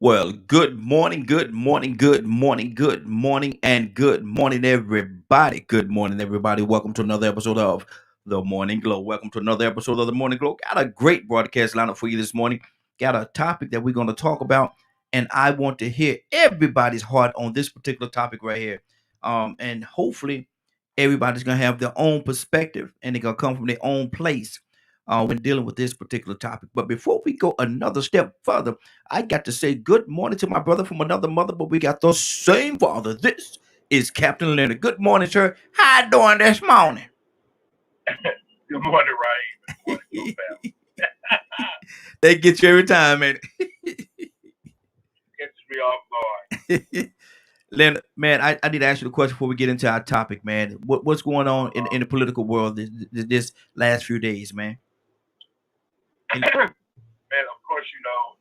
Well, good morning, everybody. Good morning, everybody. Welcome to another episode of The Morning Glow. Welcome to another episode of The Morning Glow. Got a great broadcast lineup for you this morning. Got a topic that we're going to talk about, and I want to hear everybody's heart on this particular topic right here. And hopefully, everybody's going to have their own perspective, and they're going to come from their own place when dealing with this particular topic. But before we go another step further, I got to say good morning to my brother from another mother, but we got the same father. This is Captain Leonard. Good morning, sir. How you doing this morning? Good morning, Ryan. Good morning, Glow family. They get you every time, man. Catches me off guard. Leonard, man, I need to ask you the question before we get into our topic, man. What's going on in the political world this last few days, man? And- Man, of course,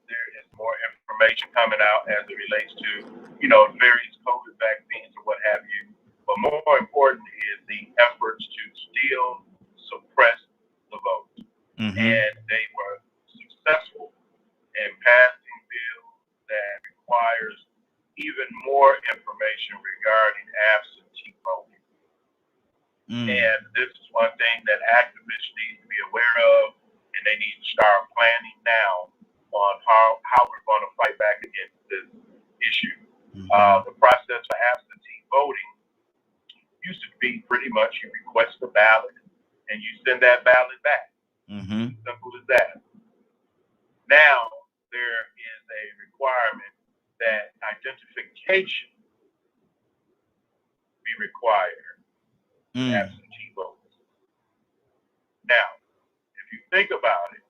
there is more information coming out as it relates to, various COVID vaccines or what have you. But more important is the efforts to still suppress the vote. Mhm. And they were successful in passing bills that requires even more information regarding absentee voting. And this is one thing that activists need to be aware of, and they need to start planning now on how we're going to fight back against this issue. The process for absentee voting used to be pretty much you request a ballot and you send that ballot back. Simple as that. Now there is a requirement that identification be required for absentee votes. Now, if you think about it,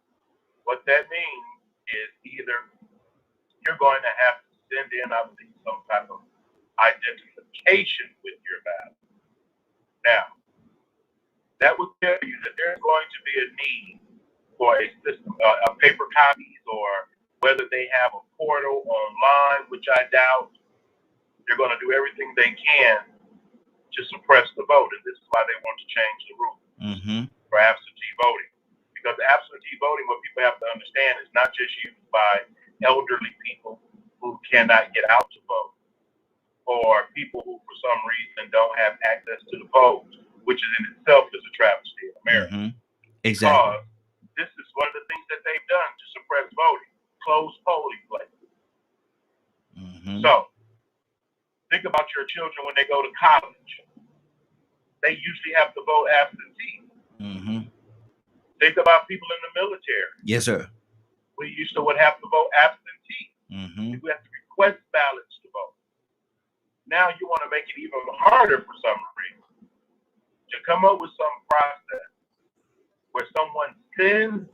what that means is either you're going to have to send in, I believe, some type of identification with your ballot. Now, that would tell you that there's going to be a need for a system, paper copies, or whether they have a portal online, which I doubt. They're going to do everything they can to suppress the vote, and this is why they want to change the rules for absentee voting. Because absentee voting, what people have to understand, is not just used by elderly people who cannot get out to vote, or people who, for some reason, don't have access to the polls, which is in itself is a travesty in America. Exactly. Because this is one of the things that they've done to suppress voting: close polling places. So, think about your children when they go to college. They usually have to vote absentee. Think about people in the military. Yes, sir. We used to would have to vote absentee. We have to request ballots to vote. Now you want to make it even harder for some reason to come up with some process where someone sends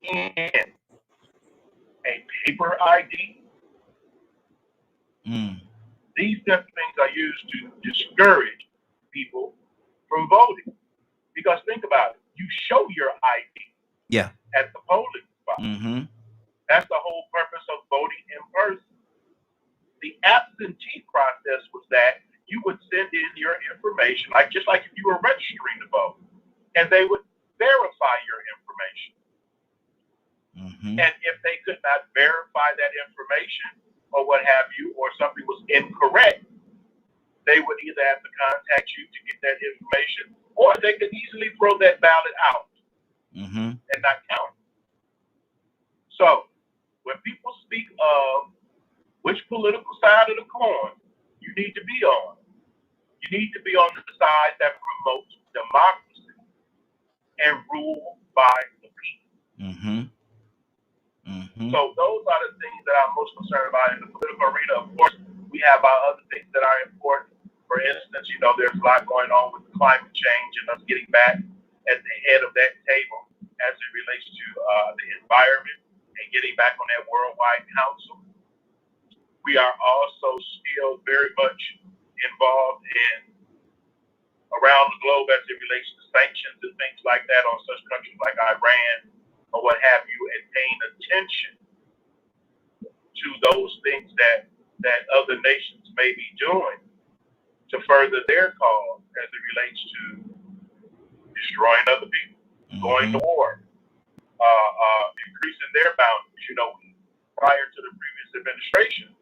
in a paper ID. These types of things are used to discourage people from voting. Because think about it, you show your ID at the polling spot. That's the whole purpose of voting in person. The absentee process was that you would send in your information, just like if you were registering to vote, and they would verify your information. And if they could not verify that information or what have you, or something was incorrect, they would either have to contact you to get that information, or they could easily throw that ballot out and not count it. So when people speak of which political side of the coin you need to be on, you need to be on the side that promotes democracy and rule by the people. So those are the things that I'm most concerned about in the political arena. Of course, we have our other things that are important. For instance, there's a lot going on with climate change and us getting back at the head of that table as it relates to the environment and getting back on that worldwide council. We are also still very much involved in around the globe as it relates to sanctions and things like that on such countries like Iran or what have you, and paying attention to those things that other nations may be doing to further their cause as it relates to destroying other people, going to war, increasing their boundaries. Prior to the previous administration,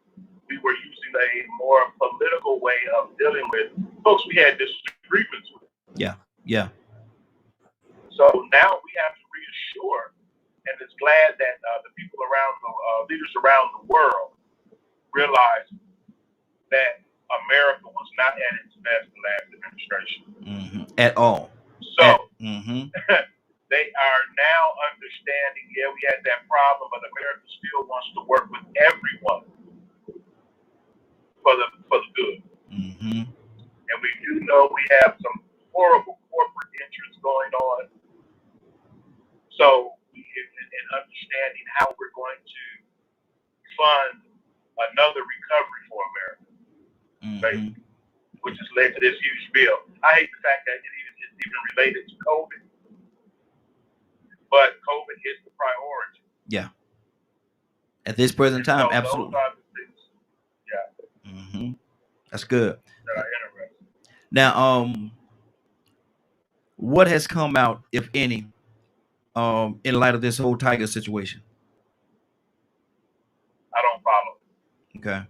we were using a more political way of dealing with folks we had disagreements with. Yeah, yeah. So now we have to reassure, and it's glad that the people around the leaders around the world realize that America was not at its best the last administration. At all. So they are now understanding, yeah, we had that problem, but America still wants to work with everyone for the good. And we do know we have some horrible corporate interests going on. So in understanding how we're going to fund another recovery for America, basically, which has led to this huge bill. I hate the fact that it's even related to COVID, but COVID is the priority. Yeah. At this present time, so absolutely. Those are the things. Yeah. That's good. That are interesting. Now, what has come out, if any, in light of this whole Tiger situation? I don't follow. Okay.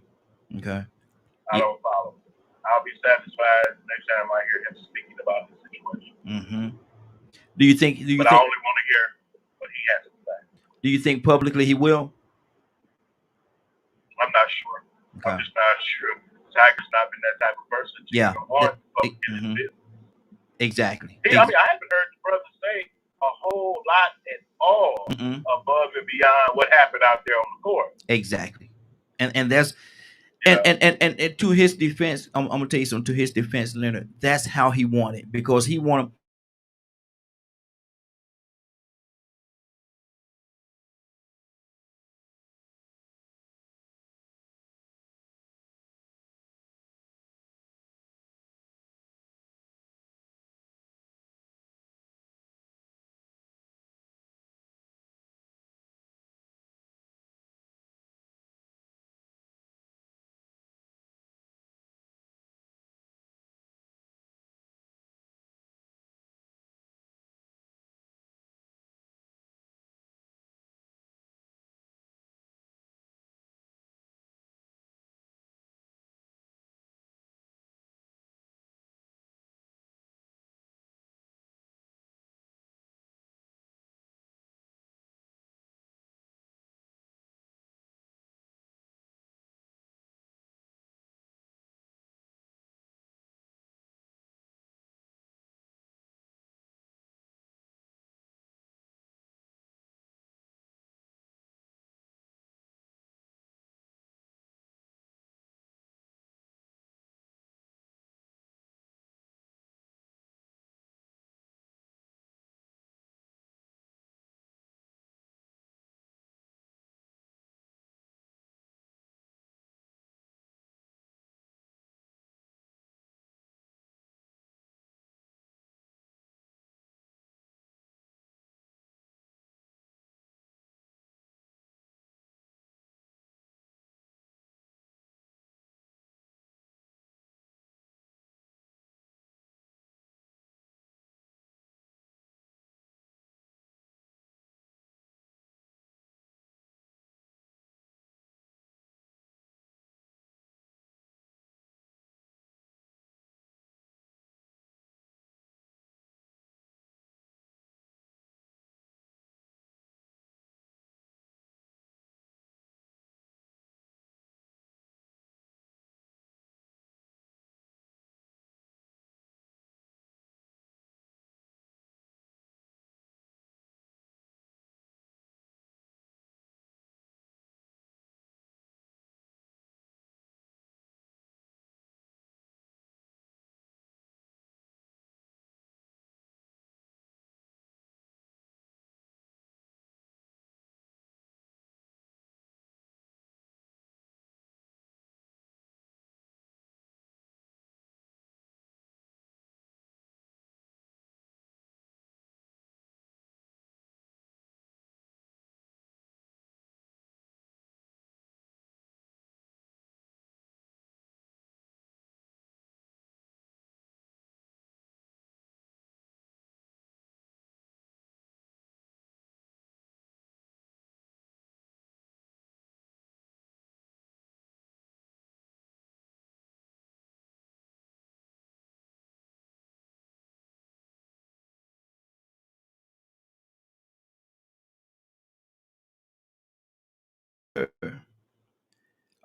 I don't follow. I'll be satisfied next time I hear him speaking about the situation. Do you think? But I only want to hear what he has to say. Do you think publicly he will? I'm not sure. Okay. I'm just not sure. Tiger's not been that type of person. Exactly. I mean, I haven't heard the brother say a whole lot at all above and beyond what happened out there on the court. Exactly. And that's and to his defense, I'm gonna tell you something. To his defense, Leonard, that's how he wanted, because he wanted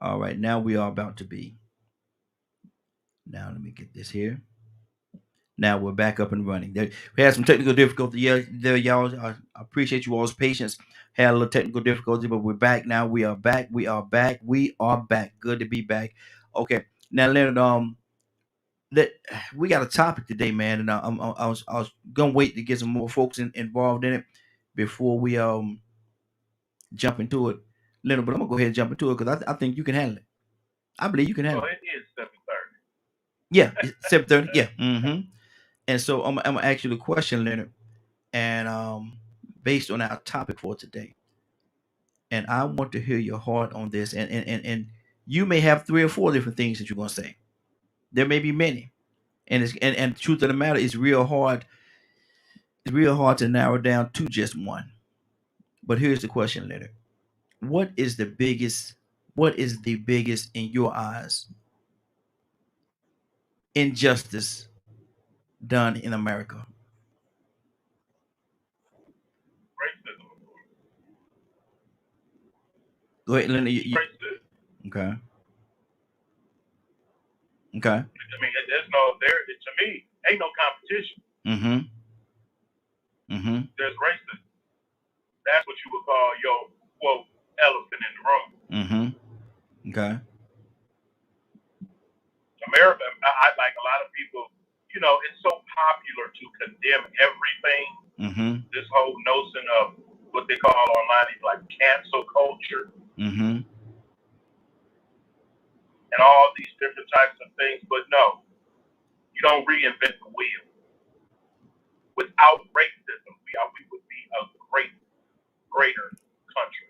All right, now we are about to be. Now let me get this here. Now we're back up and running. We had some technical difficulty there, y'all. I appreciate you all's patience. Had a little technical difficulty, but we're back now. We are back. We are back. We are back. Good to be back. Okay, now Leonard, that we got a topic today, man, and I was gonna wait to get some more folks involved in it before we jump into it, Leonard. But I'm gonna go ahead and jump into it because I think you can handle it. I believe you can handle it. It is 7:30. Yeah, it's 7:30. Yeah. Mm-hmm. And so I'm gonna ask you the question, Leonard, and based on our topic for today, and I want to hear your heart on this. And you may have 3 or 4 different things that you're gonna say. There may be many, and and the truth of the matter is real hard. It's real hard to narrow down to just one. But here's the question, Leonard: What is the biggest? What is the biggest in your eyes injustice done in America? Racism. Go ahead, Leonard. Racism. Okay. Okay. I mean, there's no there. To me, ain't no competition. There's racism. That's what you would call your quote elephant in the room. Okay. America, I like a lot of people. You know, it's so popular to condemn everything. This whole notion of what they call online is like cancel culture. And all these different types of things, but no, you don't reinvent the wheel. Without racism, we would be a greater country.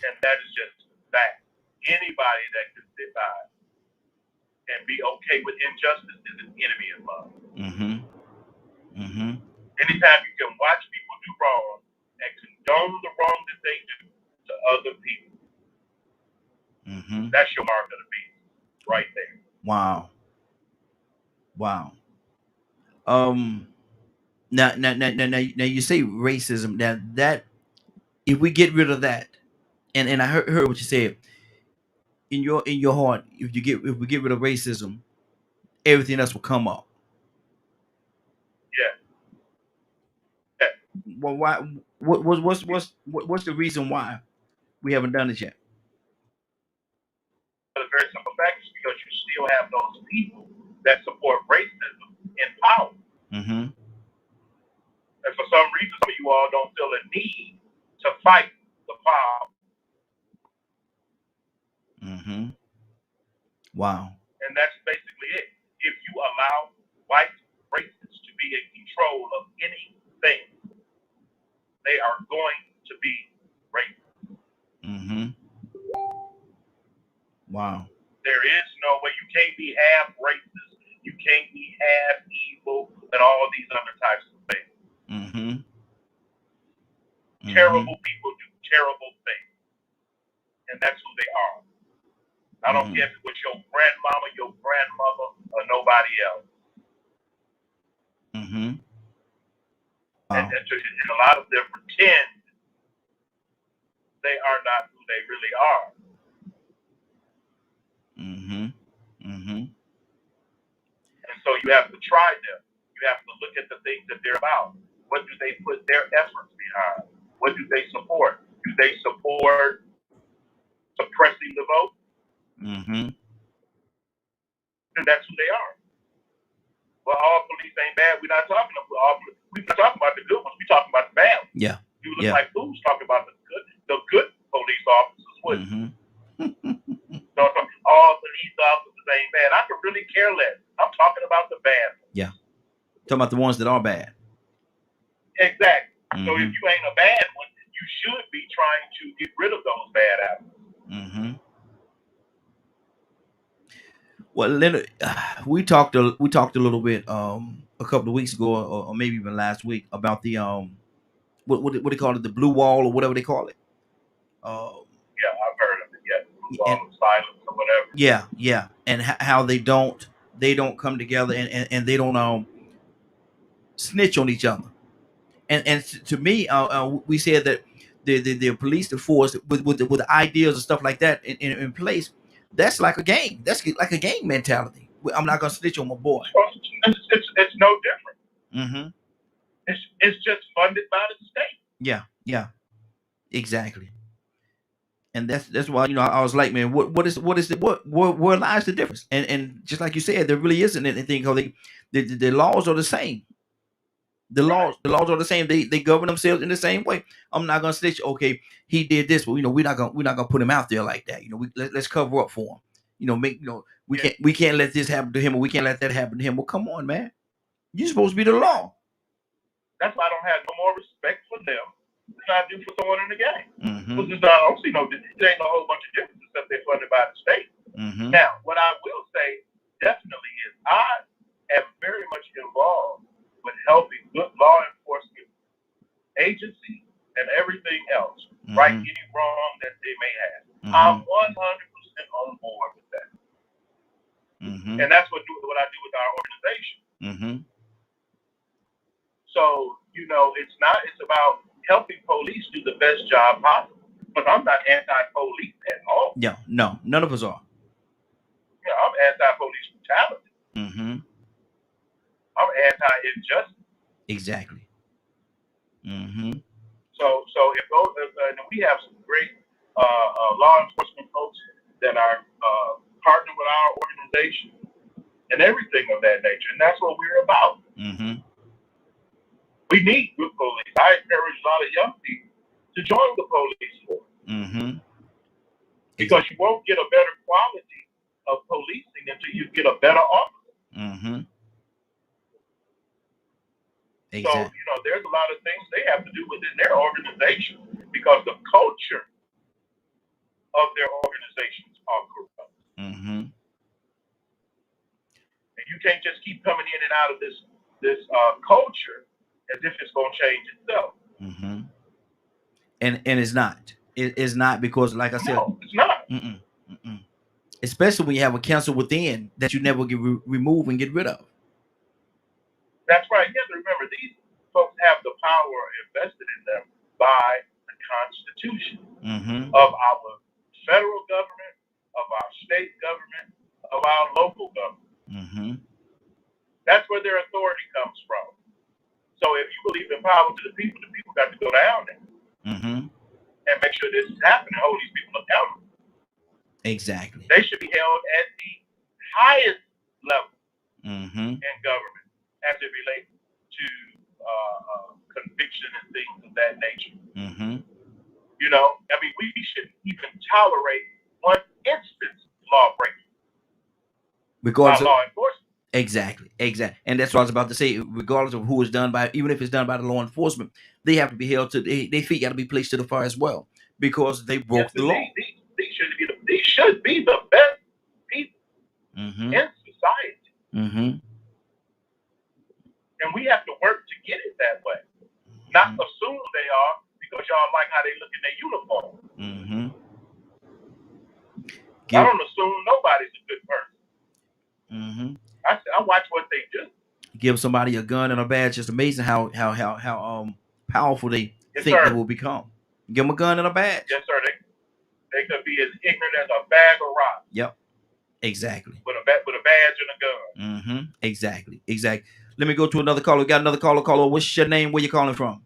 And that is just that. Anybody that can sit by and be okay with injustice is an enemy of love. Anytime you can watch people do wrong and condone the wrong that they do to other people, that's your mark of the beast right there. Wow. Now you say racism. Now that if we get rid of that, and I heard what you said in your heart, if we get rid of racism, everything else will come up. Yeah. Well, why? What's the reason why we haven't done it yet? The very simple fact is because you still have those people that support racism in power. And for some reason, some of you all don't feel a need to fight the power. Wow. And that's basically it. If you allow white racists to be in control of anything, they are going to be racist. Wow. There is no way. You can't be half racist. You can't be half evil and all these other types of things. Terrible people do terrible things. And that's who they are. I don't care if it was your grandmama, your grandmother, or nobody else. Wow. And a lot of them pretend they are not who they really are. And so you have to try them. You have to look at the things that they're about. What do they put their efforts behind? What do they support? Do they support suppressing the vote? And that's who they are. Well, all police ain't bad. We're not talking about the good ones. We're talking about the bad ones. Yeah. You look like fools talking about the good police officers wouldn't. So all police officers ain't bad. I could really care less. I'm talking about the bad ones. Yeah. Talking about the ones that are bad. Exactly. So if you ain't a bad one, you should be trying to get rid of those bad apples. Well, Leonard, we talked a little bit a couple of weeks ago, or maybe even last week, about the what they call it, the blue wall or whatever they call it. Yeah, I've heard of it. Yeah, blue wall of silence or whatever. Yeah, and how they don't come together and they don't snitch on each other. And to me, we said that the police, the force with the ideas and stuff like that in place, that's like a gang. That's like a gang mentality. I'm not gonna snitch on my boy. It's no different. Mm-hmm. It's just funded by the state. Yeah, exactly. And that's why, you know, I was like, man, what is where lies the difference? And just like you said, there really isn't anything, because the laws are the same. The laws are the same. They govern themselves in the same way. I'm not gonna snitch. Okay, he did this, but you know, we're not gonna put him out there like that. You know, let's cover up for him. You know, we can't let this happen to him, or we can't let that happen to him. Well, come on, man. You're supposed to be the law. That's why I don't have no more respect for them than I do for someone in the game. Mm-hmm. Because I don't see it ain't no whole bunch of difference except they're funded by the state. Mm-hmm. Now, what I will say definitely is I am very much involved with helping good law enforcement agencies and everything else, mm-hmm. right, any wrong that they may have. Mm-hmm. I'm 100% on board with that. Mm-hmm. And that's what I do with our organization. Mm-hmm. So, you know, it's about helping police do the best job possible. But I'm not anti-police at all. Yeah, no, none of us are. Yeah, I'm anti-police brutality. Mm-hmm. I'm anti-injustice. Exactly. Mm-hmm. So if we have some great law enforcement folks that are partnering with our organization and everything of that nature, and that's what we're about. Mm-hmm. We need good police. I encourage a lot of young people to join the police force. Mm-hmm. Because you won't get a better quality of policing until you get a better officer. Mm-hmm. Exactly. So, you know, there's a lot of things they have to do within their organization because the culture of their organizations are corrupt. Mm-hmm. And you can't just keep coming in and out of this culture as if it's going to change itself. Mm-hmm. And it's not. It's not, because, like I said, no, it's not. Mm-mm, mm-mm. Especially when you have a cancer within that you never get remove and get rid of. That's right. You have to remember, these folks have the power invested in them by the Constitution mm-hmm. of our federal government, of our state government, of our local government. Mm-hmm. That's where their authority comes from. So if you believe in power to the people got to go down there mm-hmm. and make sure this is happening, hold these people accountable. Exactly. They should be held at the highest level mm-hmm. in government as it relates to conviction and things of that nature. Mm-hmm. You know, I mean, we shouldn't even tolerate one instance of law breaking. Because law enforcement. Exactly. And that's what I was about to say. Regardless of who is done by, even if it's done by the law enforcement, they have to be held to, their feet got to be placed to the fire as well, because they broke the law. These should be the best people mm-hmm. in society. Mm-hmm. And we have to work to get it that way. Not assume they are because y'all like how they look in their uniform. Mm-hmm. I don't assume nobody's a good person. Mm-hmm. I watch what they do. Give somebody a gun and a badge. It's amazing how powerful they think they will become. Give them a gun and a badge. Yes, sir. They could be as ignorant as a bag of rocks. Yep. Exactly. With a badge and a gun. Mm-hmm. Exactly. Let me go to another caller. We got another caller. Caller, what's your name? Where you calling from?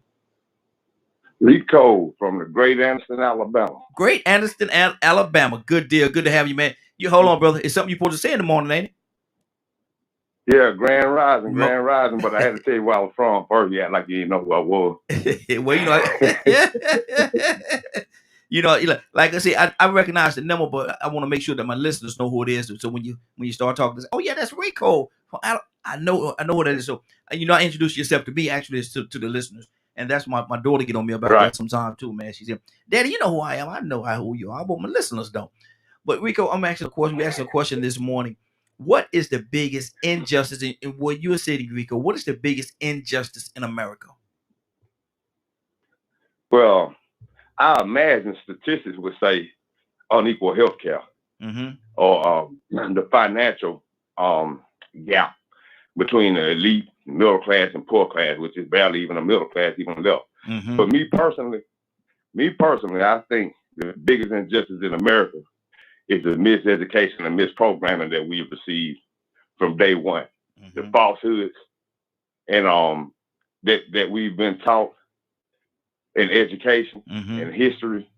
Lee Cole from the Great Anderson, Alabama. Great Anderson, Alabama. Good deal. Good to have you, man. You hold on, brother. It's something you're supposed to say in the morning, ain't it? Yeah, Grand Rising, but I had to tell you where I was from first. Yeah, like you didn't know who I was. Well, you know, like I said, I recognize the number, but I want to make sure that my listeners know who it is. So when you start talking, oh yeah, that's Rico. I know who that is. So you know, I introduce yourself to me, actually, to the listeners, and that's my daughter get on me about that sometimes too, man. She said, "Daddy, you know who I am. I know who you are, but my listeners don't." But Rico, I'm asking a question. We asked a question this morning. What is the biggest injustice in what you said, Rico? What is the biggest injustice in America? Well, I imagine statistics would say unequal health care mm-hmm. or the financial gap between the elite, middle class, and poor class, which is barely even a middle class even left. Mm-hmm. For me personally, Me personally, I think the biggest injustice in America is the miseducation and misprogramming that we've received from day one. The falsehoods and that we've been taught in education and history.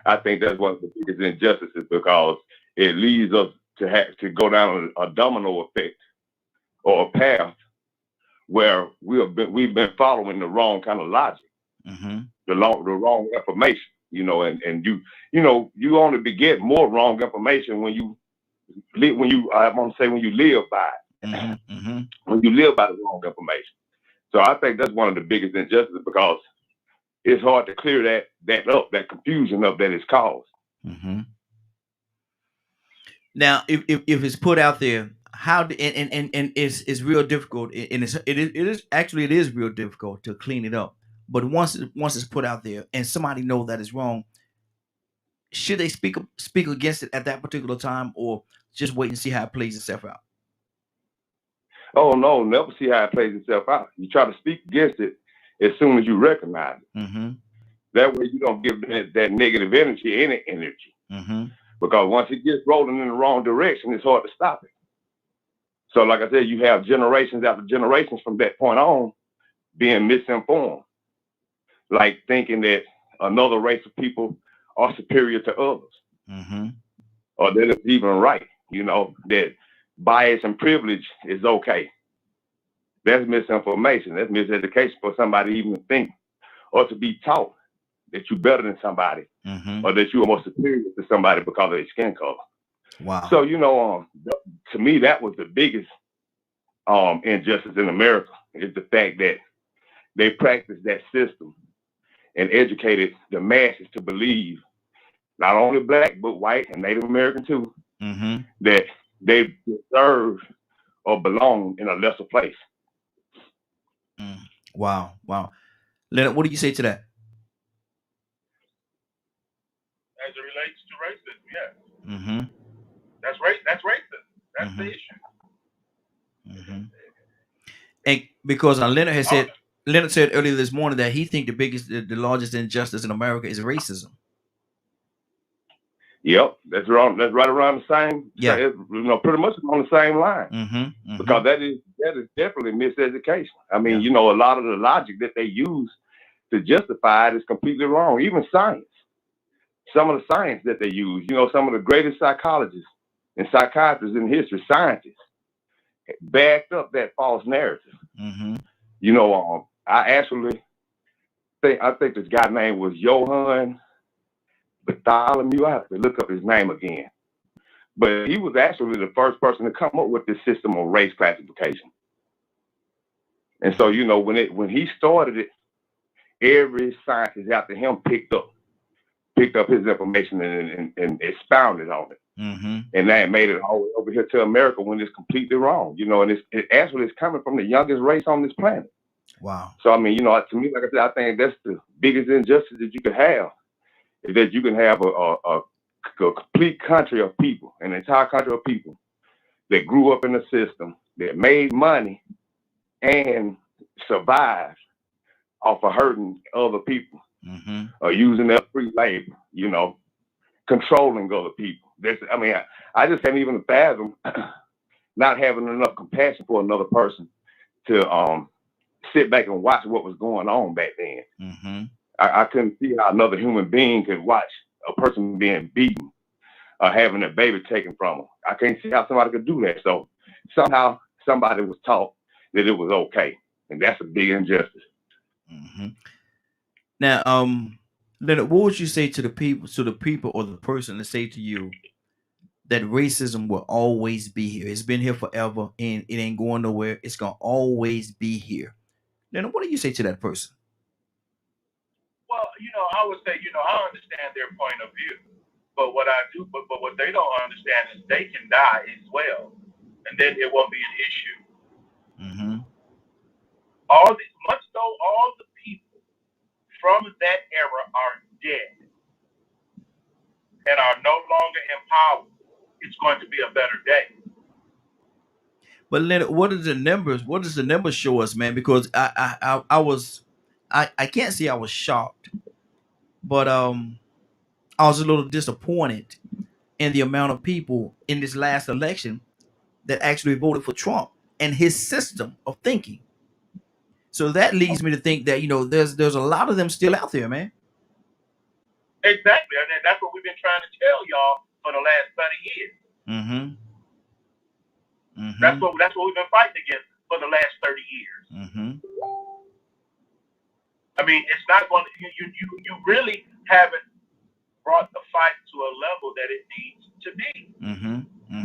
I think that's one of the biggest injustices, because it leads us to have to go down a domino effect or a path where we've been following the wrong kind of logic, the wrong information, and you only get more wrong information when you I'm gonna say when you live by it, when you live by the wrong information. So I think that's one of the biggest injustices, because it's hard to clear that confusion up that is caused. Now, if it's put out there, how and it's real difficult, and it is real difficult to clean it up. But once it's put out there and somebody know that it's wrong, should they speak against it at that particular time, or just wait and see how it plays itself out? Oh no, never see how it plays itself out. You try to speak against it as soon as you recognize it. That way you don't give that negative energy any energy. Because once it gets rolling in the wrong direction, it's hard to stop it. So like I said, you have generations after generations from that point on being misinformed, like thinking that another race of people are superior to others, or that it's even right, that bias and privilege is okay. That's misinformation. That's miseducation for somebody even to think or to be taught that you're better than somebody, or that you are more superior to somebody because of their skin color. Wow. So, to me, that was the biggest injustice in America, is the fact that they practiced that system and educated the masses to believe, not only black, but white and Native American too, that they deserve or belong in a lesser place. Wow. Leonard, what do you say to that? As it relates to racism, yes. That's racist. That's the issue. And because Leonard said earlier this morning that he think the largest injustice in America is racism. Yep, that's wrong. That's right around the same. Yeah, pretty much on the same line. Because that is definitely miseducation. I mean, a lot of the logic that they use to justify it is completely wrong. Even science, some of the science that they use, some of the greatest psychologists and psychiatrists in history, scientists, backed up that false narrative. I actually think this guy name was Johann Bartholomew. I have to look up his name again. But he was actually the first person to come up with this system of race classification. And so, when he started it, every scientist after him picked up his information and expounded on it. And that made it all the way over here to America when it's completely wrong. And it actually is coming from the youngest race on this planet. Wow. So, I mean, to me, like I said, I think that's the biggest injustice that you could have, is that you can have a complete country of people, an entire country of people that grew up in a system that made money and survived off of hurting other people, or using their free labor, controlling other people. I just can't even fathom not having enough compassion for another person to sit back and watch what was going on back then. I couldn't see how another human being could watch a person being beaten or having a baby taken from them. I can't see how somebody could do that. So somehow somebody was taught that it was okay, and that's a big injustice. Now, Leonard, what would you say to the people or the person that say to you that racism will always be here? It's been here forever, and it ain't going nowhere. It's gonna always be here. Leonard, what do you say to that person? Well, I would say, I understand their point of view, but what they don't understand is they can die as well, and then it won't be an issue. All the people from that era are dead and are no longer in power. It's going to be a better day. But Leonard, what does the numbers show us, man? Because I can't say I was shocked, But I was a little disappointed in the amount of people in this last election that actually voted for Trump and his system of thinking. So that leads me to think that, there's a lot of them still out there, man. Exactly. And that's what we've been trying to tell y'all for the last 30 years. That's what we've been fighting against for the last 30 years. I mean, it's not going to, you really haven't brought the fight to a level that it needs to be.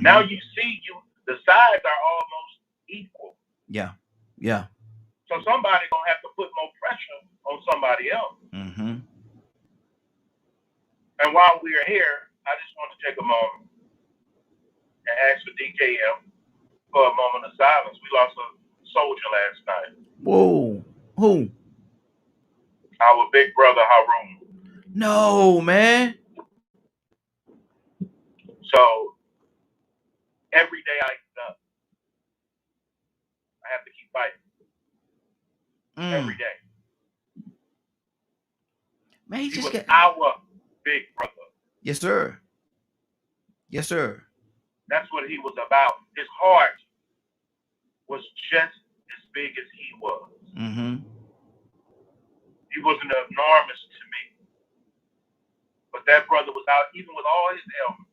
Now you see the sides are almost equal. Yeah. So somebody's going to have to put more pressure on somebody else. And while we are here, I just want to take a moment and ask for DKM for a moment of silence. We lost a soldier last night. Whoa. Who? Our big brother, Haroon. No, man. So every day I have to keep fighting. Every day. Man, he was our big brother. Yes, sir. Yes, sir. That's what he was about. His heart was just as big as he was. He wasn't enormous to me. But that brother was out, even with all his ailments.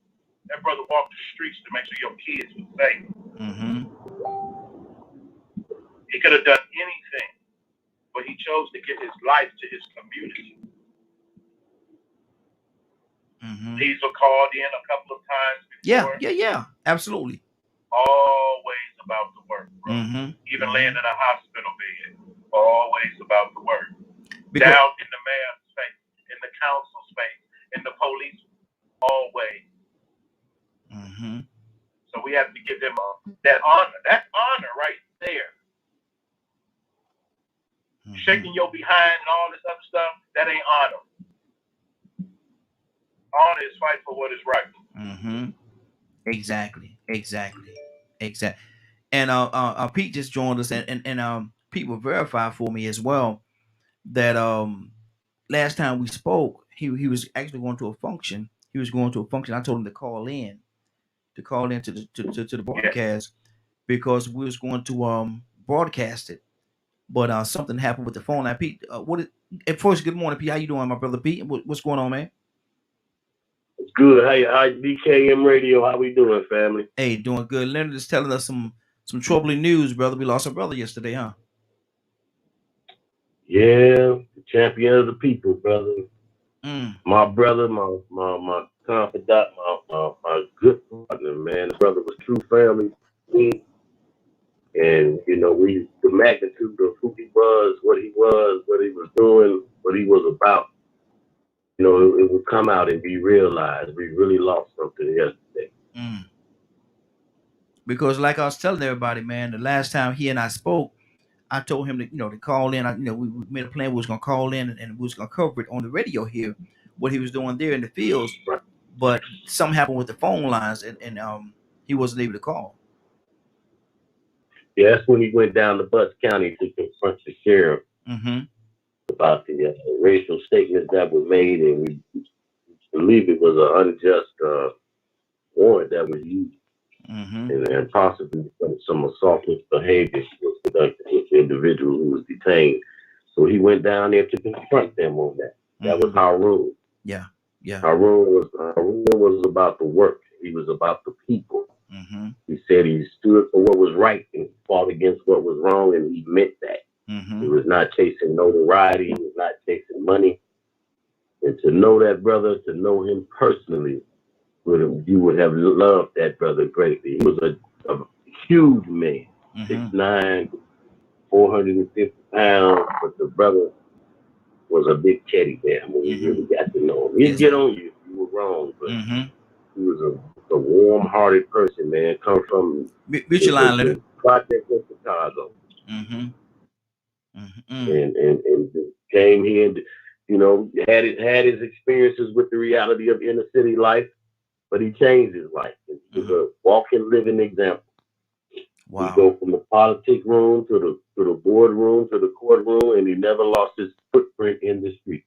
That brother walked the streets to make sure your kids were safe. He could have done anything, but he chose to give his life to his community. Diesel called in a couple of times before. Yeah, absolutely. Always about the work, bro. Even laying in a hospital bed, always about the work. Down in the mayor's space, in the council space, in the police, always. So we have to give them that honor. That honor right there. Shaking your behind and all this other stuff, that ain't honor. Honor is fight for what is right. Exactly. And Pete just joined us, and Pete will verify for me as well that last time we spoke, he was actually going to a function. I told him to call in to the broadcast because we was going to broadcast it. But something happened with the phone. Now, Pete, first, good morning, Pete. How you doing, my brother Pete? What's going on, man? Good. Hi, DKM Radio. How we doing, family? Hey, doing good. Leonard is telling us some troubling news, brother. We lost our brother yesterday, huh? Yeah, the champion of the people, brother. My brother, my confidant, my good partner, man. The brother was true family. And the magnitude of who he was, what he was doing, what he was about. It would come out and be realized. We really lost something yesterday. Because like I was telling everybody, man, the last time he and I spoke, I told him to call in. We made a plan. We was gonna call in and we was gonna cover it on the radio here, what he was doing there in the fields. Right. But something happened with the phone lines, and he wasn't able to call. Yeah, that's when he went down to Butts County to confront the sheriff about the racial statements that were made, and we believe it was an unjust warrant that was used, and possibly some assaultive behavior was conducted with the individual who was detained. So he went down there to confront them on that. That was Haroon. Yeah. Haroon was about the work. He was about the people. He said he stood for what was right and fought against what was wrong, and he meant that. He was not chasing notoriety. He was not chasing money. And to know that brother, to know him personally, you would have loved that brother greatly. He was a huge man, 6'9", 450 pounds, but the brother was a big teddy bear when you really got to know him. He'd get on you if you were wrong, but he was a warm-hearted person, man. Come from the project in Chicago. And came here and had his experiences with the reality of inner city life, but he changed his life. He was a walking, living example. Wow. He go from the politic room to the boardroom to the courtroom, and he never lost his footprint in the street.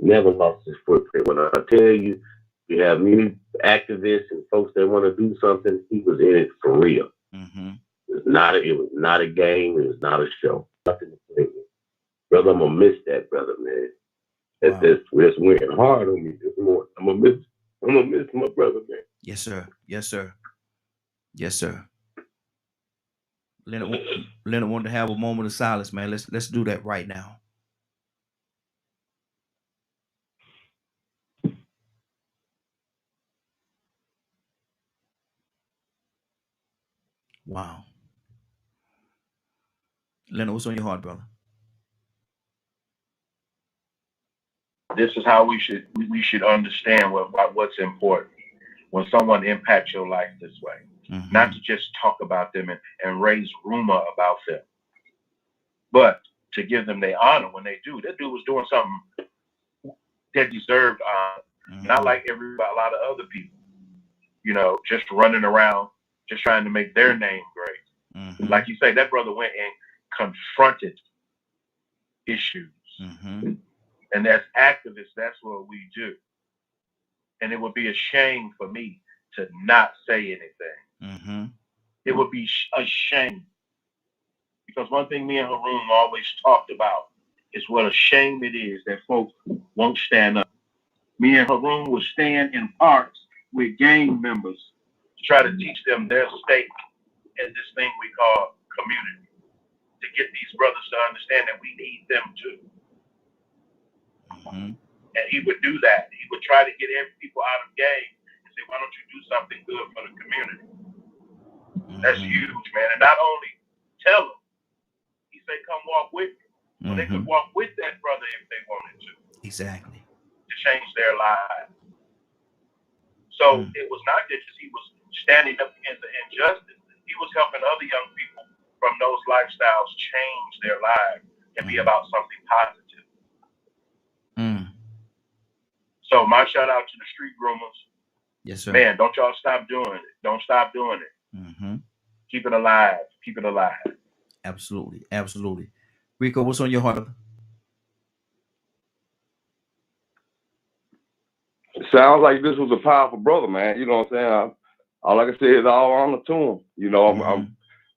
Never lost his footprint. When I tell you, you have many activists and folks that want to do something, he was in it for real. Mm-hmm. It was not a game. It was not a show. Nothing to play with. Brother, I'm gonna miss that brother, man. That's went hard on me this morning. I'm gonna miss my brother, man. Yes, sir. Yes, sir. Yes, sir. Leonard wanted to have a moment of silence, man. Let's do that right now. Wow. Leonard, what's on your heart, brother? This is how we should understand what's important when someone impacts your life this way. Mm-hmm. Not to just talk about them and raise rumor about them, but to give them their honor when they do. That dude was doing something that deserved honor. Mm-hmm. Not like a lot of other people, just running around, just trying to make their name great. Mm-hmm. Like you say, that brother went and confronted issues. Mm-hmm. And as activists, that's what we do. And it would be a shame for me to not say anything. Mm-hmm. It would be a shame. Because one thing me and Haroon always talked about is what a shame it is that folks won't stand up. Me and Haroon would stand in parks with gang members to try to teach them their stake in this thing we call community. To get these brothers to understand that we need them too. Mm-hmm. And he would do that. He would try to get people out of gangs and say, why don't you do something good for the community? Mm-hmm. That's huge, man. And not only tell them, he said, come walk with me. Mm-hmm. Well, they could walk with that brother if they wanted to. Exactly. To change their lives. So it was not just he was standing up against the injustice. He was helping other young people from those lifestyles change their lives and be about something positive. So my shout out to the street groomers. Yes, sir. Man, don't y'all stop doing it. Don't stop doing it. Mm-hmm. Keep it alive. Keep it alive. Absolutely. Absolutely. Rico, what's on your heart? It sounds like this was a powerful brother, man. You know what I'm saying? All I can say is all honor to him. I'm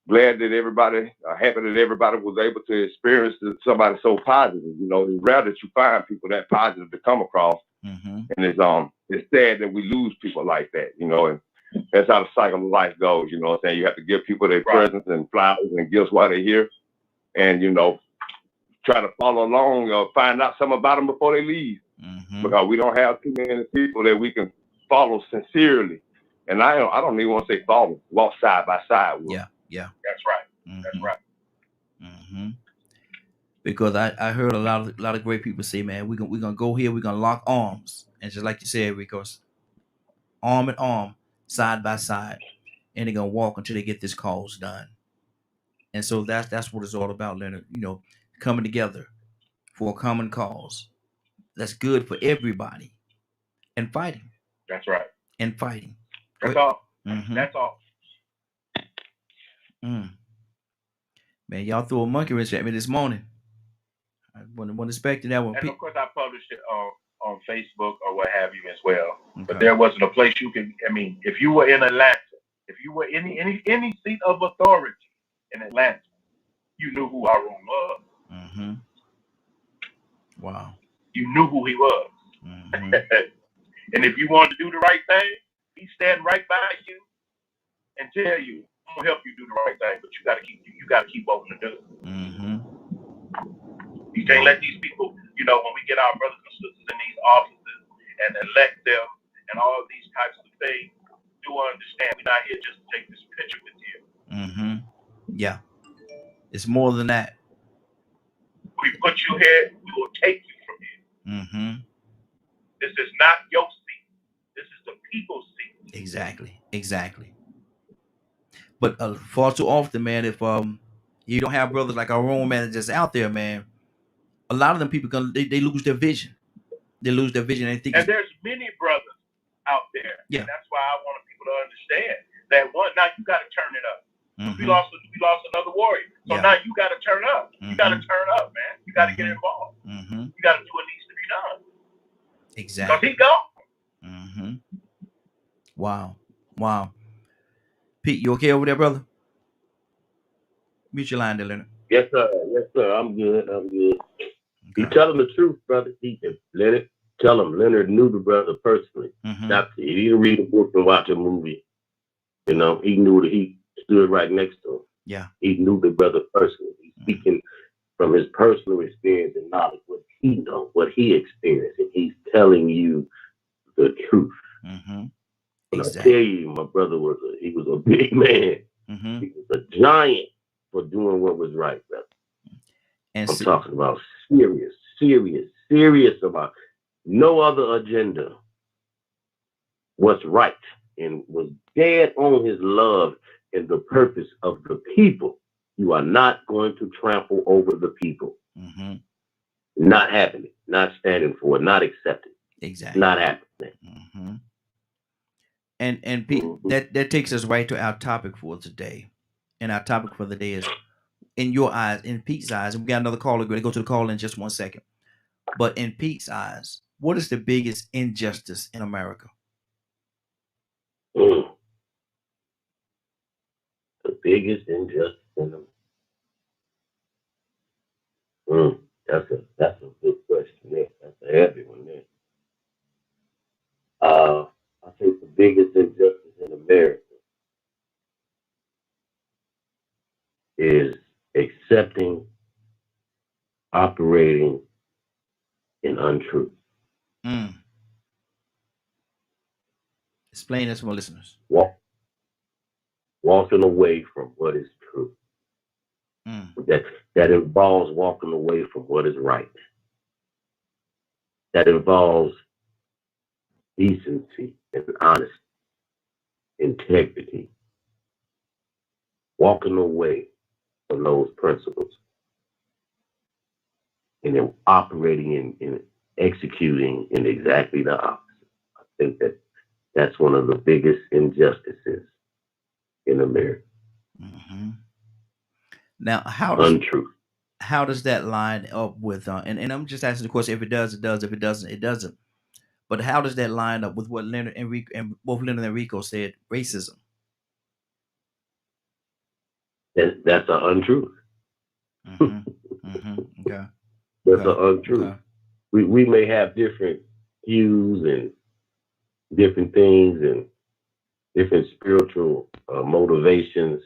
glad that everybody, happy that everybody was able to experience somebody so positive. It's rare that you find people that positive to come across. Mm-hmm. And it's sad that we lose people like that, and that's how the cycle of life goes. You know what I'm saying? You have to give people their presents and flowers and gifts while they're here, and try to follow along or find out something about them before they leave, because we don't have too many people that we can follow sincerely. And I don't even want to say follow, walk side by side with. Yeah, that's right. Mm-hmm. That's right. Mm-hmm. Because I heard a lot of great people say, man, we're gonna go here, we're gonna lock arms, and just like you said, because arm in arm, side by side, and they're gonna walk until they get this cause done. And so that's what it's all about, Leonard. Coming together for a common cause that's good for everybody, and fighting. That's right. And fighting. That's all. Mm-hmm. That's all. Man, y'all threw a monkey wrench at me this morning. I wasn't expecting that one. And of course, I published it on Facebook or what have you as well. Okay. But there wasn't a place you could. If you were in Atlanta, if you were any seat of authority in Atlanta, you knew who Haroon was. Mm-hmm. Wow. You knew who he was. Mm-hmm. And if you wanted to do the right thing, he'd stand right by you and tell you, "I'm gonna help you do the right thing, but you got to keep opening the door." Mm-hmm. You can't let these people, when we get our brothers and sisters in these offices and elect them and all of these types of things, do understand we're not here just to take this picture with you. Mm-hmm. Yeah. It's more than that. We put you here, we will take you from here. Mm-hmm. This is not your seat. This is the people's seat. Exactly. But far too often, man, if you don't have brothers like our own managers out there, man, a lot of them people they lose their vision. They lose their vision. And there's many brothers out there. Yeah. And that's why I want people to understand that now you got to turn it up. Mm-hmm. We lost another warrior. So now you got to turn up. Mm-hmm. You got to turn up, man. You got to get involved. Mm-hmm. You got to do what needs to be done. Exactly. Because he gone. Wow. Pete, you okay over there, brother? Mute your line there, Leonard. Yes, sir. I'm good. Okay. He telling the truth, brother. Leonard, tell him Leonard knew the brother personally. He didn't read a book and watch a movie. You know, he knew that he stood right next to him. Yeah. He knew the brother personally. He's speaking from his personal experience and knowledge, what he knows, what he experienced, and he's telling you the truth. Exactly. I tell you, my brother was a big man. He was a giant for doing what was right, brother. And I'm talking about serious about no other agenda. What's right, and was dead on his love and the purpose of the people. You are not going to trample over the people. Not happening. Not standing for it. Not accepting. Exactly. Not happening. And Pete, that takes us right to our topic for today. And our topic for the day is, in your eyes, in Pete's eyes, and we got another caller. We're going to go to the call in just 1 second. But in Pete's eyes, what is the biggest injustice in America? The biggest injustice in America. That's a good question there. That's a heavy one there. I think the biggest injustice in America is accepting, operating in untruth. Explain this to my listeners. Walking away from what is true. That involves walking away from what is right. That involves decency and honesty, integrity. Walking away from those principles and then operating and executing in exactly the opposite. I think that's one of the biggest injustices in America. Now, how does that line up with and I'm just asking the question, if it does, it does. If it doesn't, it doesn't. But how does that line up with what Leonard and Rico said, racism? That's an untruth. Okay. That's an untruth. Okay. We may have different views and different things and different spiritual motivations,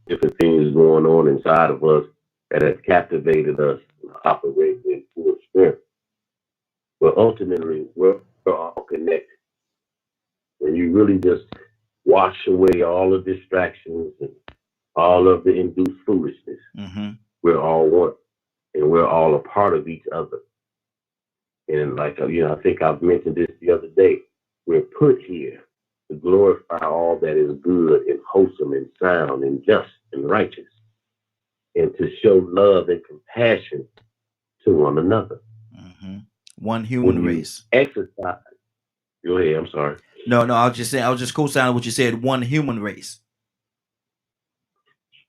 different things going on inside of us that have captivated us, operating in full strength. But ultimately, we're all connected. When you really just wash away all the distractions and all of the induced foolishness, we're all one, and we're all a part of each other. And like, I think I've mentioned this the other day, we're put here to glorify all that is good and wholesome and sound and just and righteous, and to show love and compassion to one another. One human race. Exercise. Go ahead. I'm sorry. No. I was just co-signing what you said. One human race.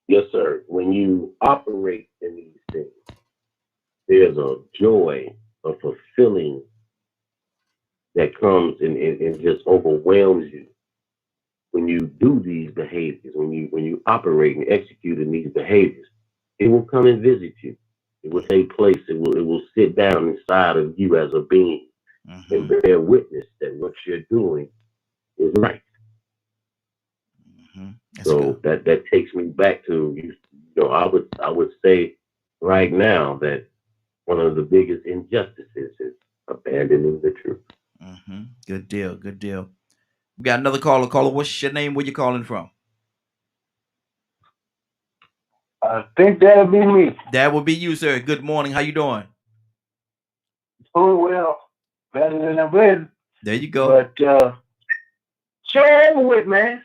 Yes, sir. When you operate in these things, there's a joy, a fulfilling that comes and just overwhelms you when you do these behaviors. When you operate and execute in these behaviors, it will come and visit you. It will take place. It will sit down inside of you as a being and bear witness that what you're doing is right. So that takes me back to, I would say right now that one of the biggest injustices is abandoning the truth. Good deal. We got another caller. Caller, what's your name? Where you calling from? I think that'll be me. That will be you, sir. Good morning. How you doing? Doing well. Better than I've been. There you go. But show over with, man.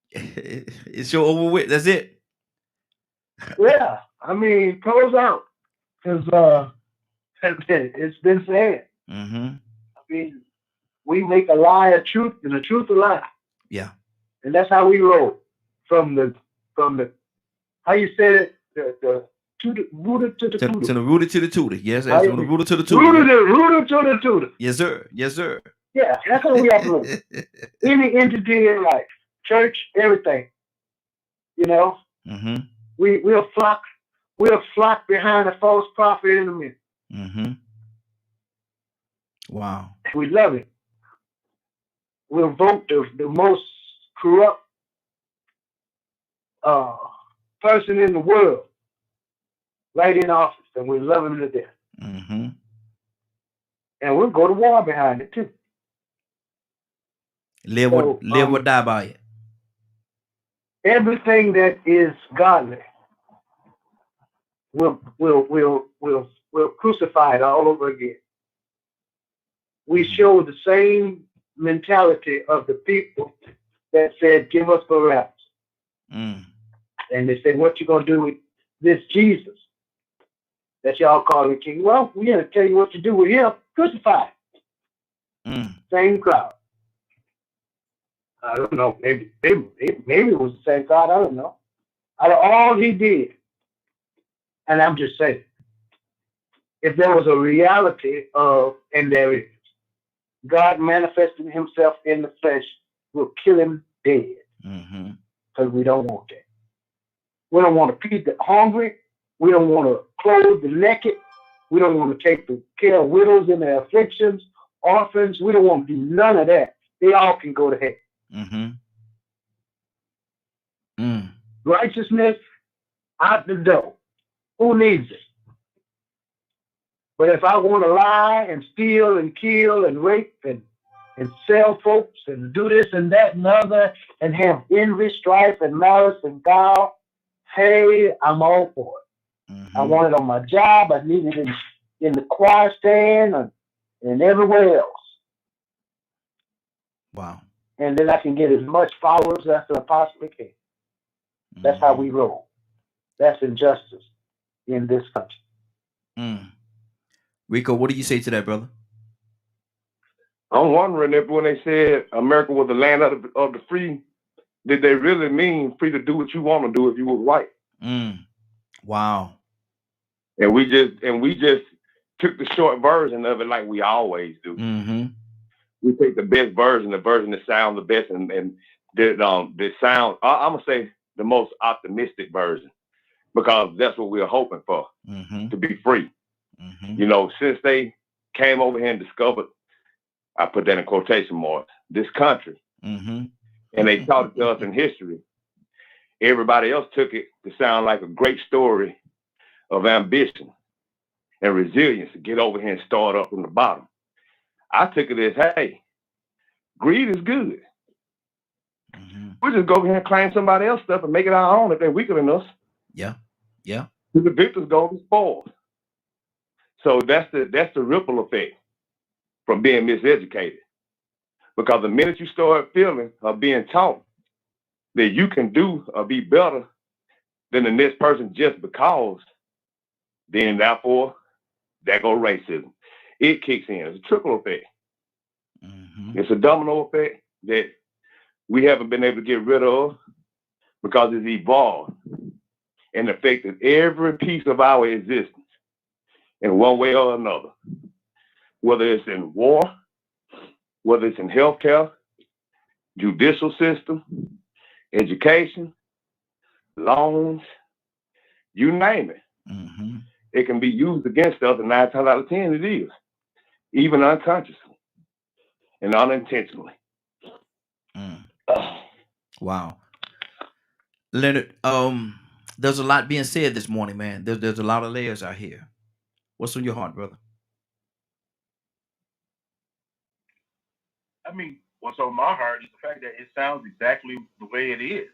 It's show over with. That's it. Yeah. I mean, close out. Because it's been said. I mean, we make a lie a truth and a truth a lie. Yeah. And that's how we roll. From the how you said it, to the rooter to the tutor. To the rooter to the tutor. Yes, from the rooter to the tutor. Rooter to the tutor. Yes, sir. Yes, sir. Yeah, that's how we operate. Any entity in life, church, everything. You know, we'll flock behind a false prophet in a minute. Wow. We love it. We'll vote the most corrupt person in the world right in office, and we love him to death. And we'll go to war behind it too. Live or die by it. Everything that is godly, we'll crucify it all over again. We show the same mentality of the people that said, "Give us Barabbas," and they said, "What you gonna do with this Jesus that y'all calling king?" Well, we're gonna tell you what to do with him. Crucify. Same crowd. I don't know. Maybe it was the same God. I don't know. Out of all he did, and I'm just saying, if there was a reality of, and there is, God manifesting himself in the flesh, will kill him dead. Because we don't want that. We don't want to feed the hungry. We don't want to clothe the naked. We don't want to take care of widows in their afflictions, orphans. We don't want to do none of that. They all can go to hell. Righteousness out the door. Who needs it? But if I want to lie and steal and kill and rape and sell folks and do this and that and other and have envy, strife, and malice and guile, hey, I'm all for it. I want it on my job. I need it in the choir stand and everywhere else. Wow. And then I can get as much followers as I possibly can. That's how we roll. That's injustice in this country. Rico, what do you say to that, brother? I'm wondering if when they said America was the land of the free, did they really mean free to do what you want to do if you were white? Wow. And we just took the short version of it like we always do. We take the best version, the version that sounds the best, and that sound. I'm gonna say the most optimistic version, because that's what we're hoping for, to be free. You know, since they came over here and discovered, I put that in quotation marks, this country, and they taught it to us in history, everybody else took it to sound like a great story of ambition and resilience to get over here and start up from the bottom. I took it as, hey, greed is good. We just go over here and claim somebody else's stuff and make it our own if they're weaker than us. Yeah. The victors go to spoil. So that's the ripple effect from being miseducated. Because the minute you start feeling or being taught that you can do or be better than the next person just because, then therefore, there goes racism. It kicks in. It's a trickle effect. It's a domino effect that we haven't been able to get rid of because it's evolved and affected every piece of our existence in one way or another. Whether it's in war, whether it's in healthcare, judicial system, education, loans, you name it. It can be used against us, and 9 times out of 10 it is, even unconsciously and unintentionally. Wow. Leonard, there's a lot being said this morning, man. There's a lot of layers out here. What's on your heart, brother? I mean, what's on my heart is the fact that it sounds exactly the way it is.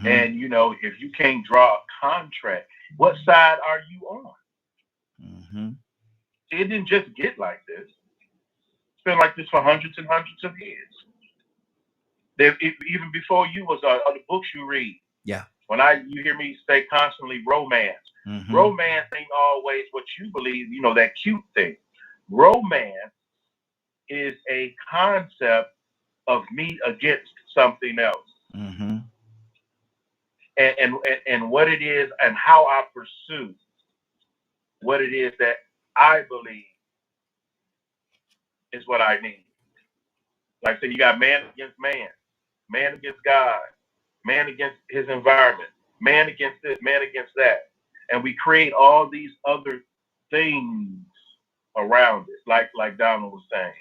And, you know, if you can't draw a contract, what side are you on? It didn't just get like this. It's been like this for hundreds and hundreds of years. Even before you was the books you read. Yeah. When you hear me say constantly romance. Romance ain't always what you believe, you know, that cute thing. Romance is a concept of me against something else. and what it is and how I pursue what it is that I believe is what I need. Like I said, you got man against man, man against God, man against his environment, man against this, man against that. And we create all these other things around it, like Donald was saying.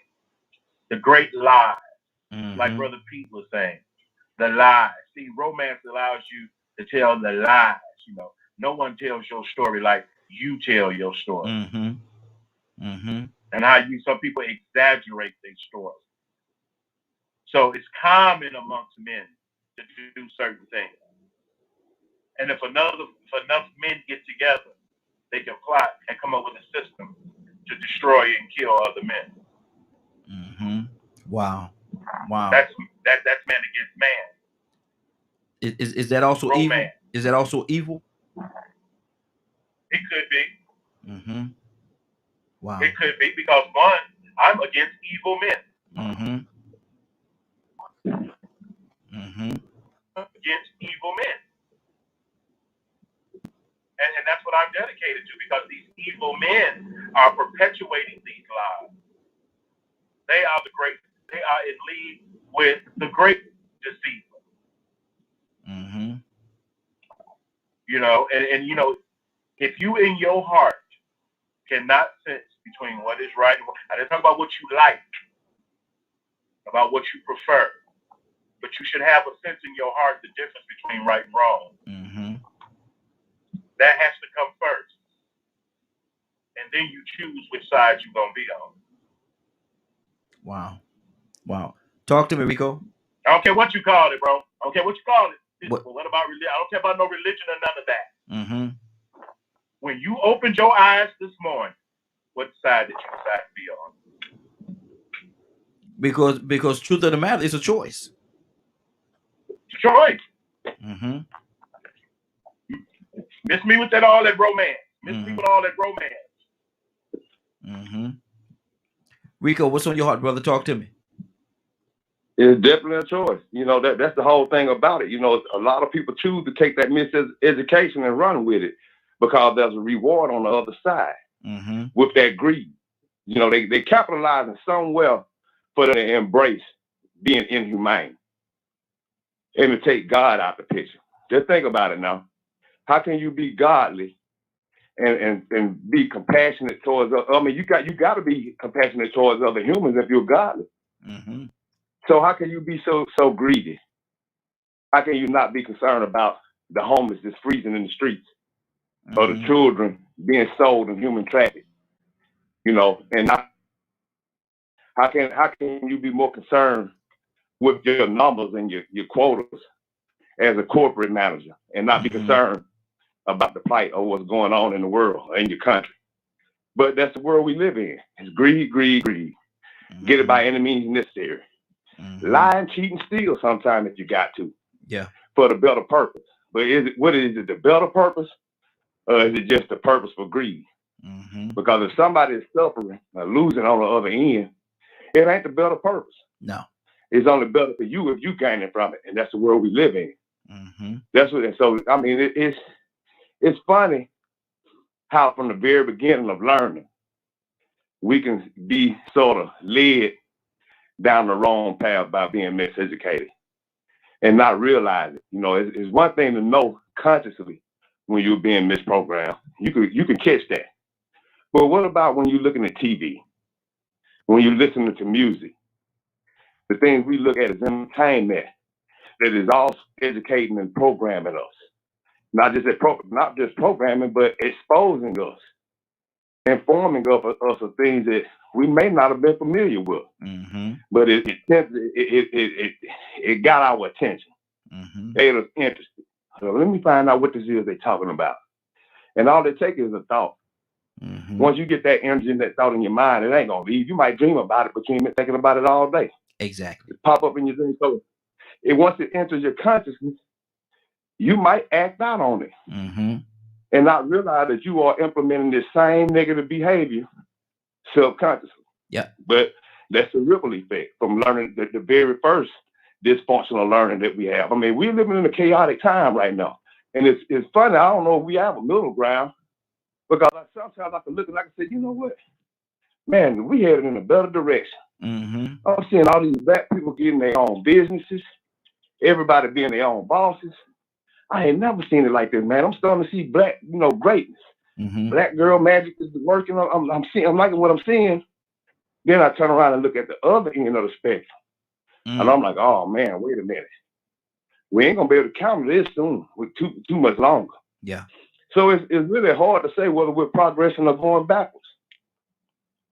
The great lie, like Brother Pete was saying. The lie. See, romance allows you to tell the lies. You know, no one tells your story like you tell your story. And how some people exaggerate their story. So it's common amongst men to do certain things. And if enough men get together, they can plot and come up with a system to destroy and kill other men. Wow. That's man against man. Is that also romance. Evil? Is that also evil? It could be. Wow. It could be because one, I'm against evil men. Against evil men. And that's what I'm dedicated to, because these evil men are perpetuating these lies. They are in league with the great deceiver. You know, and you know, if you in your heart cannot sense between what is right and wrong, I didn't talk about what you like, about what you prefer, but you should have a sense in your heart the difference between right and wrong. That has to come first. And then you choose which side you're going to be on. Wow. Talk to me, Rico. I don't care what you call it, bro. I don't care what you call it. What about religion? I don't care about no religion or none of that. When you opened your eyes this morning, what side did you decide to be on? Because truth of the matter is a choice. It's a choice. Miss me with all that romance. Miss me with all that romance. Rico, what's on your heart, brother? Talk to me. It's definitely a choice. You know, that's the whole thing about it. You know, a lot of people choose to take that miseducation and run with it because there's a reward on the other side with that greed. You know, they capitalize in somewhere for them to embrace being inhumane and to take God out the picture. Just think about it now. How can you be godly and be compassionate towards? I mean, you got to be compassionate towards other humans if you're godly. So how can you be so greedy? How can you not be concerned about the homeless that's freezing in the streets or the children being sold in human traffic? You know, and how can you be more concerned with your numbers and your quotas as a corporate manager and not be concerned about the plight of what's going on in the world, in your country? But that's the world we live in. It's greed. Get it by any means necessary. Lie, cheat, and steal sometimes if you got to. Yeah. For the better purpose. But what is it, the better purpose? Or is it just the purpose for greed? Because if somebody is suffering or losing on the other end, it ain't the better purpose. No. It's only better for you if you gaining from it. And that's the world we live in. That's what. So I mean, it's funny how from the very beginning of learning, we can be sort of led down the wrong path by being miseducated and not realize it. You know, it's one thing to know consciously when you're being misprogrammed. You can catch that. But what about when you're looking at TV, when you're listening to music, the things we look at as entertainment that is all educating and programming us, not just programming, but exposing us, informing us of things that we may not have been familiar with, but it got our attention, made us interested. So let me find out what this is they're talking about, and all they take is a thought. Once you get that energy and that thought in your mind, it ain't gonna leave. You might dream about it, but you ain't been thinking about it all day. Exactly. It pop up in your dream. So once it enters your consciousness, you might act out on it and not realize that you are implementing this same negative behavior subconsciously. Yeah. But that's the ripple effect from learning the very first dysfunctional learning that we have. I mean, we're living in a chaotic time right now. And it's funny. I don't know if we have a middle ground, because sometimes I can look and I can say, you know what, man, we headed in a better direction. Mm-hmm. I'm seeing all these black people getting their own businesses, everybody being their own bosses. I ain't never seen it like this, man. I'm starting to see black, greatness. Mm-hmm. Black girl magic is working. I'm liking what I'm seeing. Then I turn around and look at the other end of the spectrum, and I'm like, oh man, wait a minute. We ain't gonna be able to counter this soon with too much longer. Yeah. So it's really hard to say whether we're progressing or going backwards.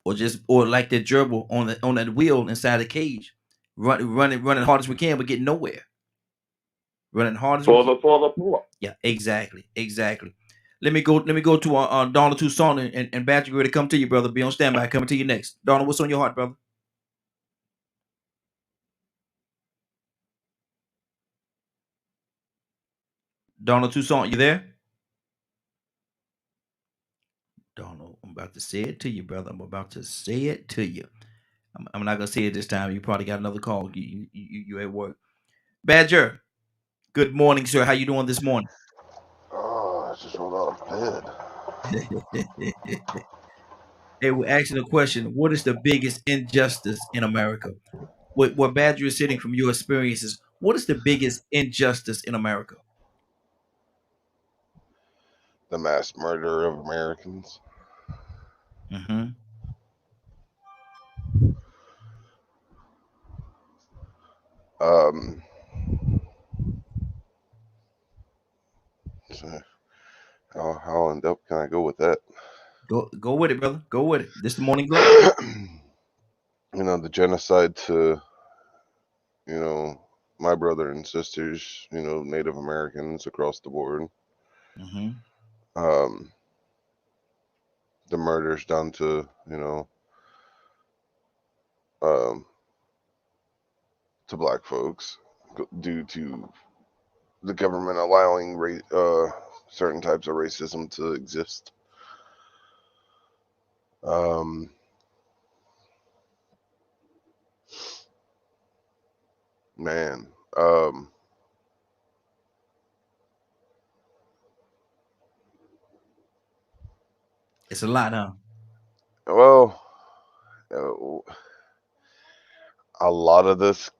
Or like that gerbil on that wheel inside the cage, running hard as we can, but getting nowhere. Running hard as we can. For the poor. Yeah, exactly. Let me go to Donald Tucson and Badger, ready to come to you, brother. Be on standby. Coming to you next. Donald, what's on your heart, brother? Donald Tucson, you there? Donald, I'm about to say it to you, brother. I'm about to say it to you. I'm not gonna say it this time. You probably got another call. You at work. Badger, good morning, sir. How you doing this morning? Oh, I just rolled out of bed. Hey, we're asking a question. What is the biggest injustice in America? What Badger is sitting from your experiences, what is the biggest injustice in America? The mass murder of Americans. Mm-hmm. So how in depth can I go with that? Go with it, brother. Go with it. This is the Morning Glow. The genocide to, my brother and sisters, Native Americans across the board. Mm-hmm. The murders done to, to black folks due to the government allowing certain types of racism to exist. Man, it's a lot, huh? Well, a lot of this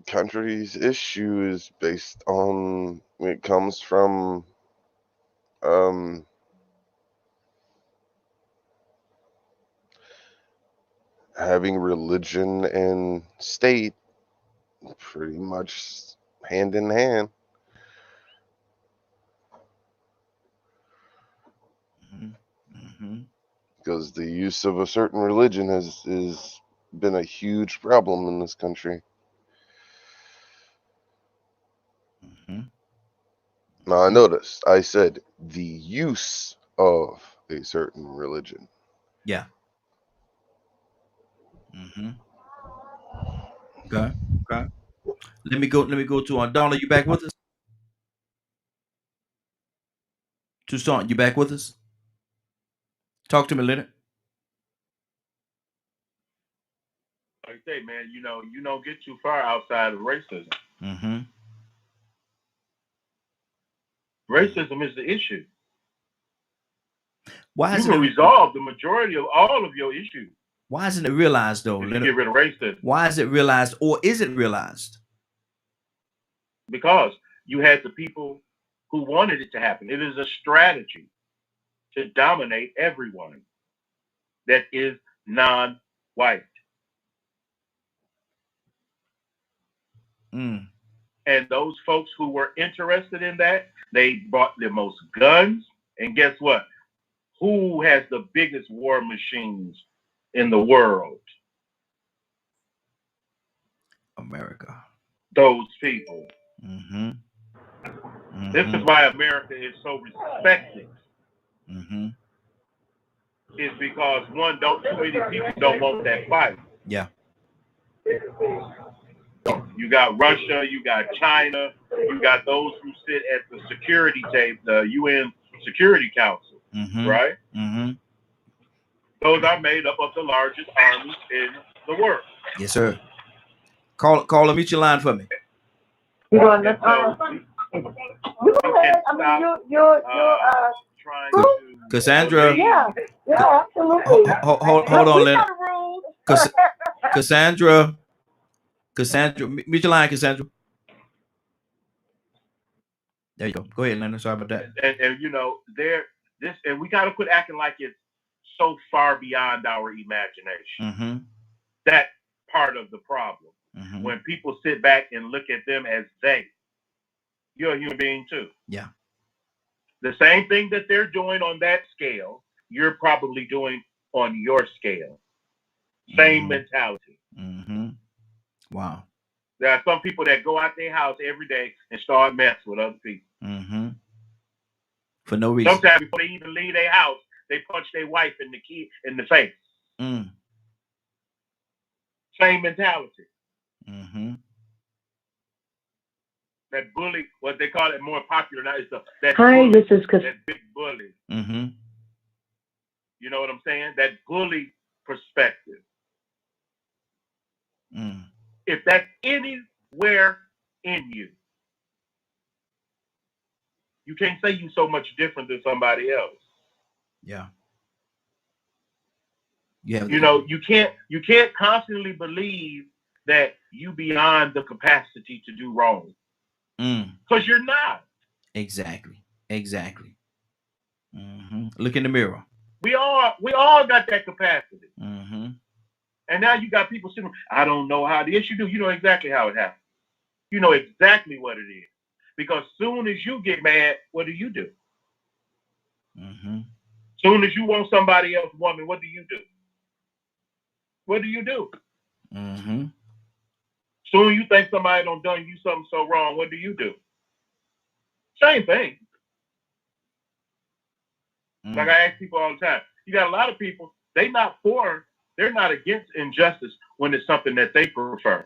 country's issue is based on, it comes from having religion and state pretty much hand in hand. Mm-hmm. Because the use of a certain religion has been a huge problem in this country. Mm-hmm. Now, I noticed I said the use of a certain religion. Yeah. Mm-hmm. Okay. Let me go to Donald. You back with us? Tucson, you back with us? Talk to me, Leonard. Like I say, man, you don't get too far outside of racism. Mm-hmm. Racism is the issue. Why you can resolve the majority of all of your issues? Why isn't it realized, though, Leonard? Get rid of racism. Why is it realized, or is it realized? Because you had the people who wanted it to happen. It is a strategy to dominate everyone that is non-white. Mm. And those folks who were interested in that, they brought the most guns. And guess what? Who has the biggest war machines in the world? America. Those people. Mm-hmm. Mm-hmm. This is why America is so respected. Mm-hmm. It's because too many people don't want that fight. Yeah. You got Russia, you got China, you got those who sit at the security table, the UN Security Council, mm-hmm. right? Mm-hmm. Those are made up of the largest armies in the world. Yes, sir. Call and mute your line for me. So Cassandra. Yeah, absolutely. Hold on, Leonard. Cassandra, meet your line, Cassandra. There you go. Go ahead, Leonard. Sorry about that. And and we got to quit acting like it's so far beyond our imagination. Mm-hmm. That part of the problem. Mm-hmm. When people sit back and look at them as you're a human being too. Yeah. The same thing that they're doing on that scale, you're probably doing on your scale. Same mentality. Mm-hmm. Wow. There are some people that go out their house every day and start messing with other people. Mm-hmm. For no reason. Sometimes before they even leave their house, they punch their wife and the kid in the face. Mm. Same mentality. Mm-hmm. That bully, what they call it more popular now, is that big bully. Mm-hmm. You know what I'm saying? That bully perspective. Mm. If that's anywhere in you, you can't say you're so much different than somebody else. Yeah. Yeah. You can't constantly believe that you beyond the capacity to do wrong. Because you're not. Exactly. Mm-hmm. Look in the mirror. We all got that capacity. Mm-hmm. And now you got people sitting, I don't know how. Yes, you do. You know exactly how it happened. You know exactly what it is. Because soon as you get mad, what do you do? Mm-hmm. Soon as you want somebody else's woman, what do you do? What do you do? Mm-hmm. Soon you think somebody done you something so wrong, what do you do? Same thing. Mm-hmm. Like I ask people all the time. You got a lot of people, they're not against injustice when it's something that they prefer.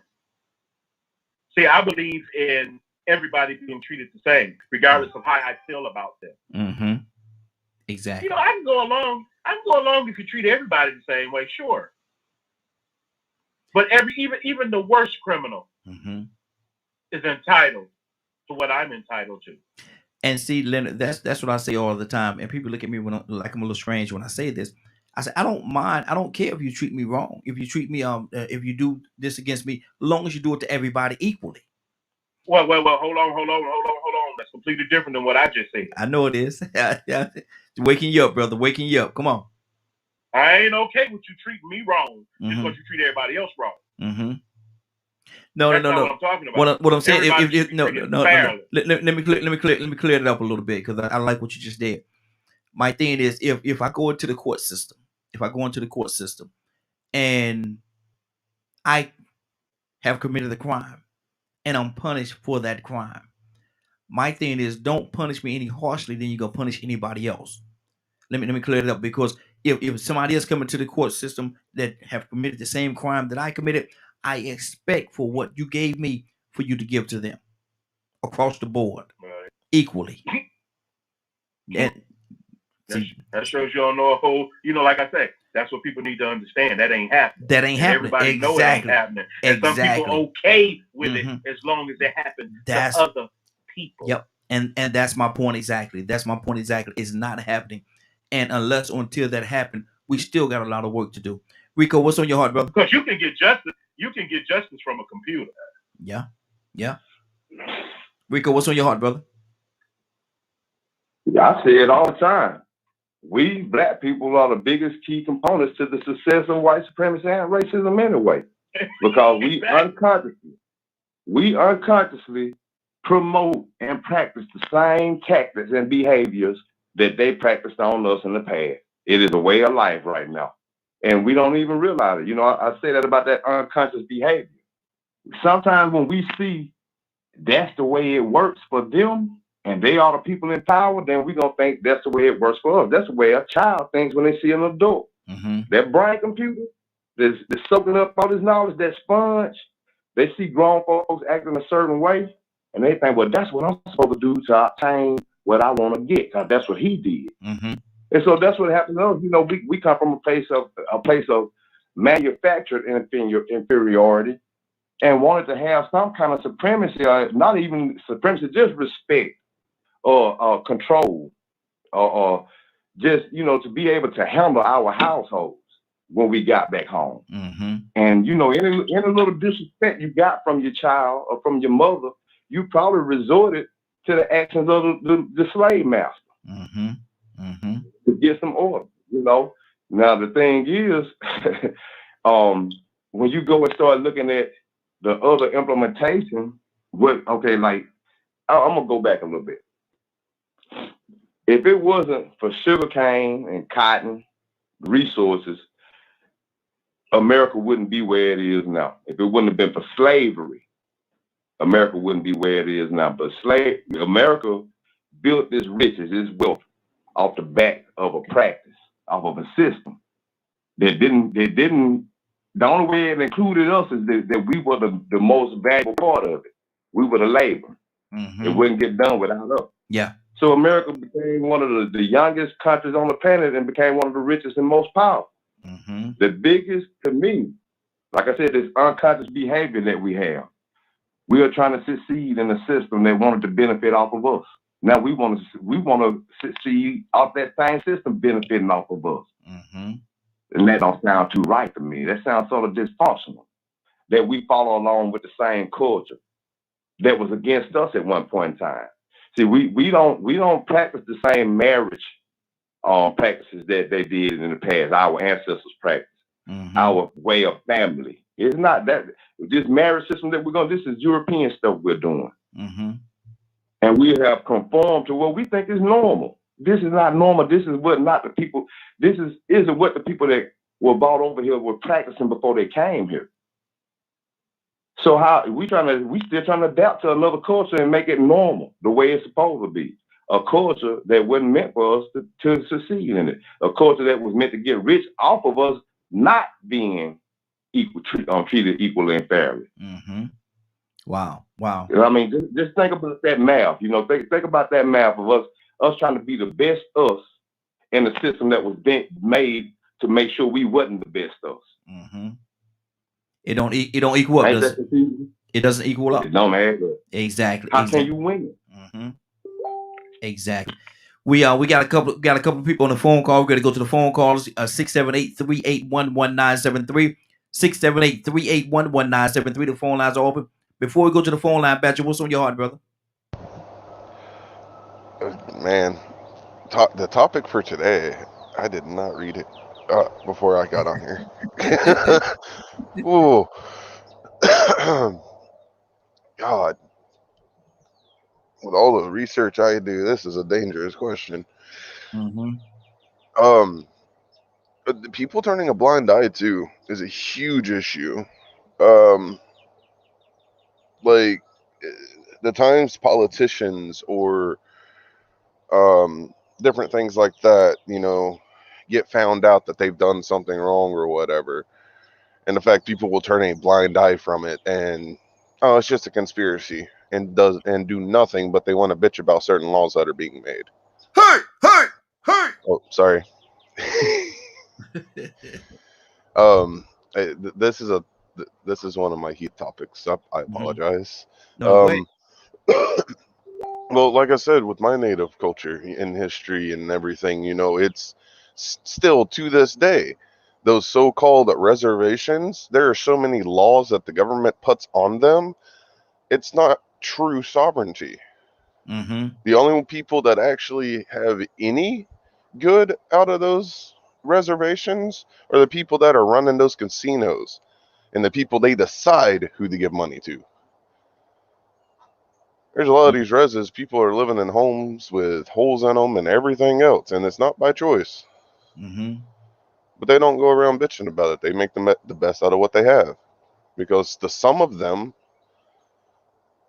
See, I believe in everybody being treated the same, regardless of how I feel about them. Mm-hmm. Exactly. I can go along if you treat everybody the same way, sure. But even the worst criminal is entitled to what I'm entitled to. And see, Leonard, that's what I say all the time. And people look at me like I'm a little strange when I say this. I say I don't mind. I don't care if you treat me wrong. If you treat me if you do this against me, as long as you do it to everybody equally. Well. Hold on. That's completely different than what I just said. I know it is. Waking you up, brother. Waking you up. Come on. I ain't okay with you treating me wrong just because you treat everybody else wrong. Mm-hmm. No. What I'm talking about. What I'm saying, let me clear it up a little bit because I like what you just did. My thing is, if I go into the court system, and I have committed a crime and I'm punished for that crime, my thing is, don't punish me any harshly than you're gonna punish anybody else. Let me clear it up, because if somebody else coming to the court system that have committed the same crime that I committed, I expect for what you gave me for you to give to them across the board, equally. That shows you don't know a whole. Like I said, that's what people need to understand. That ain't happening. Everybody know it ain't happening. And some people okay with it as long as it happens to other people. Yep. And that's my point exactly. It's not happening. And until that happens, we still got a lot of work to do. Rico, what's on your heart, brother? Because you can get justice from a computer. Yeah. Rico, what's on your heart, brother? I say it all the time. We black people are the biggest key components to the success of white supremacy and racism anyway. Because we unconsciously promote and practice the same tactics and behaviors that they practiced on us in the past. It is a way of life right now. And we don't even realize it. I say that about that unconscious behavior. Sometimes when we see that's the way it works for them and they are the people in power, then we're going to think that's the way it works for us. That's the way a child thinks when they see an adult. Mm-hmm. That brain computer, they're soaking up all this knowledge, that sponge. They see grown folks acting a certain way, and they think, well, that's what I'm supposed to do to obtain what I want to get, because that's what he did. Mm-hmm. And so that's what happens. We come from a place of manufactured inferiority, and wanted to have some kind of supremacy, or not even supremacy, just respect or control, or just, to be able to handle our households when we got back home. Mm-hmm. And, any little disrespect you got from your child or from your mother, you probably resorted to the actions of the slave master. Mm-hmm. Mm-hmm. To get some order, Now, the thing is, when you go and start looking at the other implementation, I'm going to go back a little bit. If it wasn't for sugarcane and cotton resources, America wouldn't be where it is now. If it wouldn't have been for slavery, America wouldn't be where it is now. But America built this riches, this wealth, off the back of a practice, off of a system that didn't. The only way it included us is that we were the most valuable part of it. We were the labor. Mm-hmm. It wouldn't get done without us. Yeah. So America became one of the youngest countries on the planet and became one of the richest and most powerful. Mm-hmm. The biggest, to me, like I said, this unconscious behavior that we have. We are trying to succeed in a system that wanted to benefit off of us. Now we want to succeed off that same system benefiting off of us. Mm-hmm. And that don't sound too right to me. That sounds sort of dysfunctional. That we follow along with the same culture that was against us at one point in time. See, we don't practice the same marriage practices that they did in the past. Our ancestors practiced. Mm-hmm. Our way of family. It's not that this marriage system that we're going. This is European stuff we're doing, mm-hmm. and we have conformed to what we think is normal. This is not normal. This is what not the people. This isn't what the people that were brought over here were practicing before they came here. So how we still trying to adapt to another culture and make it normal the way it's supposed to be. A culture that wasn't meant for us to succeed in it. A culture that was meant to get rich off of us not being treated equally and fairly. Mm-hmm. Wow. I mean, just think about that math. Think about that math of us trying to be the best us in a system that was made to make sure we wasn't the best us. Mm-hmm. It don't equal up. It doesn't equal up. It don't add up. Exactly. How can you win it? Mm-hmm. Exactly. We got a couple of people on the phone call. We're gonna go to the phone calls. 678-381-1973. 678-381-1973. The phone lines are open. Before we go to the phone line, Badger, what's on your heart, brother? Man, the topic for today, I did not read it before I got on here. Ooh. God. With all the research I do, this is a dangerous question. Mm-hmm. The people turning a blind eye to is a huge issue. Like the times politicians or different things like that, get found out that they've done something wrong or whatever, and the fact people will turn a blind eye from it and it's just a conspiracy and do nothing, but they want to bitch about certain laws that are being made. Hey! Oh, sorry. This is one of my heat topics. I apologize. No, well, like I said, with my native culture and history and everything, it's still to this day, those so-called reservations, there are so many laws that the government puts on them. It's not true sovereignty. Mm-hmm. The only people that actually have any good out of those reservations are the people that are running those casinos and the people they decide who to give money to. There's a lot of these reses, people are living in homes with holes in them and everything else, and it's not by choice. Mm-hmm. But they don't go around bitching about it. They make the best out of what they have, because the sum of them,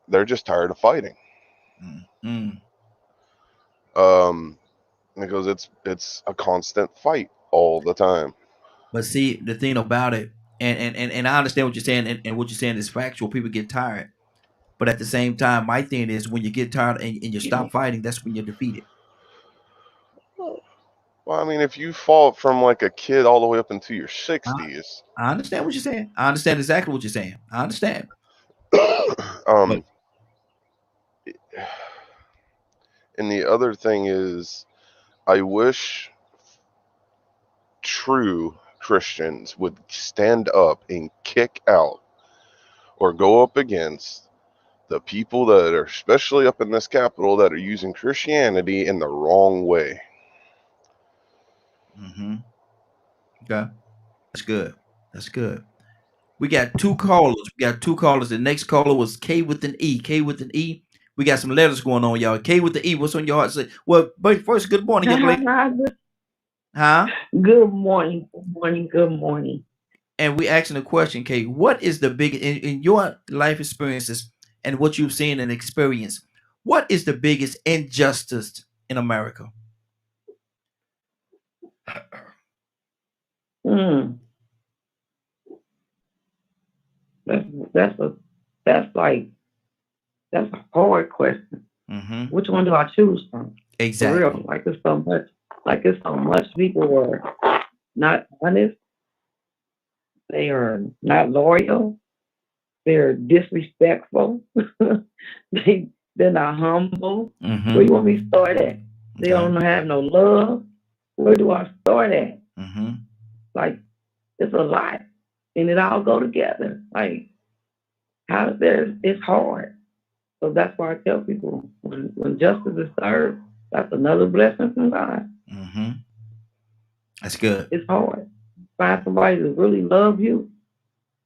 they're just tired of fighting. Mm-hmm. Because it's a constant fight all the time. But see, the thing about it, and I understand what you're saying, and what you're saying is factual. People get tired. But at the same time, my thing is, when you get tired and you stop fighting, that's when you're defeated. Well, I mean, if you fought from like a kid all the way up into your 60s. I understand what you're saying. I understand exactly what you're saying. I understand. And the other thing is, I wish true Christians would stand up and kick out or go up against the people that are, especially up in this capital, that are using Christianity in the wrong way. Okay. That's good. That's good. We got two callers. The next caller was K with an E. K with an E. We got some letters going on, y'all. K with the E. What's on your heart? Say, well, but first, good morning, young lady. Huh? Good morning. Good morning. Good morning. And we asking a question, K. What is the biggest in your life experiences and what you've seen and experienced? What is the biggest injustice in America? That's a hard question. Which one do I choose from? Exactly. For real, like it's so much people are not honest. They are not loyal. They're disrespectful. They're not humble. Where you want me to start at? They don't have no love. Where do I start at? Like, it's a lot, and it all go together. Like, it's hard. So that's why I tell people when justice is served, that's another blessing from God. That's good. It's hard. Find somebody to really love you.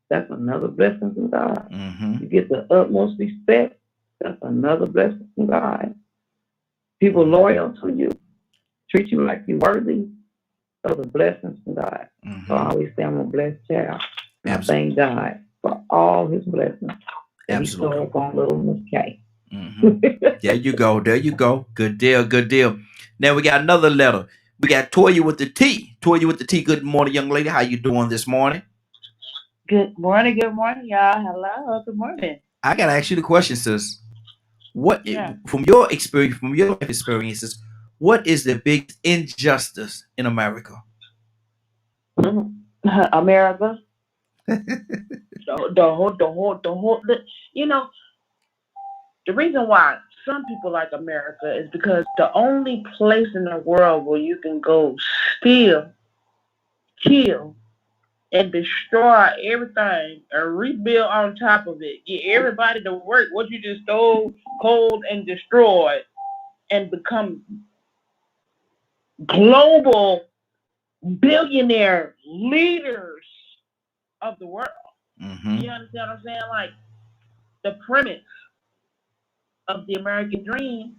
That's another blessing from God. You get the utmost respect. That's another blessing from God. People loyal to you, treat you like you're worthy. Those are blessings from God. So I always say I'm a blessed child. And I thank God for all His blessings. Absolutely. He on little Miss K. There you go. Good deal. Now we got another letter. We got Toya with the T. Good morning, young lady. How you doing this morning? Good morning, y'all. Hello, good morning. I gotta ask you the question, sis. What from your experience, from your life experiences, what is the biggest injustice in America? America. the whole. You know, the reason why some people like America is because the only place in the world where you can go steal, kill, and destroy everything and rebuild on top of it. Get everybody to work what you just stole, cold, and destroyed, and become global billionaire leaders of the world. You understand what I'm saying? Like, the premise of the American dream,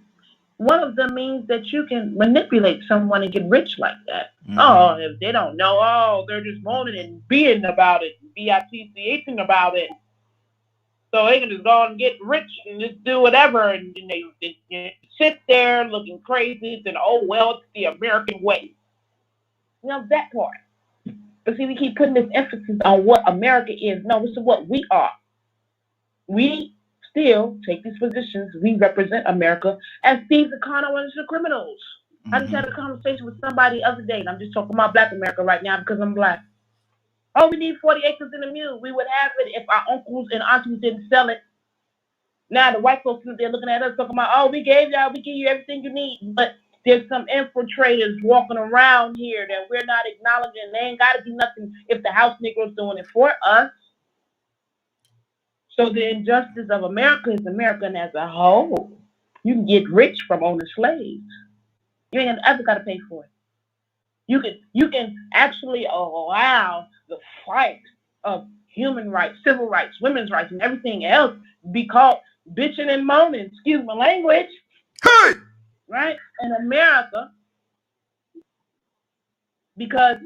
one of them means that you can manipulate someone and get rich like that. Oh, if they don't know, they're just moaning and being about it, bitching about it. So they can just go and get rich and just do whatever, and they sit there looking crazy and well, it's the American way. You know, that part. But see, we keep putting this emphasis on what America is. No, this is what we are. We still take these positions. We represent America as thieves and con artists and criminals. I just had a conversation with somebody the other day, and I'm just talking about Black America right now because I'm Black. Oh, we need 40 acres in the mule. We would have it if our uncles and aunties didn't sell it. Now the white folks, they're looking at us talking about, oh, we give you everything you need. But there's some infiltrators walking around here that we're not acknowledging. They ain't got to do nothing if the house Negro's doing it for us. So the injustice of America is American as a whole. You can get rich from owning slaves. You ain't ever got to pay for it. You can actually allow the fight of human rights, civil rights, women's rights, and everything else be called bitching and moaning. Excuse my language. Hey! Right? In America, because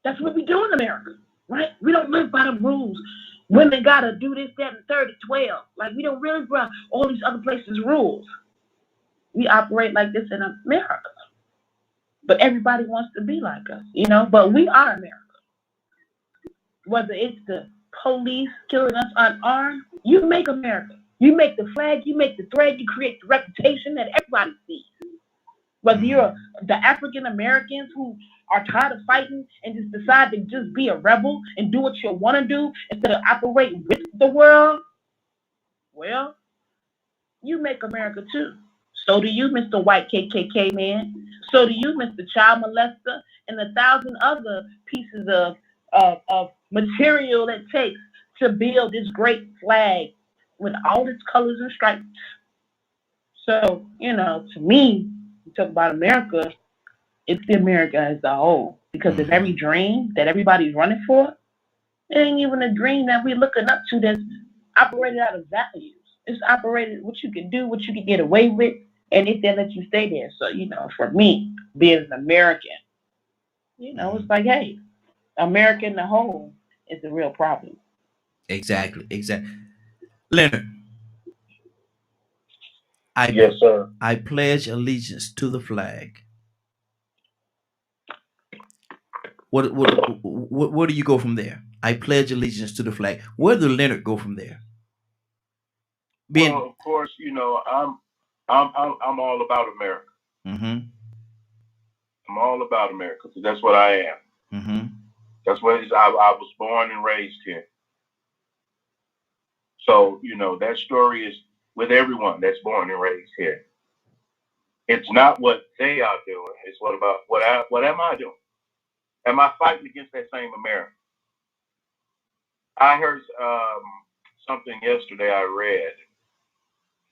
that's what we do in America, right? We don't live by the rules. Women gotta do this, that, and third at 12. Like, we don't really run all these other places' rules. We operate like this in America. But everybody wants to be like us, you know? But we are America. Whether it's the police killing us unarmed, you make America. You make the flag, you make the thread, you create the reputation that everybody sees. Whether you're the African Americans who are tired of fighting and just decide to just be a rebel and do what you want to do instead of operate with the world, Well, you make America too. So do you, Mr. White KKK man. So do you, Mr. Child Molester, and 1,000 other pieces of material it takes to build this great flag with all its colors and stripes. So, to me, you talk about America, it's the America as a whole. Because if every dream that everybody's running for, it ain't even a dream that we're looking up to that's operated out of values. It's operated what you can do, what you can get away with, and if they let you stay there. So, for me, being an American, it's like, hey, America in the whole is the real problem. Exactly. Leonard. Yes, sir. I pledge allegiance to the flag. Where do you go from there? I pledge allegiance to the flag. Where do Leonard go from there? Well, of course, I'm all about America. Mm-hmm. I'm all about America because that's what I am. Mm-hmm. That's what I was born and raised here. So that story is with everyone that's born and raised here. It's not what they are doing. It's what am I doing? Am I fighting against that same America? I heard something yesterday I read,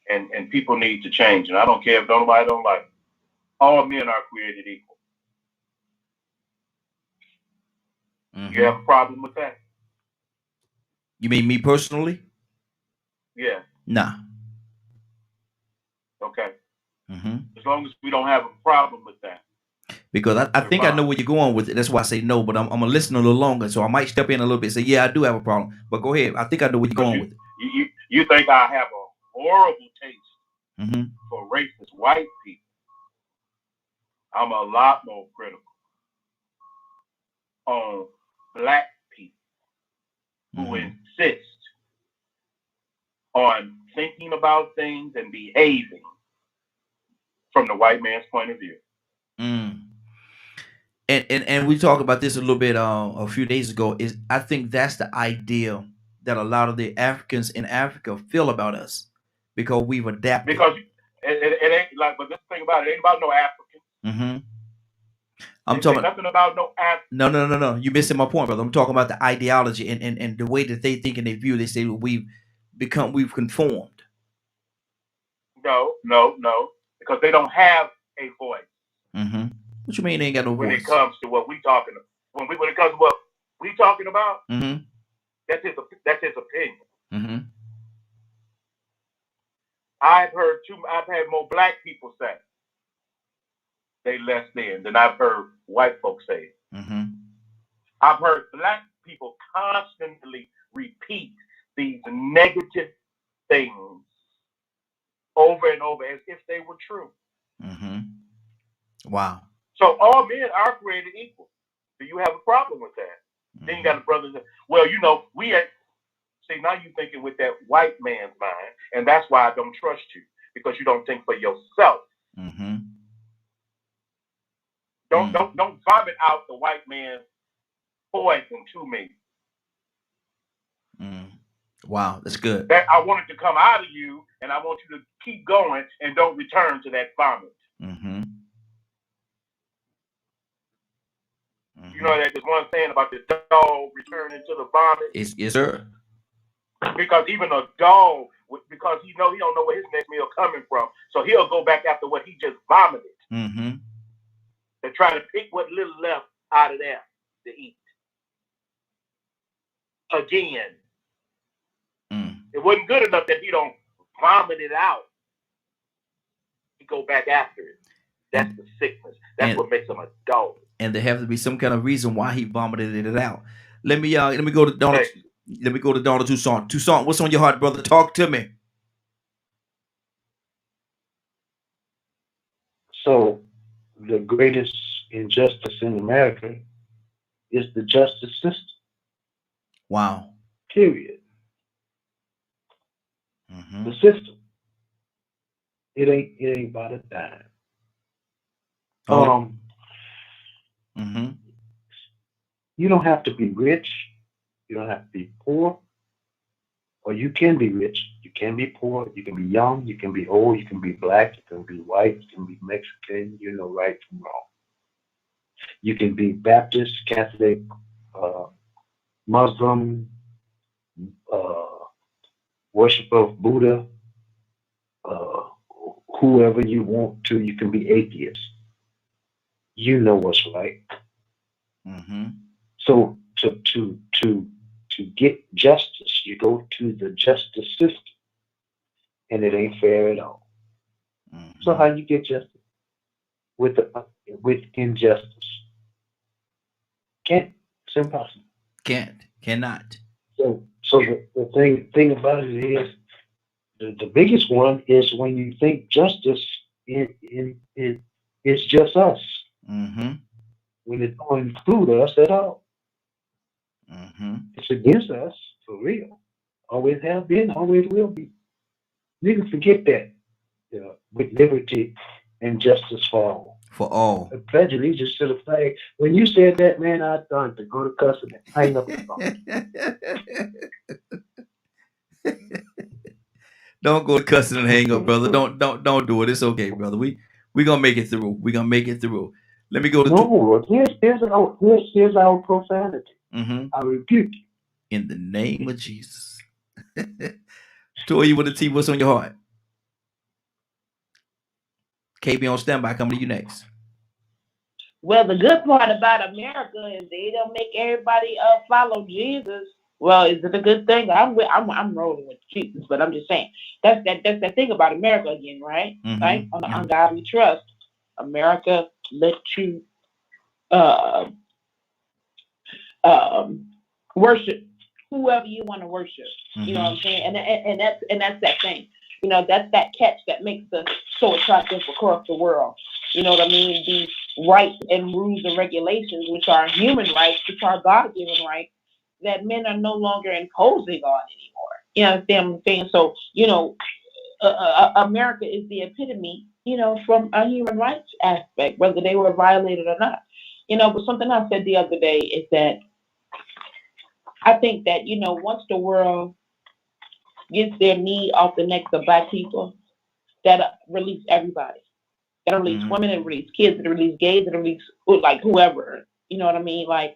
and people need to change. And I don't care if nobody don't like it. All men are created equal. Mm-hmm. You have a problem with that? You mean me personally? Yeah. Nah. Okay. Mm-hmm. As long as we don't have a problem with that. Because I think I know where you're going with it. That's why I say no, but I'm going to listen a little longer. So I might step in a little bit and say, yeah, I do have a problem. But go ahead. I think I know where you're going with it. You think I have a horrible taste for racist white people? I'm a lot more critical on black people who insist on thinking about things and behaving from the white man's point of view. And we talked about this a little bit a few days ago. Is I think that's the idea that a lot of the Africans in Africa feel about us because we've adapted. Because it ain't like, but this thing about it ain't about no African. Mm-hmm. I'm talking nothing about no African. No. You're missing my point, brother. I'm talking about the ideology and the way that they think and they view. They say we've conformed. No, because they don't have a voice. Mm-hmm. What you mean they ain't got no voice? When it comes to what we talking about, when it comes to what we talking about, that's his opinion. Mm-hmm. I've had more black people say they less than I've heard white folks say it. Mm-hmm. I've heard black people constantly repeat these negative things over and over as if they were true. Mm-hmm. Wow. So all men are created equal. Do you have a problem with that? Mm-hmm. Then you got the brothers that, well, we ain't. See, now you're thinking with that white man's mind, and that's why I don't trust you, because you don't think for yourself. Mm-hmm. Don't vomit out the white man's poison to me. Wow, that's good. That I want it to come out of you, and I want you to keep going and don't return to that vomit. Mm-hmm. You know that there's one saying about the dog returning to the vomit. Yes, sir. Because even a dog, because he don't know where his next meal coming from, so he'll go back after what he just vomited. Mm-hmm. To try to pick what little left out of there to eat. Again. It wasn't good enough that he don't vomit it out. He go back after it. That's the sickness. That's what makes him a dog. And there have to be some kind of reason why he vomited it out. Let me go to Donald. Hey. Let me go to Donald Toussaint. Toussaint, what's on your heart, brother? Talk to me. So, the greatest injustice in America is the justice system. Wow. Period. Mm-hmm. The system. It ain't about a dime. Mm-hmm. You don't have to be rich. You don't have to be poor. or you can be rich, you can be poor, you can be young, you can be old, you can be black, you can be white, you can be Mexican, you know right from wrong. You can be Baptist, Catholic, Muslim, worshiper of Buddha, whoever you want to. You can be atheist. You know what's right. Mm-hmm. So to get justice, you go to the justice system, and it ain't fair at all. Mm-hmm. So how you get justice with injustice? Can't. It's impossible. Cannot. So the thing about it is, the biggest one is when you think justice it's just us. Mm-hmm. When it don't include us at all. Mm-hmm. It's against us, for real. Always have been, always will be. Niggas forget that. With liberty and justice for all. For all. A pledge allegiance to the flag. When you said that, man, I thought to go to cussing and hang up the phone. Don't go to cussing and hang up, brother. Don't do it. It's okay, brother. We gonna make it through. We gonna make it through. Let me go to. No, here's our profanity. Mm-hmm. I rebuke you in the name of Jesus. Toy, with the T, what's on your heart? KB on standby. Coming to you next. Well, the good part about America is they don't make everybody follow Jesus. Well, is it a good thing? I'm rolling with Jesus, but I'm just saying that's that thing about America again, right? Mm-hmm. Right? On the ungodly trust, America let you worship whoever you want to worship. Mm-hmm. You know what I'm saying? And that's that thing. That's that catch that makes us so attractive across the world. You know what I mean? These rights and rules and regulations, which are human rights, which are God-given rights, that men are no longer imposing on anymore. You understand what I'm saying? So, America is the epitome, from a human rights aspect, whether they were violated or not. But something I said the other day is that I think that, once the world gets their knee off the necks of Black people, that release everybody. That release mm-hmm. women, that release kids, that release gays, that release like whoever. You know what I mean? Like,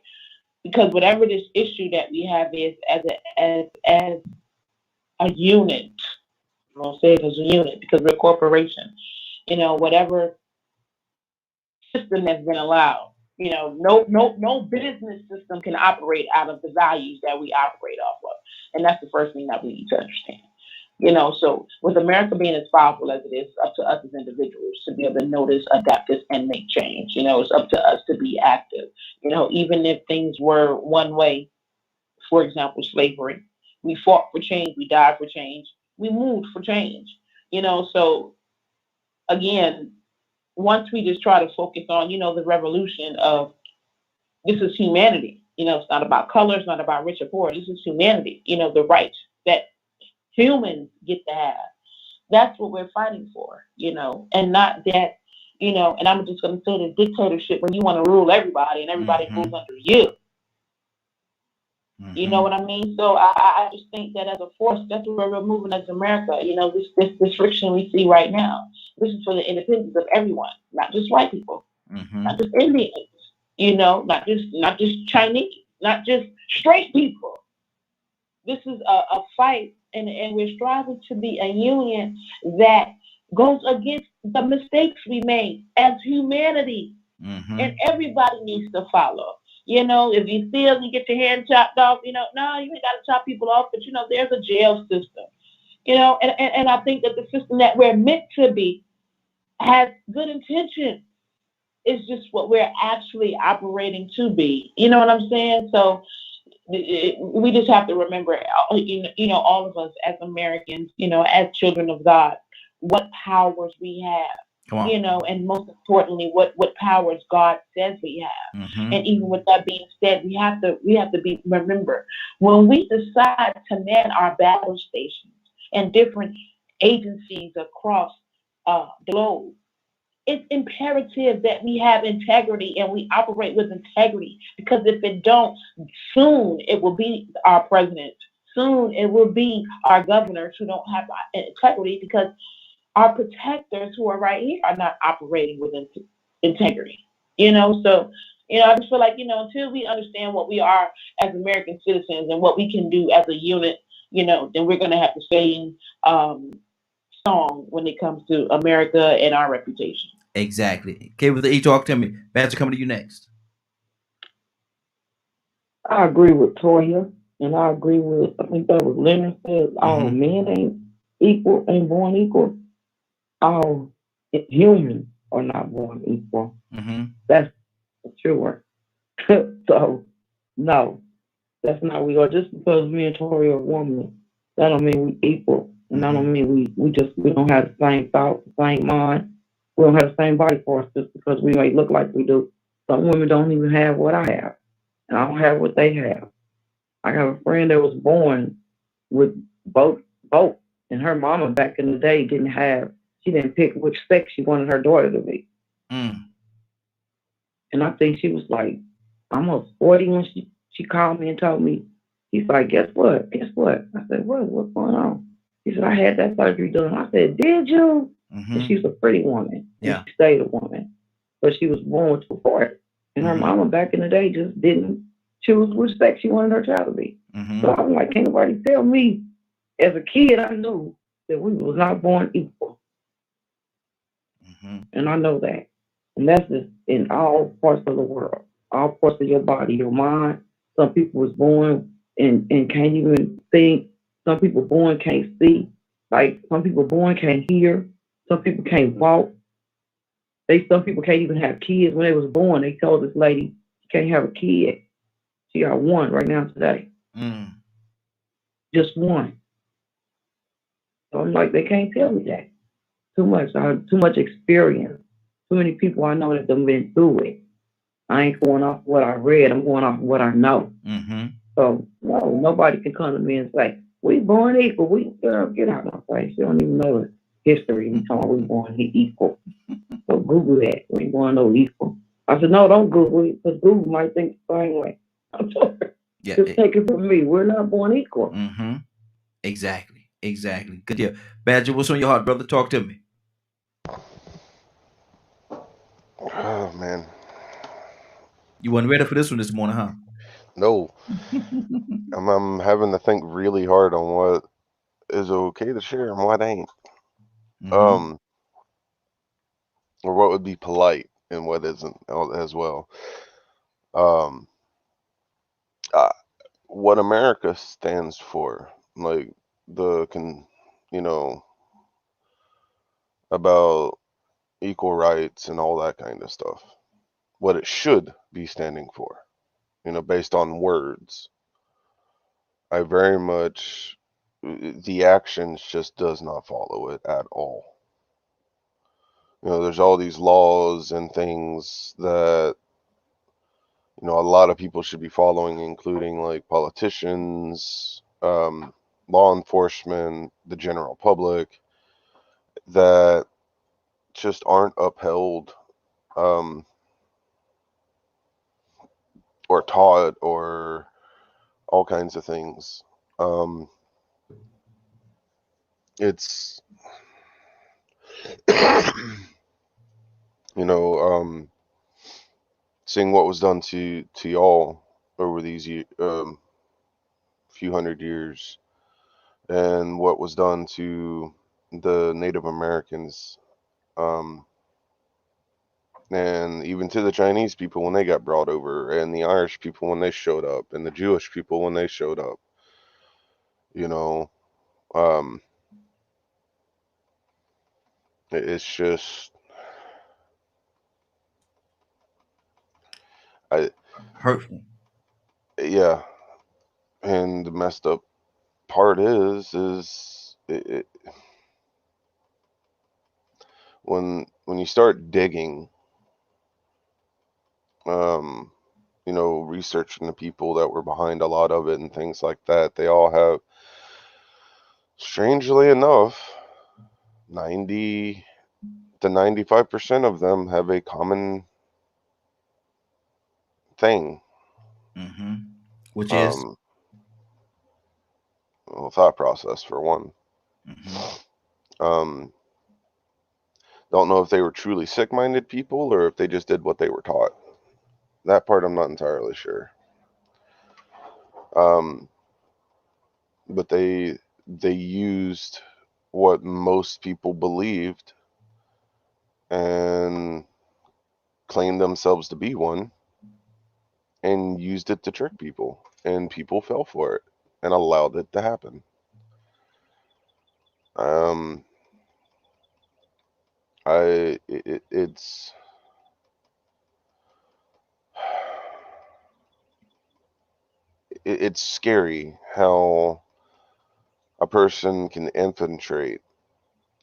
because whatever this issue that we have is as a unit, I'm gonna say it as a unit because we're a corporation. Whatever system that's been allowed, no business system can operate out of the values that we operate off of, and that's the first thing that we need to understand. So with America being as powerful as it is, it's up to us as individuals to be able to notice, adapt this, and make change. It's up to us to be active. Even if things were one way, for example, slavery, we fought for change, we died for change, we moved for change. So again, once we just try to focus on, the revolution of this is humanity. It's not about color, it's not about rich or poor. This is humanity. The rights that humans get to have. That's what we're fighting for, and not that, and I'm just going to say the dictatorship when you want to rule everybody and everybody mm-hmm. rules under you. Mm-hmm. You know what I mean? So I just think that as a force, that's where we're moving as America. This friction we see right now, this is for the independence of everyone, not just white people, mm-hmm. not just Indians, not just Chinese, not just straight people. This is a fight. And we're striving to be a union that goes against the mistakes we made as humanity. Mm-hmm. And everybody needs to follow. If you steal, you get your hand chopped off, no, you ain't got to chop people off, but, there's a jail system. And I think that the system that we're meant to be has good intention. It's just what we're actually operating to be. You know what I'm saying? So we just have to remember, all of us as Americans, as children of God, what powers we have, and most importantly, what powers God says we have. Mm-hmm. And even with that being said, we have to remember when we decide to man our battle stations and different agencies across the globe, it's imperative that we have integrity and we operate with integrity, because if it don't, soon it will be our president. soon it will be our governors who don't have integrity, because our protectors who are right here are not operating with integrity. So I just feel like until we understand what we are as American citizens and what we can do as a unit, then we're going to have the same song when it comes to America and our reputation. Exactly. Okay, with the E, talk to me. Badger, coming to you next. I agree with Toya, and I agree with, I think that was Leonard said, all men ain't born equal. All humans are not born equal. That's for sure. So, no, that's not we are. Just because me and Tori are women, that don't mean we equal. And that don't mean we don't have the same thought, the same mind. We don't have the same body parts just because we may look like we do. Some women don't even have what I have. And I don't have what they have. I have a friend that was born with both. And her mama back in the day she didn't pick which sex she wanted her daughter to be. And I think she was like almost 40 when she called me and told me, he's like, guess what? I said, what's going on? He said, I had that surgery done. I said, did you? And she's a pretty woman. Yeah. She stayed a woman. But she was born with 2 parts. And her mama back in the day just didn't choose which sex she wanted her child to be. So I'm like, can't nobody tell me. As a kid, I knew that we was not born equal. And I know that. And that's just in all parts of the world, all parts of your body, your mind. Some people was born and can't even think. Some people born can't see. Like some people born can't hear. Some people can't walk. Some people can't even have kids. When they was born, they told this lady she can't have a kid. She got 1 right now today. Just 1. So I'm like, they can't tell me that. Too much experience. Too many people I know that have been through it. I ain't going off what I read. I'm going off what I know. So no, nobody can come to me and say, we born equal. Girl, get out of my face. You don't even know the history. You talking about we born equal. So Google that. We ain't born no equal. I said, no, don't Google it, because Google might think the same way. I'm sorry. Yeah, just take it from me. We're not born equal. Exactly. Good deal. Badger, what's on your heart, brother? Talk to me. Oh, man. You weren't ready for this one this morning, huh? No. I'm having to think really hard on what is okay to share and what ain't. Or what would be polite and what isn't as well. What America stands for, like about equal rights and all that kind of stuff. What it should be standing for, based on words. I very much, the actions just does not follow it at all. There's all these laws and things that, a lot of people should be following, including like politicians, law enforcement, the general public, that just aren't upheld, or taught, or all kinds of things. It's seeing what was done to y'all over these few hundred years, and what was done to the Native Americans, and even to the Chinese people when they got brought over, and the Irish people when they showed up, and the Jewish people when they showed up. It's just hurtful. Yeah, and the messed up part is when you start digging, researching the people that were behind a lot of it and things like that, they all have, strangely enough, 90 to 95% of them have a common thing, which is thought process, for one. Don't know if they were truly sick-minded people or if they just did what they were taught. That part I'm not entirely sure. But they used what most people believed and claimed themselves to be one and used it to trick people, and people fell for it and allowed it to happen. It's scary how a person can infiltrate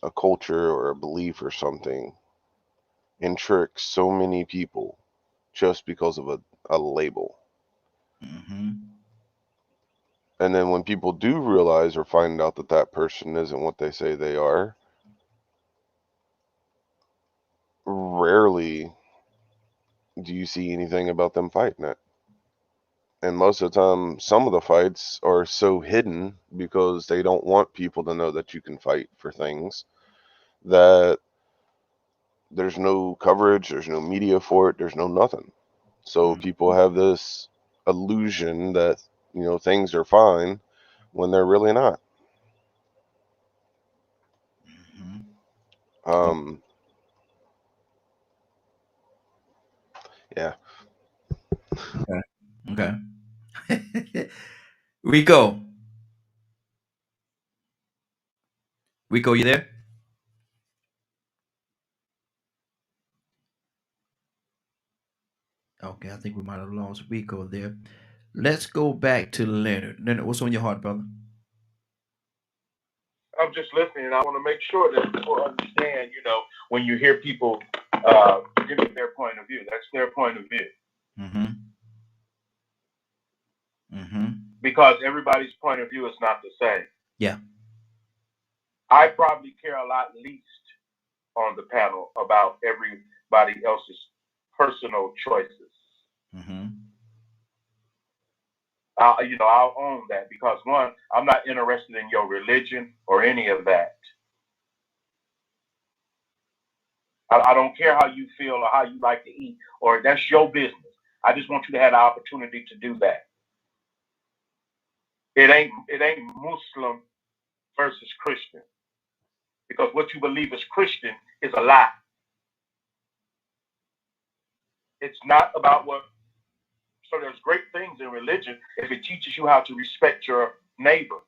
a culture or a belief or something and trick so many people just because of a label. And then when people do realize or find out that that person isn't what they say they are, rarely do you see anything about them fighting it. And most of the time, some of the fights are so hidden because they don't want people to know that you can fight for things, that there's no coverage, there's no media for it, there's no nothing. So people have this illusion that, things are fine when they're really not. Yeah. Okay. Rico, you there? Okay, I think we might have lost Rico there. Let's go back to Leonard. Leonard, what's on your heart, brother? I'm just listening, and I want to make sure that people understand, when you hear people giving their point of view, that's their point of view. Because everybody's point of view is not the same. Yeah. I probably care a lot least on the panel about everybody else's personal choices. I'll own that, because one, I'm not interested in your religion or any of that. I don't care how you feel or how you like to eat, or that's your business. I just want you to have the opportunity to do that. It ain't Muslim versus Christian, because what you believe is Christian is a lie. It's not about what. So there's great things in religion if it teaches you how to respect your neighbor.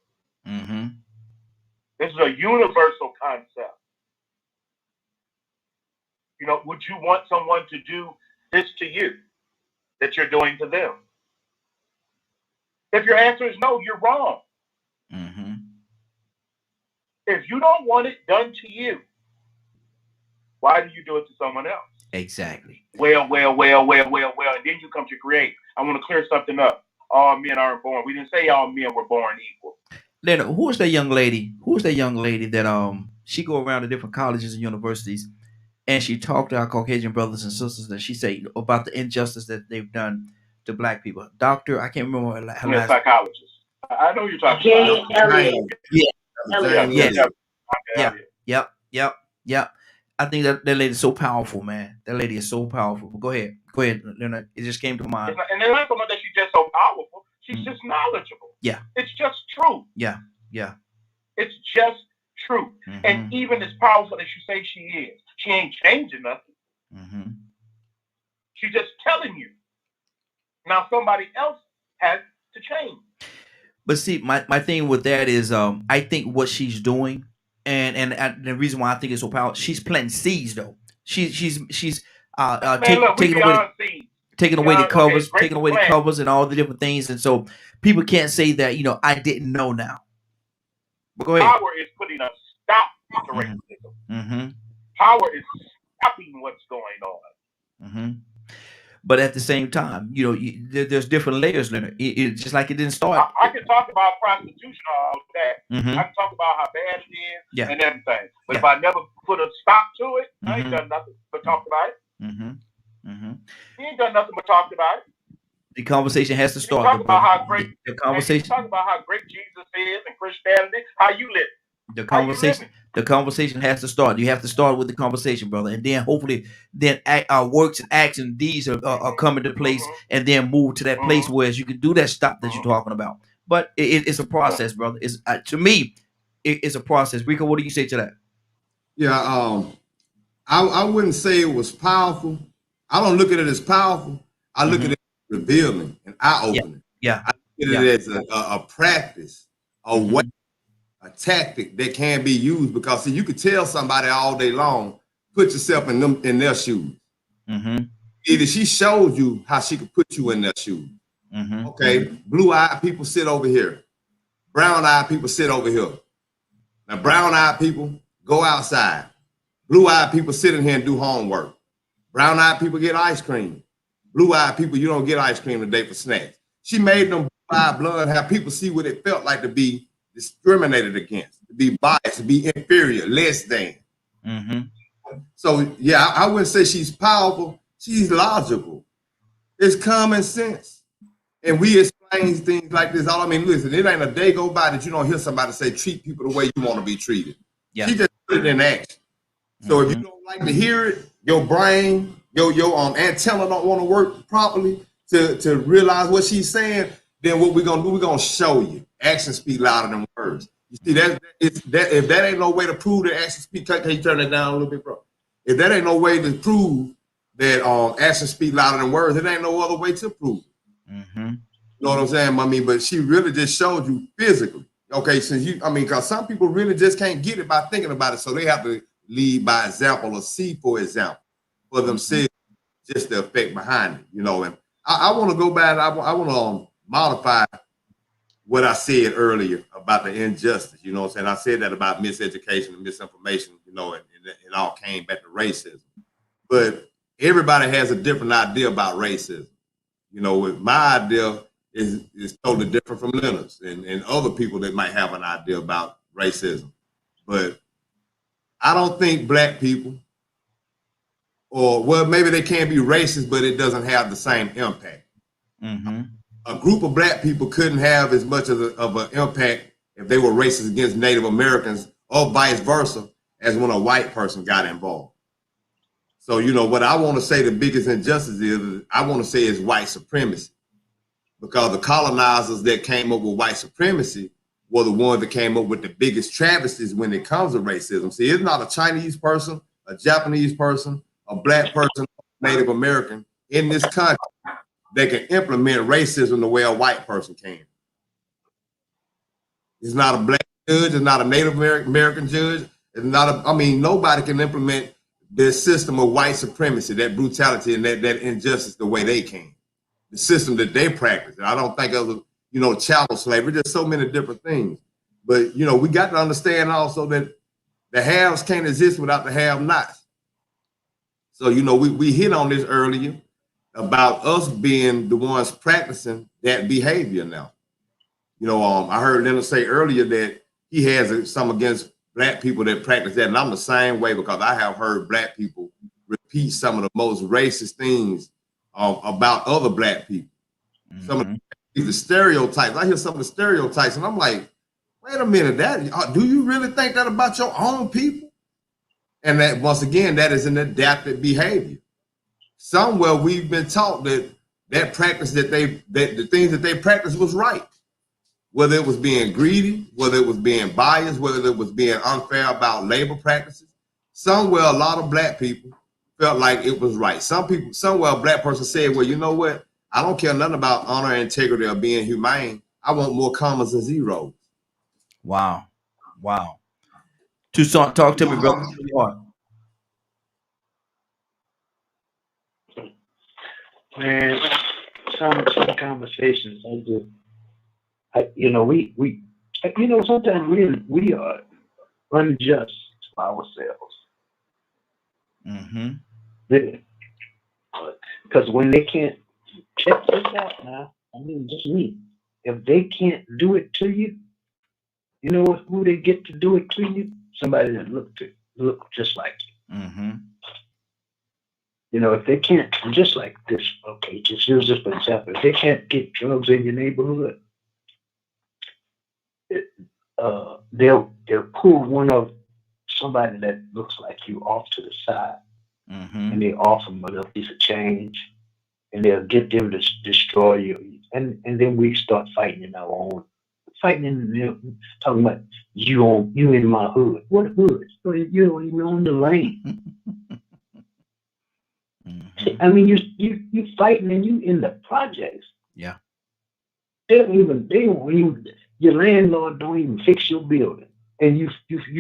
This is a universal concept. Would you want someone to do this to you that you're doing to them? If your answer is no, you're wrong. If you don't want it done to you, why do you do it to someone else? Exactly. Well, and then you come to create. I want to clear something up. All men aren't born. We didn't say all men were born equal. Leonard, who's that young lady? Who's that young lady that she go around to different colleges and universities, and she talked to our Caucasian brothers and sisters, and she say about the injustice that they've done to Black people. Doctor, I can't remember her last. Psychologist. I know you're talking about. Yep. I think that lady's so powerful, man. That lady is so powerful. But go ahead, Leonard. It just came to mind. And it's not so much that she's just so powerful. She's just knowledgeable. Yeah. It's just true. Yeah. It's just true. And even as powerful as you say she is, she ain't changing nothing. She's just telling you. Now somebody else has to change. But see, my thing with that is, I think what she's doing, and the reason why I think it's so powerful, she's planting seeds though. She's taking away the covers, taking away the covers and all the different things, and so people can't say that I didn't know now. But go ahead. Power is putting a stop to racism. Power is stopping what's going on. But at the same time, there's different layers, Leonard. It's just like it didn't start. I can talk about prostitution all that. I can talk about how bad it is and everything. But if I never put a stop to it, I ain't done nothing but talk about it. He ain't done nothing but talk about it. The conversation has to start. Talk about how great the conversation. Talk about how great Jesus is and Christianity. How you live. The conversation has to start. You have to start with the conversation, brother, and then hopefully, then our works and actions, these are coming to place, and then move to that place where you can do that stop that you're talking about. But it's a process, brother. It's to me, it's a process. Rico, what do you say to that? Yeah, I wouldn't say it was powerful. I don't look at it as powerful. I look at it as revealing and eye-opening. Yeah. I look at it as a practice, a way, a tactic that can be used, because see, you could tell somebody all day long, put yourself in their shoes. Either she showed you how she could put you in their shoes. Okay, blue-eyed people sit over here. Brown-eyed people sit over here. Now, brown-eyed people go outside. Blue-eyed people sit in here and do homework. Brown-eyed people get ice cream. Blue-eyed people, you don't get ice cream today for snacks. She made them blue-eyed blood have people see what it felt like to be discriminated against, to be biased, to be inferior, less than. So, yeah, I wouldn't say she's powerful. She's logical. It's common sense. And we explain things like this. All I mean, listen, it ain't a day go by that you don't hear somebody say, treat people the way you want to be treated. She just put it in action. So if you don't like to hear it, your brain, your antenna don't want to work properly to realize what she's saying, then what we're gonna do, we're gonna show you. Actions speak louder than words. You see, that if that ain't no way to prove that actions speak, can you turn it down a little bit, bro? If that ain't no way to prove that actions speak louder than words, it ain't no other way to prove it. You know what I'm saying? I mean, but she really just showed you physically. Okay, because some people really just can't get it by thinking about it, so they have to lead by example or see, for example, for themselves, just the effect behind it, you know. And I want to go back, I want to modify what I said earlier about the injustice, you know what I'm saying? I said that about miseducation and misinformation, you know, and it all came back to racism. But everybody has a different idea about racism. You know, my idea is totally different from Leonard's and other people that might have an idea about racism. But I don't think black people, or well, maybe they can be racist, but it doesn't have the same impact. A group of black people couldn't have as much of an impact if they were racist against Native Americans or vice versa as when a white person got involved. So, you know, what I want to say the biggest injustice is, I want to say is white supremacy, because the colonizers that came up with white supremacy were the ones that came up with the biggest travesties when it comes to racism. See, it's not a Chinese person, a Japanese person, a black person, Native American in this country that can implement racism the way a white person can. It's not a black judge, it's not a Native American judge, it's not nobody can implement this system of white supremacy, that brutality and that injustice the way they can. The system that they practice. And I don't think of, you know, chattel slavery, there's so many different things. But, you know, we got to understand also that the haves can't exist without the have-nots. So, you know, we hit on this earlier about us being the ones practicing that behavior now. You know, I heard Leonard say earlier that he has some against black people that practice that, and I'm the same way, because I have heard black people repeat some of the most racist things about other black people. Some of the stereotypes. I hear some of the stereotypes, and I'm like, wait a minute, do you really think that about your own people? And that, once again, that is an adapted behavior. Somewhere we've been taught that practice that the things that they practiced was right. Whether it was being greedy, whether it was being biased, whether it was being unfair about labor practices. Somewhere a lot of black people felt like it was right. Somewhere a black person said, well, you know what? I don't care nothing about honor and integrity or being humane. I want more commas and zeros. Wow. Toussaint, talk to me, brother. Man, some conversations sometimes we are unjust to ourselves. Because when they can't, check this out now, just me. If they can't do it to you, you know who they get to do it to you? Somebody that look just like you. You know, if they can't, just like this, okay, just use this for example. If they can't get drugs in your neighborhood, they'll pull one of somebody that looks like you off to the side, and they offer them a little piece of change, and they'll get them to destroy you, and then we start fighting in our own, talking about you in my hood. What hood? You don't even own the lane. I mean, you fighting and you in the projects. Yeah. They don't even your landlord don't even fix your building, and you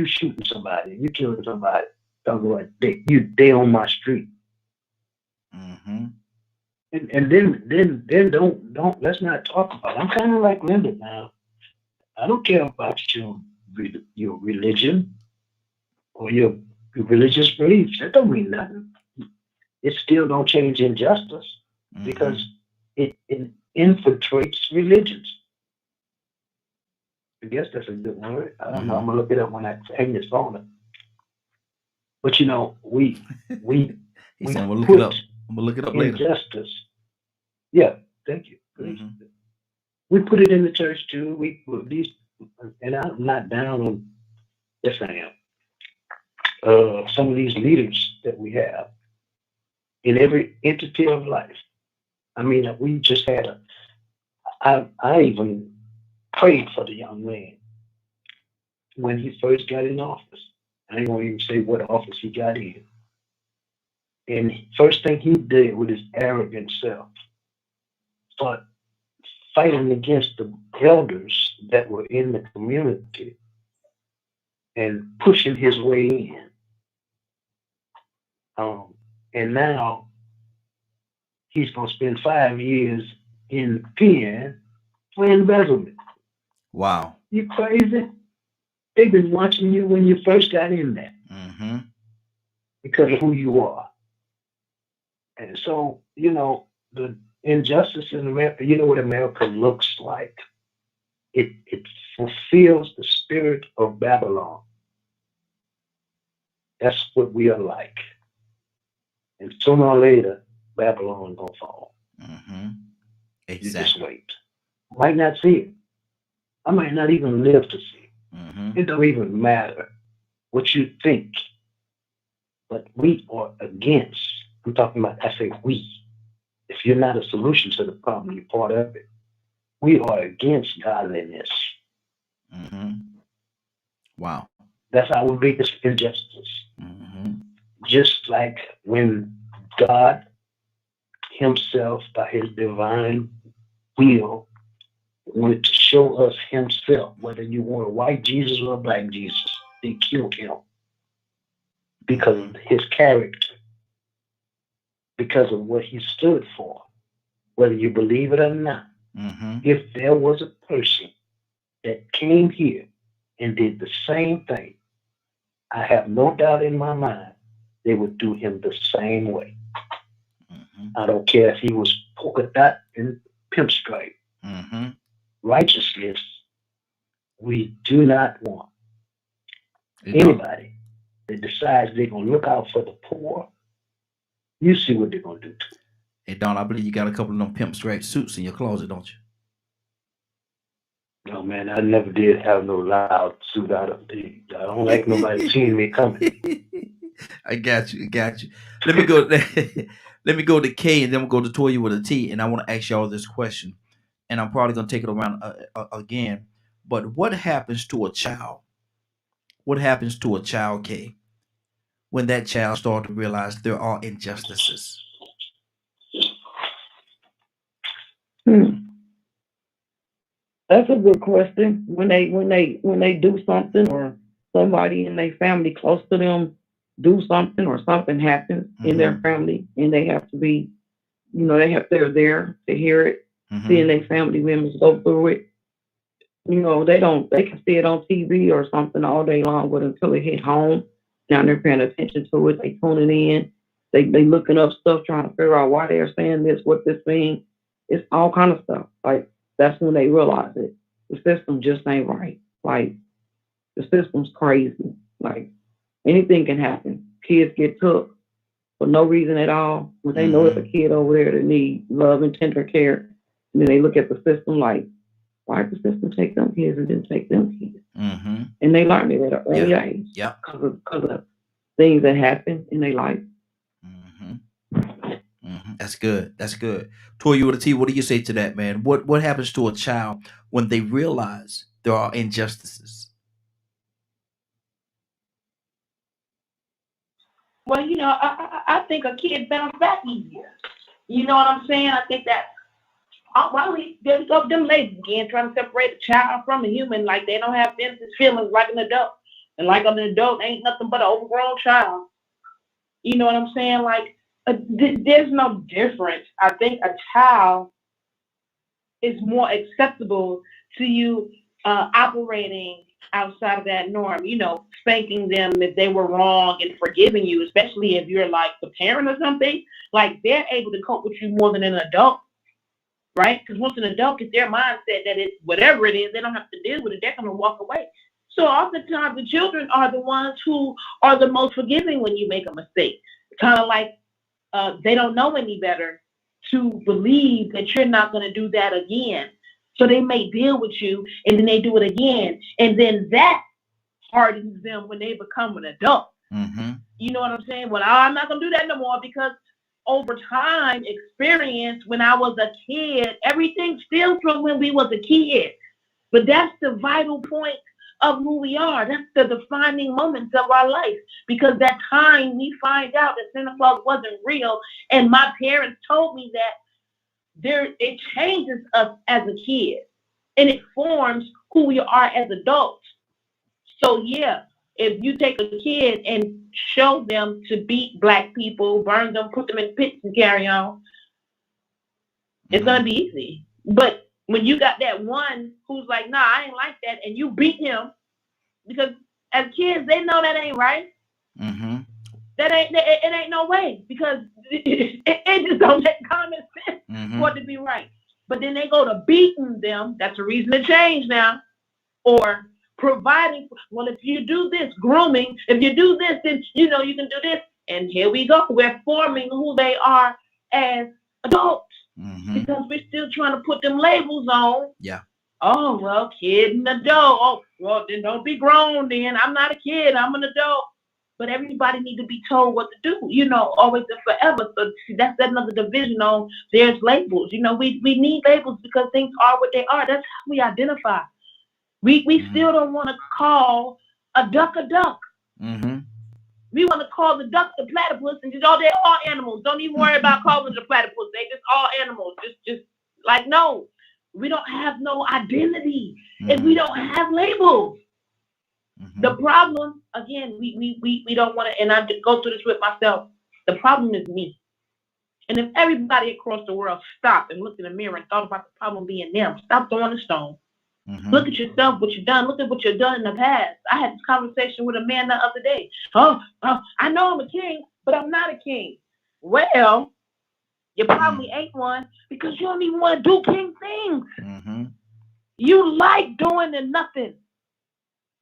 shooting somebody, you killing somebody. Talking about they on my street. And then don't let's not talk about it. I'm kind of like Linda now. I don't care about your religion or your religious beliefs. That don't mean nothing. It still don't change injustice because it infiltrates religions. I guess that's a good word. I don't know. I'm gonna look it up when I hang this phone up. But you know, we said, "We'll look it up. I'm gonna look it up later." Injustice. Yeah, thank you. We put it in the church too. We put these, and I'm not down on. Yes, I am. Some of these leaders that we have in every entity of life. I mean, we just had I even prayed for the young man when he first got in office. I ain't gonna even say what office he got in. And first thing he did with his arrogant self, start fighting against the elders that were in the community and pushing his way in. And now he's gonna spend 5 years in pen for embezzlement. Wow. You crazy? They've been watching you when you first got in there because of who you are. And so, you know, the injustice in America, you know what America looks like? It fulfills the spirit of Babylon. That's what we are like. And sooner or later, Babylon gonna fall. Exactly. You just wait. Might not see it. I might not even live to see it. It don't even matter what you think. But we are against. I'm talking about, I say we. If you're not a solution to the problem, you're part of it. We are against godliness. Wow. That's our biggest injustice. Just like when God himself, by his divine will, wanted to show us himself, whether you want a white Jesus or a black Jesus, they killed him because of his character, because of what he stood for, whether you believe it or not. If there was a person that came here and did the same thing, I have no doubt in my mind they would do him the same way. I don't care if he was polka dot and pinstripe. Righteousness, we do not want anybody that decides they're going to look out for the poor. You see what they're going to do to them. Hey, Don, I believe you got a couple of them pimp stripe suits in your closet, don't you? No, man, I never did have no loud suit out of the. I don't like nobody seeing me coming. I got you. Let me go. Let me go to K, and then we'll go to Toya with a T. And I want to ask y'all this question, and I'm probably gonna take it around again. But what happens to a child? What happens to a child, K, when that child starts to realize there are injustices? That's a good question. When they do something, or somebody in their family close to them do something, or something happens in their family, and they have to be, they're there to hear it, seeing their family members go through it. They can see it on TV or something all day long, but until it hit home, now they're paying attention to it. They tuning in. They looking up stuff, trying to figure out why they're saying this, what this means. It's all kind of stuff. Like, that's when they realize it. The system just ain't right. Like, the system's crazy. Like, anything can happen. Kids get took. for no reason at all. When they know it's a kid over there that needs love and tender care, and then they look at the system like, why did the system take them kids and didn't take them kids? And they learn it at an early age because of things that happen in their life. That's good. That's good. Toya with a T, what do you say to that, man? What happens to a child when they realize there are injustices? Well, I think a kid bounce back easier. You know what I'm saying? I think that why we go them labels again, trying to separate a child from a human, like they don't have feelings like an adult, and like an adult ain't nothing but an overgrown child. You know what I'm saying? Like there's no difference. I think a child is more acceptable to you operating outside of that norm, spanking them if they were wrong and forgiving you, especially if you're like the parent or something. Like they're able to cope with you more than an adult, right? Because once an adult gets their mindset that it's whatever it is, they don't have to deal with it. They're going to walk away. So oftentimes the children are the ones who are the most forgiving when you make a mistake. Kind of like they don't know any better to believe that you're not going to do that again. So they may deal with you and then they do it again. And then that hardens them when they become an adult. You know what I'm saying? Well, I'm not going to do that no more because over time, experience, when I was a kid, everything steals from when we was a kid. But that's the vital point of who we are. That's the defining moments of our life. Because that time we find out that Santa Claus wasn't real. And my parents told me that it changes us as a kid. And it forms who we are as adults. So yeah, if you take a kid and show them to beat black people, burn them, put them in pits and carry on, it's going to be easy. But when you got that one who's like, nah, I ain't like that, and you beat him, because as kids, they know that ain't right. That it ain't no way, because it just don't make common sense for it to be right. But then they go to beating them. That's a reason to change now. Or providing, well, if you do this, grooming, if you do this, then you can do this. And here we go. We're forming who they are as adults. Because we're still trying to put them labels on. Yeah. Oh, well, kid and adult. Oh, well, then don't be grown then. I'm not a kid. I'm an adult. But everybody need to be told what to do, always and forever. So see, that's another division on there's labels. We need labels because things are what they are. That's how we identify. We still don't want to call a duck a duck. We want to call the duck the platypus, and they're all animals. Don't even worry about calling the platypus. They just all animals. Just like, no, we don't have no identity if we don't have labels. The problem, again, we don't want to, and I go through this with myself. The problem is me. And if everybody across the world stopped and looked in the mirror and thought about the problem being them, stop throwing a stone. Look at yourself, what you've done. Look at what you've done in the past. I had this conversation with a man the other day. Oh, I know I'm a king, but I'm not a king. Well, you probably ain't one because you don't even want to do king things. You like doing the nothing.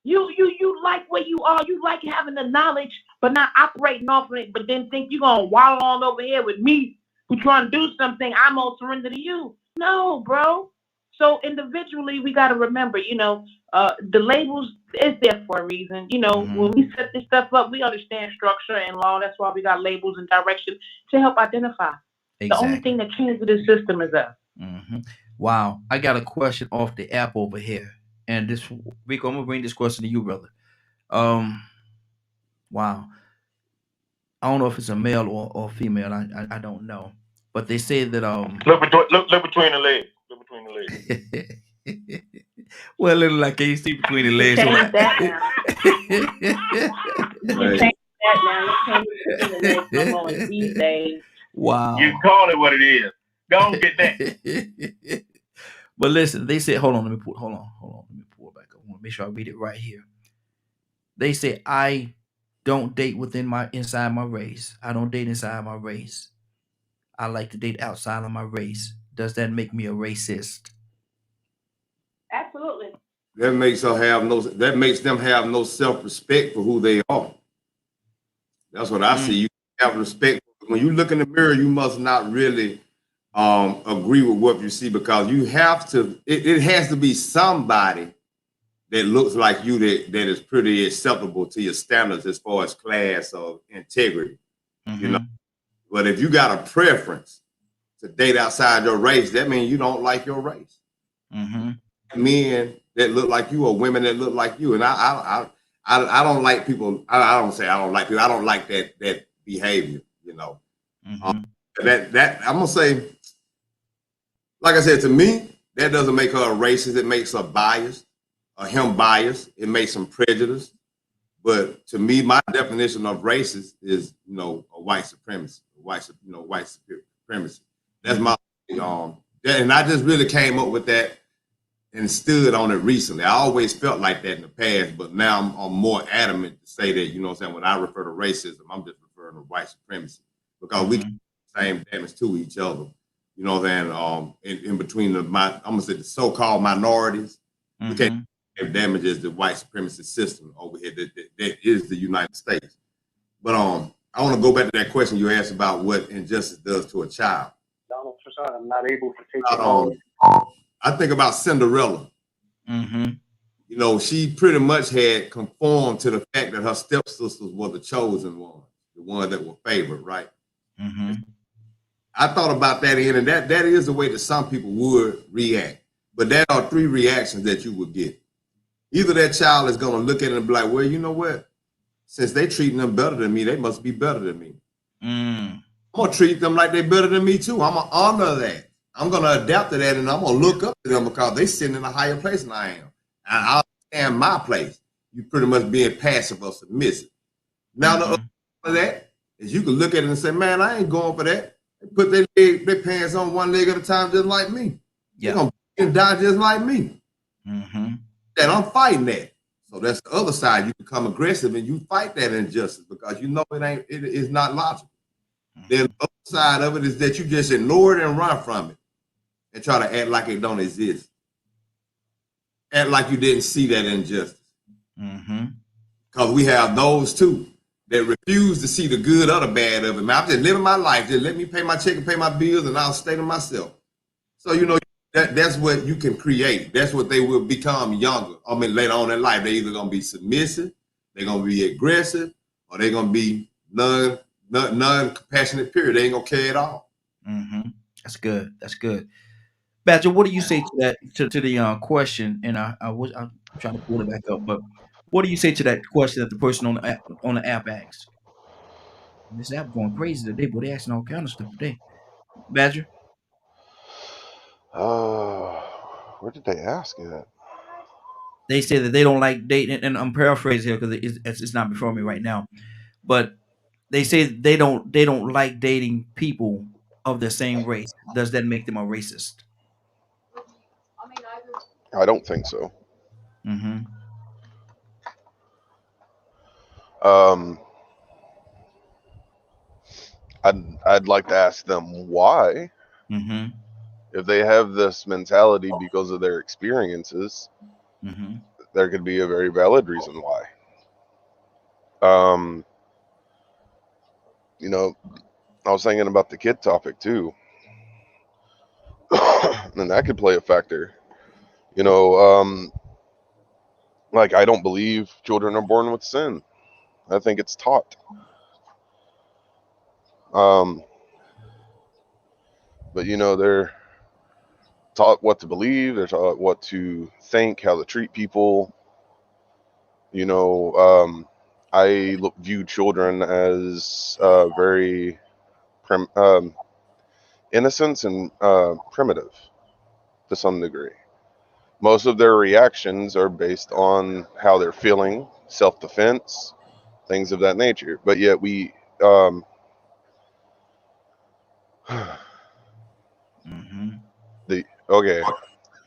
You like where you are. You like having the knowledge, but not operating off of it, but then think you're going to waddle on over here with me who trying to do something. I'm going to surrender to you. No, bro. So individually, we got to remember, the labels is there for a reason. When we set this stuff up, we understand structure and law. That's why we got labels and direction to help identify. Exactly. The only thing that changes the system is us. Wow. I got a question off the app over here. And Rico, I'm going to bring this question to you, brother. Wow. I don't know if it's a male or female. I don't know. But they say that... Look between the legs. Well, little like can you see between the legs? Change that now. These days. Wow. You call it what it is. Go get that. But listen, they said, hold on, let me pull it back up. I want to make sure I read it right here. They say, I don't date inside my race. I don't date inside my race. I like to date outside of my race. Does that make me a racist? Absolutely. That makes them have no self-respect for who they are. That's what I see. You have respect. When you look in the mirror, you must not really agree with what you see, because you have to. It has to be somebody that looks like you that is pretty acceptable to your standards as far as class or integrity. You know, but if you got a preference to date outside your race, that means you don't like your race. Men that look like you or women that look like you, and I don't like people. I don't say I don't like people. I don't like that behavior. You know, that I'm gonna say, like I said, to me, that doesn't make her a racist. It makes her biased, or him biased. It makes him prejudiced. But to me, my definition of racist is, you know, a white supremacy, white supremacy. That's my and I just really came up with that and stood on it recently. I always felt like that in the past, but now I'm more adamant to say that, you know what I'm saying, when I refer to racism, I'm just referring to white supremacy, because we can do the same damage to each other. You know what I'm saying? In between I'm gonna say the so-called minorities, we can't have damage as the white supremacist system over here that is the United States. But I want to go back to that question you asked about what injustice does to a child. Donald Trump, I'm not able to take it on. I think about Cinderella. You know, she pretty much had conformed to the fact that her stepsisters were the chosen ones, the ones that were favored, right? I thought about that and that is the way that some people would react. But there are three reactions that you would get. Either that child is going to look at it and be like, well, you know what? Since they treating them better than me, they must be better than me. I'm going to treat them like they're better than me too. I'm going to honor that. I'm going to adapt to that, and I'm going to look up to them because they're sitting in a higher place than I am. And I understand my place. You pretty much being passive or submissive. Now, the other part of that is you can look at it and say, man, I ain't going for that. They put their pants on one leg at a time just like me. They're going to die just like me. And I'm fighting that. So that's the other side. You become aggressive and you fight that injustice because you know it is not logical. Then the other side of it is that you just ignore it and run from it and try to act like it don't exist. Act like you didn't see that injustice. Because we have those too that refuse to see the good or the bad of it. Man, I'm just living my life. Just let me pay my check and pay my bills and I'll stay to myself. So, you know, that's what you can create. That's what they will become younger. I mean, later on in life, they're either going to be submissive, they're going to be aggressive, or they're going to be non-compassionate, period. They ain't going to care at all. That's good. That's good. Badger, what do you say to that, to the question? And I'm trying to pull it back up, but what do you say to that question that the person on the app asked? This app going crazy today, but they asking all kind of stuff today. Badger? Where did they ask it? They say that they don't like dating, and I'm paraphrasing here because it's not before me right now. But they say they don't like dating people of the same race. Does that make them a racist? I don't think so. I'd like to ask them why. If they have this mentality because of their experiences, there could be a very valid reason why. You know, I was thinking about the kid topic too, and that could play a factor. You know, like I don't believe children are born with sin. I think it's taught. But you know, they're taught what to believe. They're taught what to think, how to treat people. You know, I view children as very innocent and primitive to some degree. Most of their reactions are based on how they're feeling, self-defense, things of that nature. But yet we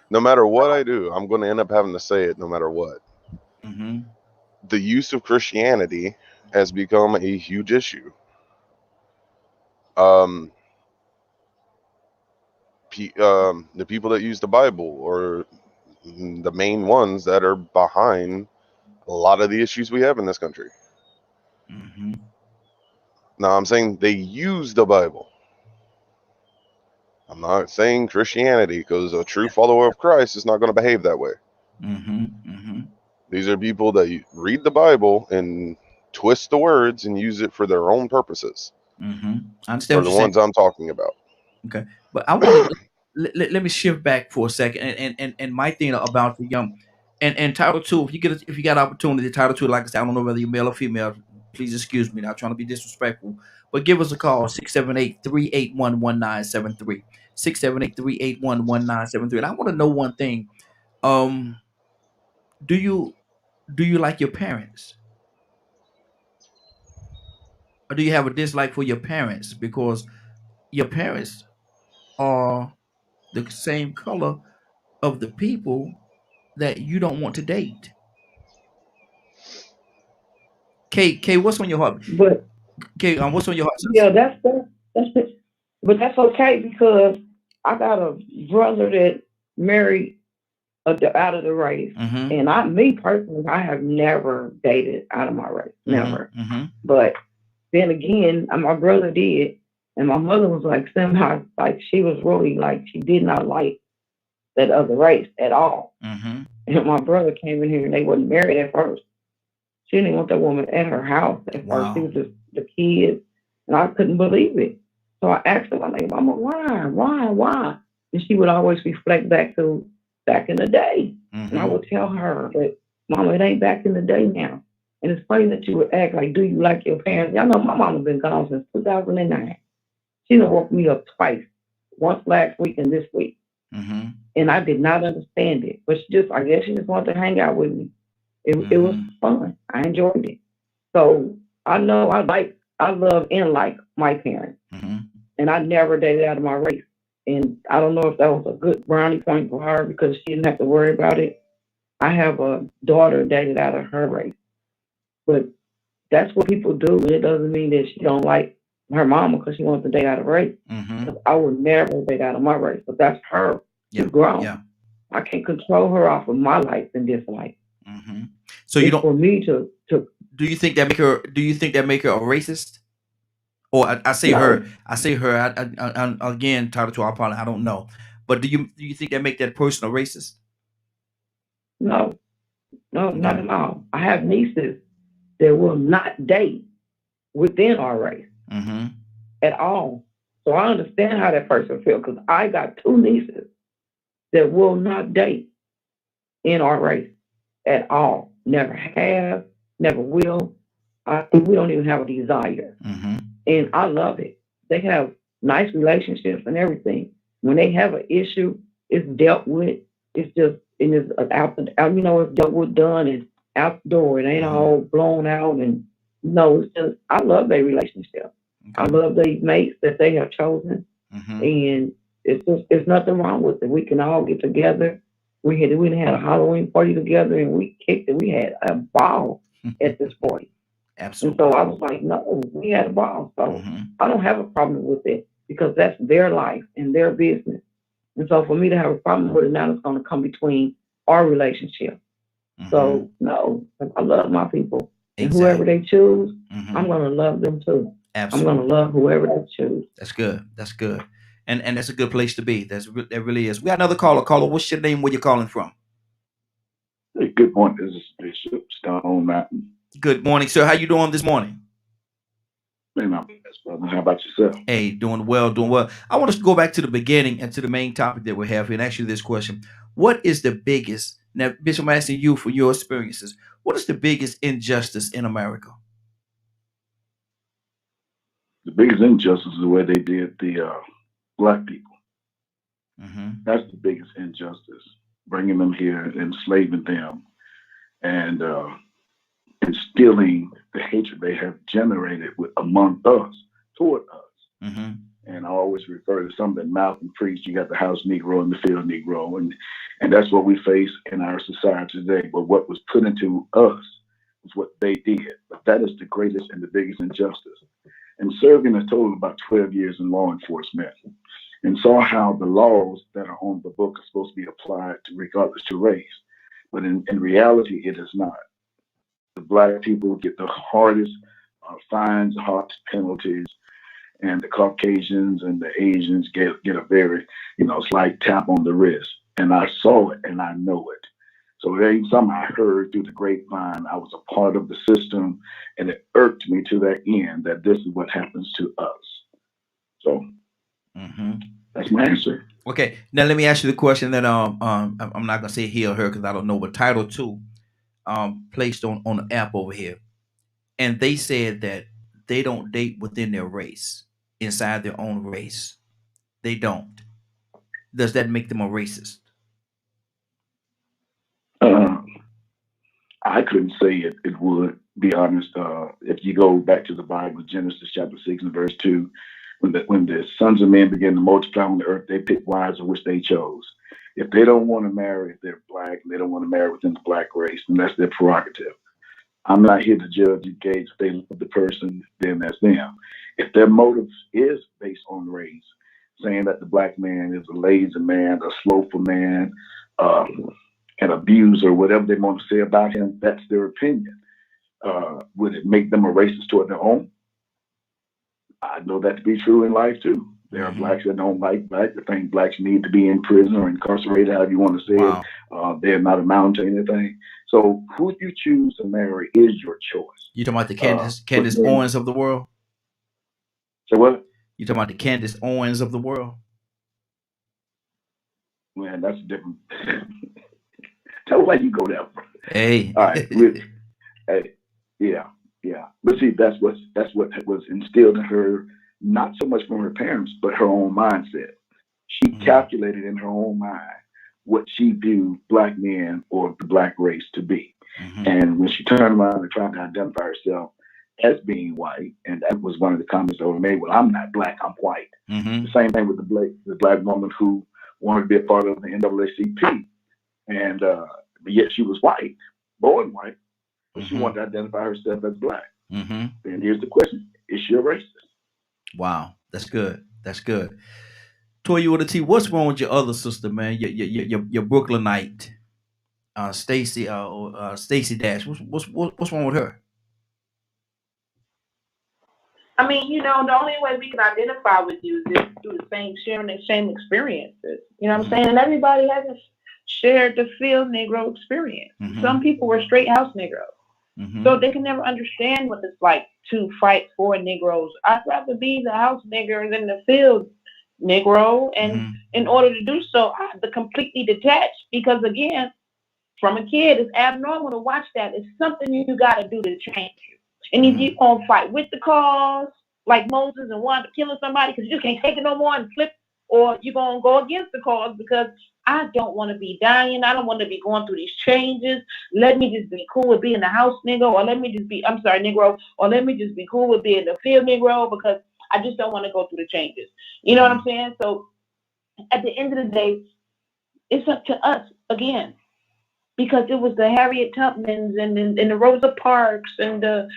no matter what I do, I'm going to end up having to say it no matter what. The use of Christianity has become a huge issue. The people that use the Bible are the main ones that are behind a lot of the issues we have in this country. No, I'm saying they use the Bible. I'm not saying Christianity, because a true follower of Christ is not going to behave that way. These are people that read the Bible and twist the words and use it for their own purposes. I understand. Are the ones I'm talking about. Okay, but I want to let me shift back for a second, and my thing about the young and Title II. If you got opportunity, Title II, like I said, I don't know whether you're male or female. Please excuse me, not trying to be disrespectful, but give us a call 678-381-1973. 678-381-1973. And I want to know one thing. Do you like your parents? Or do you have a dislike for your parents? Because your parents are the same color of the people that you don't want to date. K, what's on your heart? But K, what's on your heart? Yeah, that's it. But that's okay, because I got a brother that married out of the race, and me personally, I have never dated out of my race, never. But then again, my brother did, and my mother was like somehow like she was really like she did not like that other race at all. And my brother came in here and they wasn't married at first. She didn't want that woman at her house at first. She was just the kids, and I couldn't believe it. So I asked her, I'm like, Mama, why? And she would always reflect back to back in the day. And I would tell her that, Mama, it ain't back in the day now. And it's funny that you would act like, do you like your parents? Y'all know my mama been gone since 2009. She done woke me up twice, once last week and this week. And I did not understand it. But I guess she just wanted to hang out with me. It was fun. I enjoyed it. So I know I love and like my parents. And I never dated out of my race. And I don't know if that was a good brownie point for her because she didn't have to worry about it. I have a daughter dated out of her race. But that's what people do. And it doesn't mean that she don't like her mama because she wants to date out of race. I would never date out of my race. But that's her. She's grown. I can't control her off of my likes and dislikes. So you don't. For me to. Do you think that make her? Do you think that make her a racist? Or I say no. Her. I say her. I again, Title II. I don't know. But do you think that make that person a racist? No, not at all. I have nieces that will not date within our race at all. So I understand how that person feels because I got two nieces that will not date in our race at all. Never have, never will. We don't even have a desire. And I love it. They have nice relationships and everything. When they have an issue, it's dealt with. It's just, and it's out, it's dealt with, done, and out the door. It ain't all blown out. And no, it's just, I love their relationship. I love the mates that they have chosen. And it's nothing wrong with it. We can all get together. We had a Halloween party together and we kicked it. We had a ball at this party. Absolutely. And so I was like, no, we had a ball. So I don't have a problem with it because that's their life and their business. And so for me to have a problem with it now, it's going to come between our relationship. So no, I love my people. And whoever they choose, I'm going to love them too. Absolutely. I'm going to love whoever they choose. That's good. That's good. And that's a good place to be. That really is. We got another caller. Caller, what's your name? Where you calling from? Hey, good morning. This is Bishop Stone Mountain. Good morning, sir. How you doing this morning? Man, I'm best, brother. How about yourself? Hey, doing well, doing well. I want us to go back to the beginning and to the main topic that we have here and ask you this question. What is the biggest, now, Bishop, I'm asking you for your experiences, what is the biggest injustice in America? The biggest injustice is the way they did the Black people. That's the biggest injustice. Bringing them here, enslaving them, and instilling the hatred they have generated among us, toward us. And I always refer to something that Malcolm preached. You got the house Negro and the field Negro. And that's what we face in our society today. But what was put into us is what they did. But that is the greatest and the biggest injustice. And serving a total of about 12 years in law enforcement, and saw how the laws that are on the book are supposed to be applied to regardless to race. But in reality, it is not. The Black people get the hardest fines, harsh penalties, and the Caucasians and the Asians get a very, slight tap on the wrist. And I saw it and I know it. So it ain't something I heard through the grapevine. I was a part of the system, and it irked me to that end that this is what happens to us. So that's my answer. Okay, now let me ask you the question that I'm not gonna say he or her because I don't know, but Title II placed on the app over here, and they said that they don't date within their race, inside their own race. They don't. Does that make them a racist? I couldn't say it would, be honest. If you go back to the Bible, Genesis chapter 6 and verse 2, when the sons of men began to multiply on the earth, they picked wives of which they chose. If they don't want to marry, if they're black, and they don't want to marry within the black race, then that's their prerogative. I'm not here to judge and gauge. If they love the person, then that's them. If their motive is based on race, saying that the black man is a lazy man, a slothful man, an abuser, whatever they want to say about him, that's their opinion. Would it make them a racist toward their own? I know that to be true in life too. There are blacks that don't like black, that think blacks need to be in prison or incarcerated, however you want to say it. They're not amounting to anything. So who you choose to marry is your choice. You talking about the Candace Owens of the world? So what? You talking about the Candace Owens of the world? Man, that's different. Tell me why you go there. Hey. All right. Hey, yeah. But see, that's what was instilled in her, not so much from her parents, but her own mindset. She calculated in her own mind what she viewed black men or the black race to be. And when she turned around and tried to identify herself as being white, and that was one of the comments that were made, well, I'm not black, I'm white. The same thing with the black woman who wanted to be a part of the NAACP. And yet she was white, born white, but she wanted to identify herself as black. And here's the question: is she a racist? Wow, that's good. That's good. Toya with a T, what's wrong with your other sister, man? Your Brooklynite, Stacey Dash. What's wrong with her? I mean, the only way we can identify with you is through sharing the same experiences. You know what I'm saying? And everybody hasn't shared the field Negro experience. Some people were straight house Negroes. So they can never understand what it's like to fight for Negroes. I'd rather be the house nigger than the field Negro. And in order to do so, I have to completely detach because, again, from a kid, it's abnormal to watch that. It's something you got to do to change you. And if you don't fight with the cause, like Moses and wound up killing somebody because you just can't take it no more and flip, or you're going to go against the cause because I don't want to be dying. I don't want to be going through these changes. Let me just be cool with being the house nigga, or let me just be, Negro, or let me just be cool with being the field Negro because I just don't want to go through the changes. You know what I'm saying? So at the end of the day, it's up to us again. Because it was the Harriet Tubmans and the Rosa Parks and the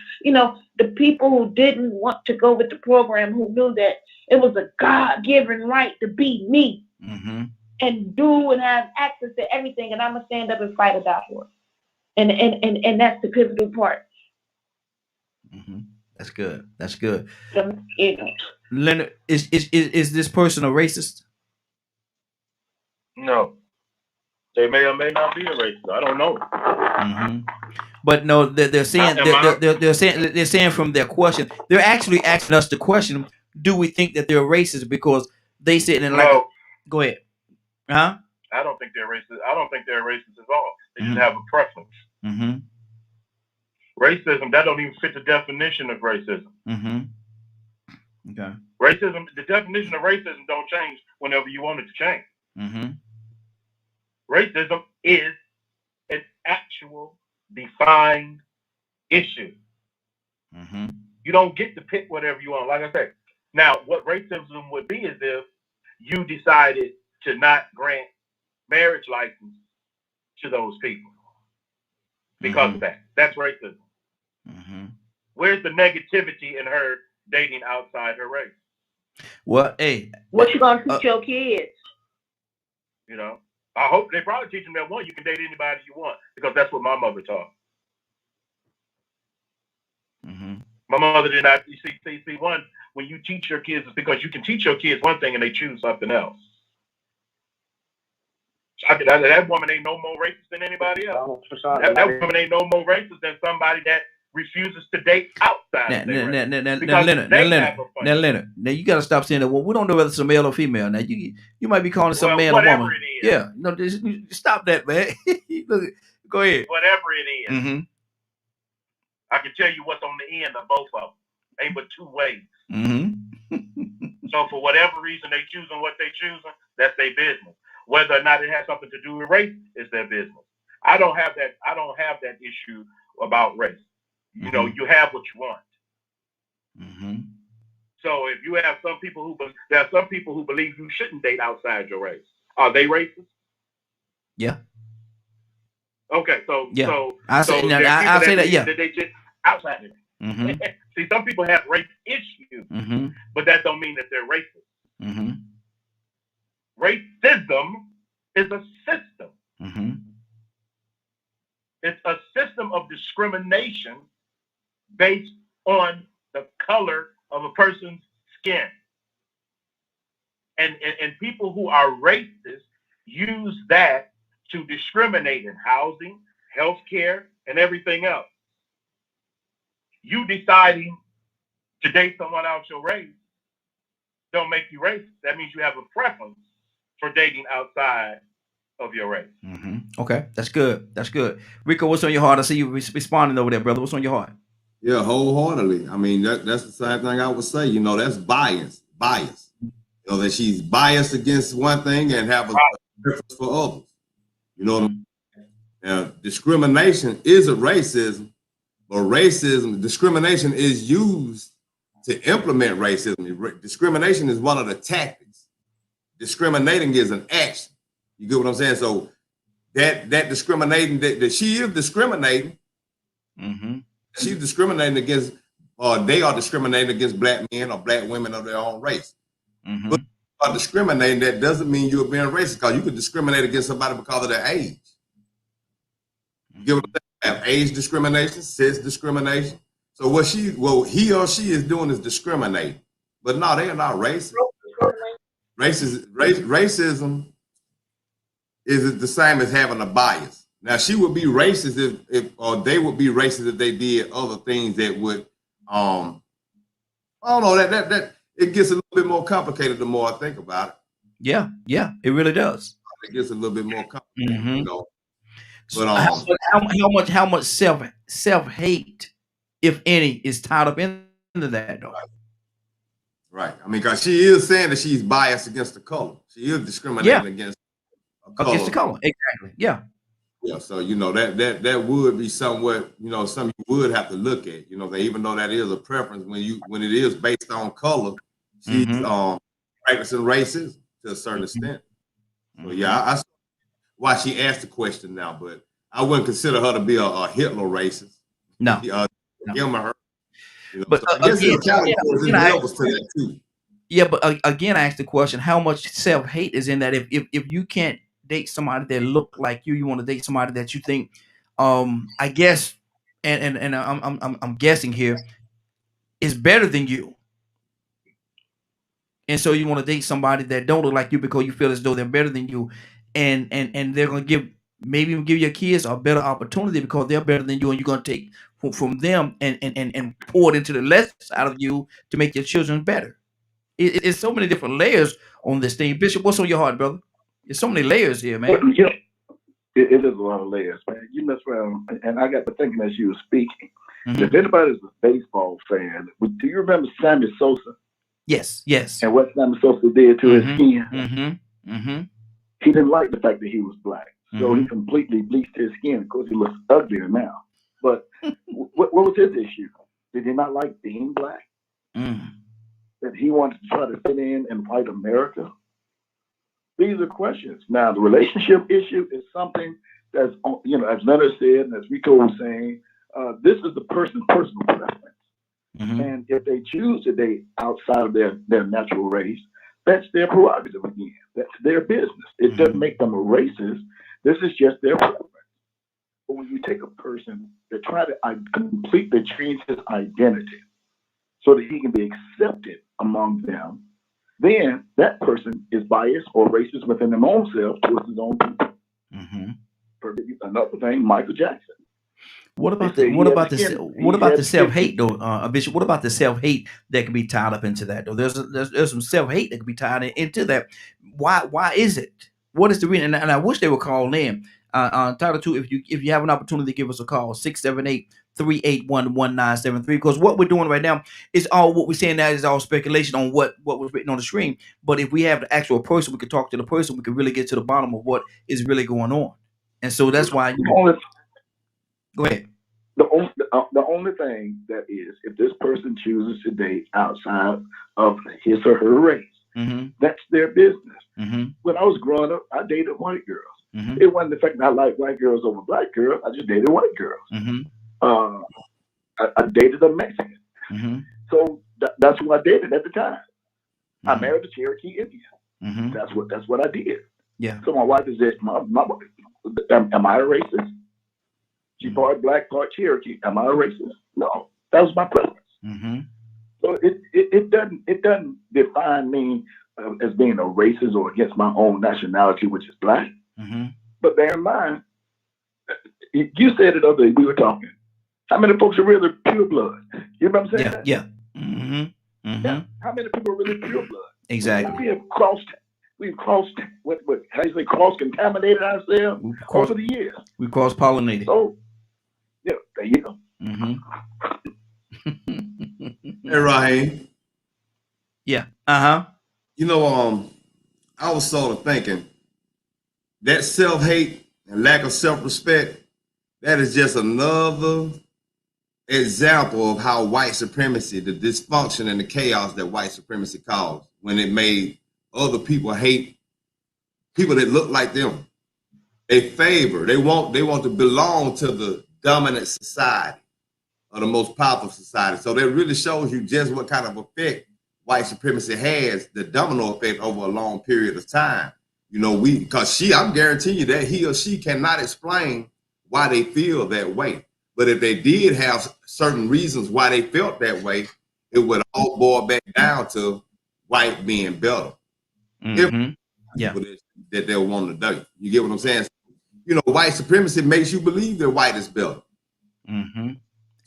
people who didn't want to go with the program, who knew that it was a God-given right to be me and do and have access to everything, and I'm gonna stand up and fight about it. And that's the pivotal part. That's good. That's good. Leonard, is this person a racist? No. They may or may not be a racist. I don't know. But no, they're saying they're saying from their question, they're actually asking us the question: do we think that they're racist? Because they said in like, go ahead, I don't think they're racist. I don't think they're racist at all. They just have a preference. Racism, that don't even fit the definition of racism. Okay. Racism, the definition of racism don't change whenever you want it to change. Racism is an actual defined issue. You don't get to pick whatever you want. Like I said, now what racism would be is if you decided to not grant marriage license to those people because of that. That's racism. Where's the negativity in her dating outside her race? Well, hey, what you gonna teach your kids? I hope they probably teach them that you can date anybody you want, because that's what my mother taught. My mother did not. You see, one, when you teach your kids, it's because you can teach your kids one thing and they choose something else. That woman ain't no more racist than anybody else. That woman ain't no more racist than somebody that refuses to date outside. Now, Leonard, now you got to stop saying that. Well, we don't know whether it's a male or female. Now you might be calling some man or woman. It is. Yeah, no, stop that, man. Go ahead. Whatever it is. Mm-hmm. I can tell you what's on the end of both of them. Ain't but two ways. Mm-hmm. So for whatever reason they choosing what they choosing, that's their business. Whether or not it has something to do with race, it's their business. I don't have that issue about race. Mm-hmm. You know, you have what you want. Mm-hmm. So if you have there are some people who believe you shouldn't date outside your race. Are they racist? Yeah. Okay, so yeah. So I say that. Yeah. That they just outside of it. Mm-hmm. See, some people have race issues, mm-hmm. but that don't mean that they're racist. Mm-hmm. Racism is a system. Mm-hmm. It's a system of discrimination based on the color of a person's skin. And people who are racist use that to discriminate in housing, healthcare, and everything else. You deciding to date someone out your race don't make you racist. That means you have a preference for dating outside of your race. Mm-hmm. Okay, that's good. That's good. Rico, what's on your heart? I see you responding over there, brother. What's on your heart? Yeah, wholeheartedly. I mean, that's the same thing I would say. You know, that's bias. You know, that she's biased against one thing and have a preference for others. You know what I mean? Now, discrimination is a racism, but discrimination is used to implement racism. Discrimination is one of the tactics. Discriminating is an action. You get what I'm saying? So that discriminating, that she is discriminating. Mm-hmm. She's discriminating against, or they are discriminating against black men or black women of their own race. Mm-hmm. But by discriminating, that doesn't mean you're being racist, because you could discriminate against somebody because of their age. You get what I'm saying? Have age discrimination, sex discrimination. So what he or she is doing is discriminating. But no, they are not racist. Racism is the same as having a bias. Now, she would be racist or they would be racist if they did other things that would, I don't know, that it gets a little bit more complicated the more I think about it. Yeah, it really does. It gets a little bit more complicated, mm-hmm. you know. But how much self-hate, if any, is tied up into that though? Right. I mean, because she is saying that she's biased against the color. She is discriminating against color. Against the color, exactly. Yeah. Yeah. So you know that would be somewhat, you know, something you would have to look at. You know, even though that is a preference, when it is based on color, she's practicing racism to a certain extent. So yeah, I why she asked the question now, but I wouldn't consider her to be a Hitler racist. No. Him or her. You know, but so I guess levels to that too. Yeah, but again, I asked the question: how much self-hate is in that? If you can't date somebody that look like you want to date somebody that you think, I guess, and I'm guessing here, is better than you. And so you want to date somebody that don't look like you because you feel as though they're better than you, and they're gonna give your kids a better opportunity because they're better than you, and you're gonna take from them and pour it into the less side of you to make your children better. It's so many different layers on this thing. Bishop, what's on your heart, brother? There's so many layers here, man. You know, it is a lot of layers, man. You mess around, and I got to thinking as you were speaking. Mm-hmm. If anybody's a baseball fan, do you remember Sammy Sosa? Yes. And what Sammy Sosa did to his skin? Mm-hmm. Mm-hmm. He didn't like the fact that he was black, so he completely bleached his skin. Of course, he looks uglier now. But what was his issue? Did he not like being black? That he wanted to try to fit in white America? These are questions. Now, the relationship issue is something that's, you know, as Leonard said, and as Rico was saying, this is the person's personal preference. Mm-hmm. And if they choose to date outside of their natural race, that's their prerogative again. That's their business. It doesn't make them a racist. This is just their preference. But when you take a person that try to completely change his identity, so that he can be accepted among them, then that person is biased or racist within their own self towards his own people. Mm-hmm. Another thing, Michael Jackson. What about the self-hate though, Bishop? What about the self-hate that can be tied up into that though? There's some self-hate that can be tied into that. Why is it? What is the reason? And I wish they would call in. Title 2, if you have an opportunity, give us a call, 678-381-1973. Because what we're doing right now is all what we're saying now is all speculation on what was written on the screen. But if we have the actual person, we can talk to the person, we can really get to the bottom of what is really going on. And so that's why go ahead. The only thing that is, if this person chooses to date outside of his or her race, that's their business. When I was growing up, I dated white girls. It wasn't the fact that I liked white girls over black girls. I just dated white girls. I dated a Mexican. So that's who I dated at the time. I married a Cherokee Indian. That's what I did. Yeah. So my wife is this. Am I a racist? She part black, part Cherokee. Am I a racist? No, that was my preference. So it doesn't define me as being a racist or against my own nationality, which is black. But bear in mind, you said it other day, we were talking. How many folks are really pure blood? You remember saying that? Yeah. Yeah. How many people are really pure blood? Exactly. We've cross-contaminated ourselves over the years. We cross-pollinated. So, yeah, there you go. Hey, Raheem. Yeah. You know, I was sort of thinking that self-hate and lack of self-respect, that is just another example of how white supremacy, the dysfunction and the chaos that white supremacy caused when it made other people hate people that look like them. They want to belong to the dominant society or the most powerful society. So that really shows you just what kind of effect white supremacy has, the domino effect over a long period of time. You know, I'm guaranteeing you that he or she cannot explain why they feel that way. But if they did have certain reasons why they felt that way, it would all boil back down to white being better. Yeah. That they'll want to do. You get what I'm saying? You know, white supremacy makes you believe that white is better.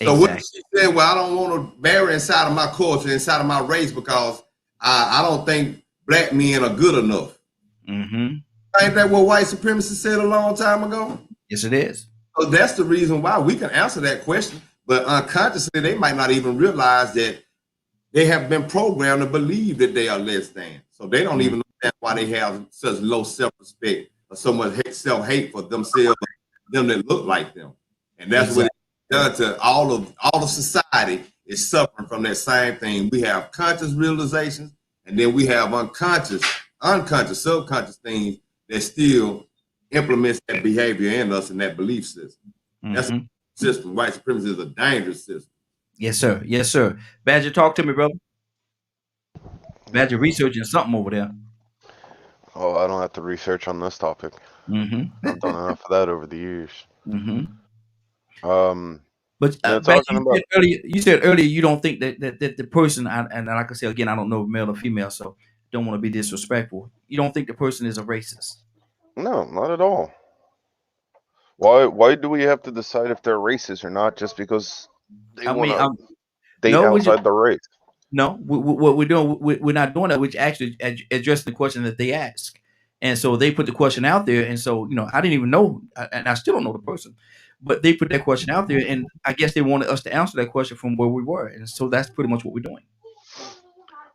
So what she said, well, I don't want to marry inside of my culture, inside of my race, because I don't think black men are good enough. Ain't that what white supremacy said a long time ago? Yes, it is. So that's the reason why we can answer that question, but unconsciously they might not even realize that they have been programmed to believe that they are less than. So they don't even understand why they have such low self-respect or so much self-hate for themselves, them that look like them. And that's what it's done to all of society is suffering from that same thing. We have conscious realizations, and then we have unconscious, subconscious things that still implements that behavior in us and that belief system. That's a system. White supremacy is a dangerous system. Yes, sir. Yes, sir. Badger, talk to me, brother. Badger researching something over there. Oh, I don't have to research on this topic. I've done enough of that over the years. But you said earlier you don't think that the person, and like I said again, I don't know male or female, so don't want to be disrespectful. You don't think the person is a racist? No, not at all. Why do we have to decide if they're racist or not just because they want to date outside the race? No, what we're doing, we're not doing that. We're actually addressing the question that they ask. And so they put the question out there. And so, you know, I didn't even know, and I still don't know the person, but they put that question out there. And I guess they wanted us to answer that question from where we were. And so that's pretty much what we're doing.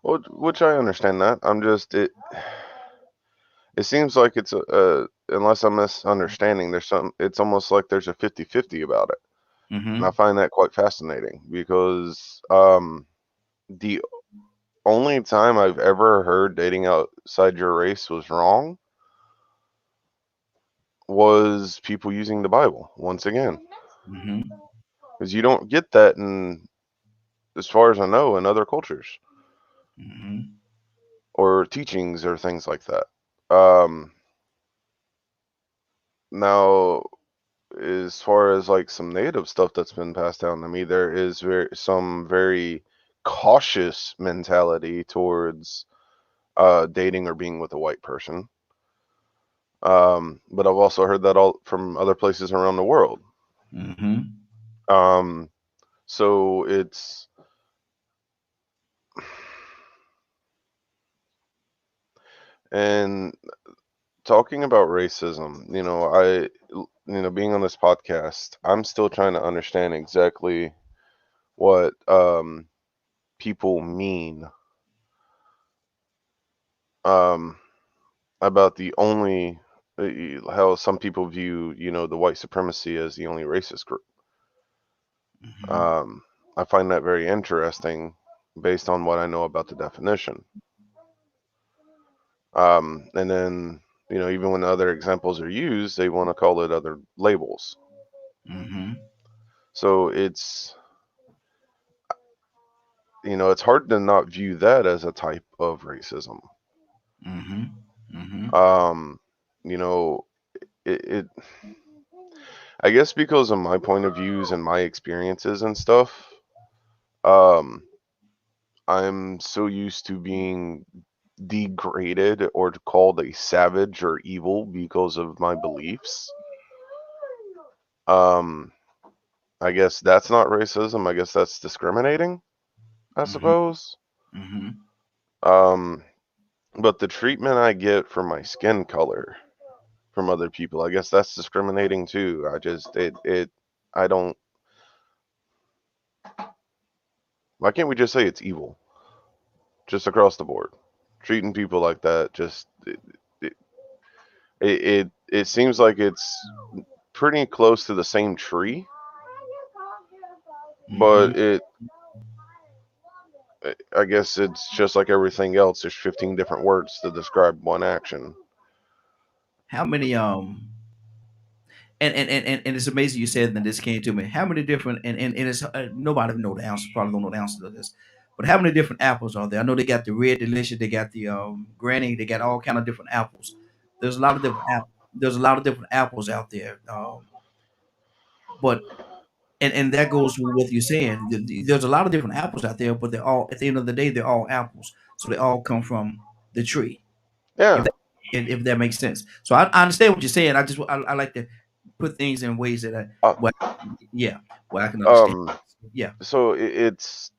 Well, which I understand that. I'm just, it seems like it's unless I'm misunderstanding, it's almost like there's a 50-50 about it. And I find that quite fascinating because the only time I've ever heard dating outside your race was wrong was people using the Bible once again. Because you don't get that as far as I know, in other cultures or teachings or things like that. Now, as far as like some native stuff that's been passed down to me, there is some very cautious mentality towards dating or being with a white person. But I've also heard that all from other places around the world. Mm-hmm. So it's and talking about racism, being on this podcast, I'm still trying to understand exactly what people mean about the only how some people view, the white supremacy as the only racist group. Mm-hmm. I find that very interesting based on what I know about the definition. And then, even when other examples are used, they want to call it other labels. Mm-hmm. So it's hard to not view that as a type of racism. Mm-hmm. Mm-hmm. It I guess because of my point of views and my experiences and stuff, I'm so used to being degraded or called a savage or evil because of my beliefs. I guess that's not racism. I guess that's discriminating, I suppose. Mm-hmm. But the treatment I get for my skin color from other people, I guess that's discriminating too. I don't. Why can't we just say it's evil? Just across the board, treating people like that, just it seems like it's pretty close to the same tree, but I guess it's just like everything else. There's 15 different words to describe one action. How many and it's amazing you said that this came to me. How many different and it's nobody know the answer, probably don't know the answer to this, but how many different apples are there? I know they got the red delicious, they got the granny, they got all kind of different apples. There's a lot of different there's a lot of different apples out there. But and that goes with what you're saying. There's a lot of different apples out there, but they're all at the end of the day they're all apples, so they all come from the tree. Yeah. If that makes sense. So I understand what you're saying. I like to put things in ways that I can understand. Yeah. So it's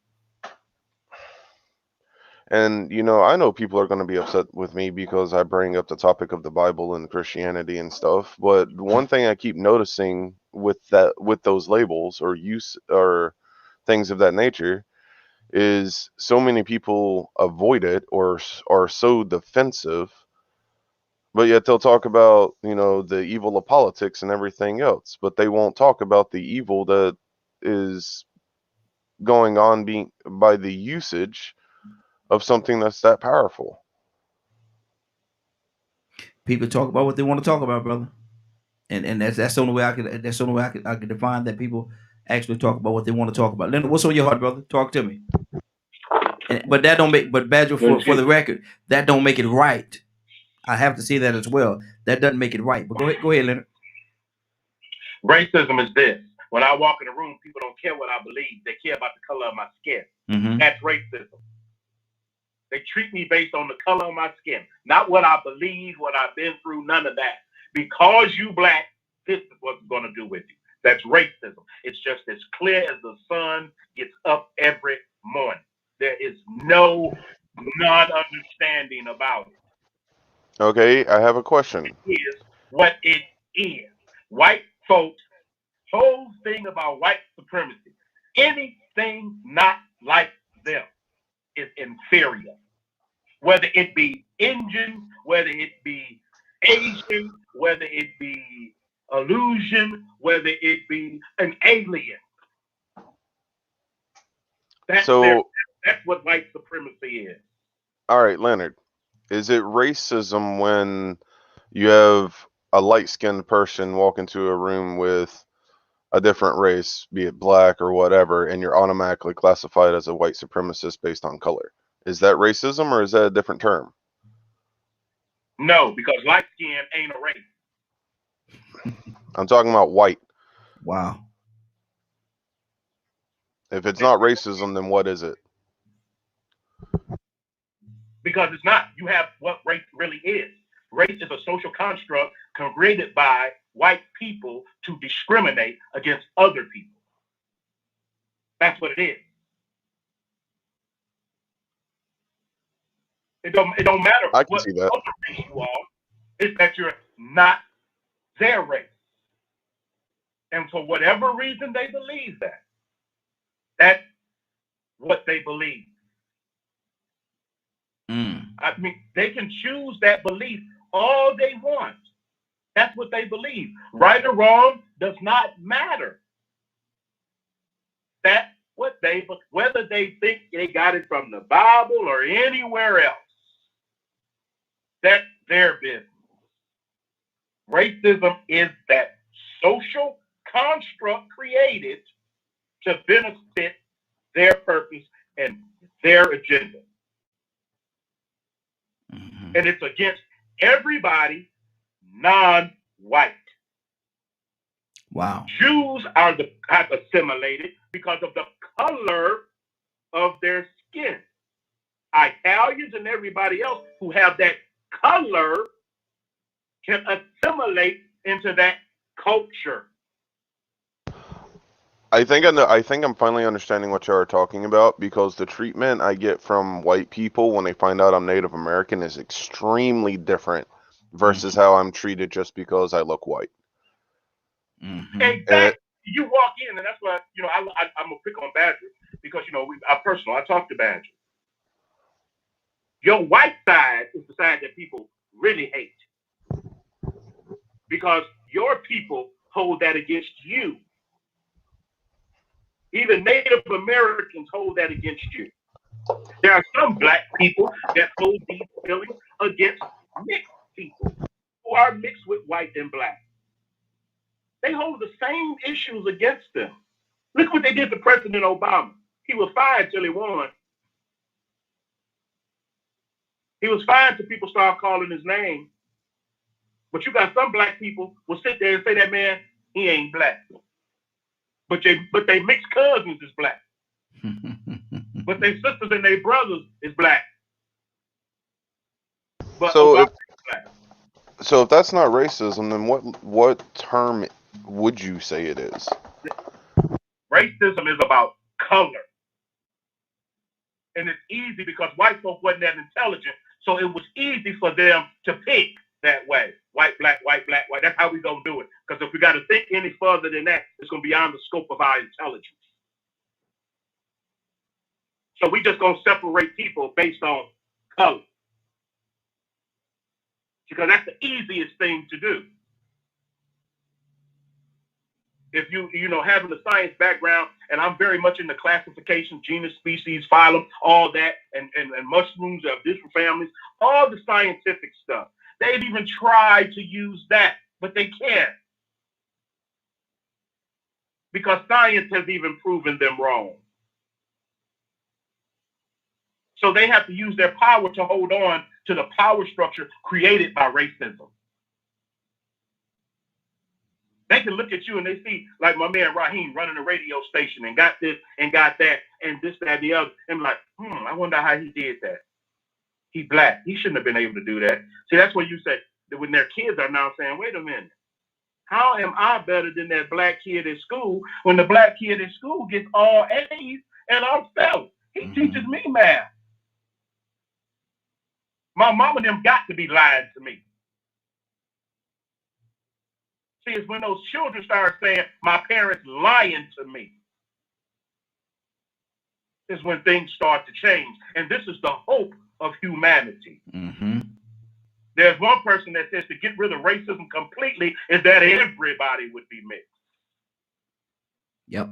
and I know people are going to be upset with me because I bring up the topic of the Bible and Christianity and stuff. But one thing I keep noticing with those labels or use or things of that nature is so many people avoid it or are so defensive, but yet they'll talk about the evil of politics and everything else, but they won't talk about the evil that is going on by the usage of something that's that powerful. People talk about what they want to talk about, brother, and that's the only way I could define that. People actually talk about what they want to talk about. Leonard, what's on your heart, brother? Talk to me. But that don't make. But Badger, for the record, that don't make it right. I have to say that as well. That doesn't make it right. But go ahead, Leonard. Racism is this: when I walk in a room, people don't care what I believe; they care about the color of my skin. Mm-hmm. That's racism. They treat me based on the color of my skin, not what I believe, what I've been through, none of that. Because you black, this is what's going to do with you. That's racism. It's just as clear as the sun gets up every morning. There is no non-understanding about it. Okay, I have a question. It is what it is. White folks, whole thing about white supremacy, anything not like them is inferior. Whether it be Indian, whether it be Asian, whether it be illusion, whether it be an alien. That's what white supremacy is. All right, Leonard, is it racism when you have a light-skinned person walk into a room with a different race, be it black or whatever, and you're automatically classified as a white supremacist based on color? Is that racism or is that a different term? No, because light skin ain't a race. I'm talking about white. Wow. If it's not racism, then what is it? Because it's not. You have what race really is. Race is a social construct created by white people to discriminate against other people. That's what it is. It don't matter what other race you are. It's that you're not their race. And for whatever reason they believe that. That's what they believe. I mean, they can choose that belief all they want. That's what they believe. Right or wrong does not matter. That's what whether they think they got it from the Bible or anywhere else. That's their business. Racism is that social construct created to benefit their purpose and their agenda. And it's against everybody non-white. Wow. Jews have assimilated because of the color of their skin. Italians and everybody else who have that color can assimilate into that culture. I think I'm finally understanding what you are talking about, because the treatment I get from white people when they find out I'm Native American is extremely different versus how I'm treated just because I look white. Exactly. You walk in, and that's why, you know, I'm gonna pick on Badger because, you know, I talked to Badger. Your white side is the side that people really hate because your people hold that against you. Even Native Americans hold that against you. There are some black people that hold these feelings against mixed people who are mixed with white and black. They hold the same issues against them. Look what they did to President Obama. He was fired till he won. He was fired till people started calling his name. But you got some black people will sit there and say that man, he ain't black. But they mixed cousins is black. But their sisters and their brothers is black. But so if that's not racism, then what term would you say it is? Racism is about color. And it's easy because white folk wasn't that intelligent. So it was easy for them to pick that way. White, black, white, black, white. That's how we gonna do it. Because if we got to think any further than that, it's gonna be beyond the scope of our intelligence. So we just gonna separate people based on color. Because that's the easiest thing to do. If you having a science background, and I'm very much into classification, genus, species, phylum, all that, and mushrooms of different families, all the scientific stuff. They've even tried to use that, but they can't. Because science has even proven them wrong. So they have to use their power to hold on to the power structure created by racism. They can look at you and they see, like my man Raheem running a radio station and got this and got that and this, that, the other. And like, I wonder how he did that. He black. He shouldn't have been able to do that. See, that's what you say. That when their kids are now saying, wait a minute, how am I better than that black kid at school when the black kid at school gets all A's and I'm failing? He teaches me math. My mom and them got to be lying to me. See, it's when those children start saying, my parents lying to me, is when things start to change. And this is the hope of humanity. There's one person that says to get rid of racism completely is that everybody would be mixed. Yep.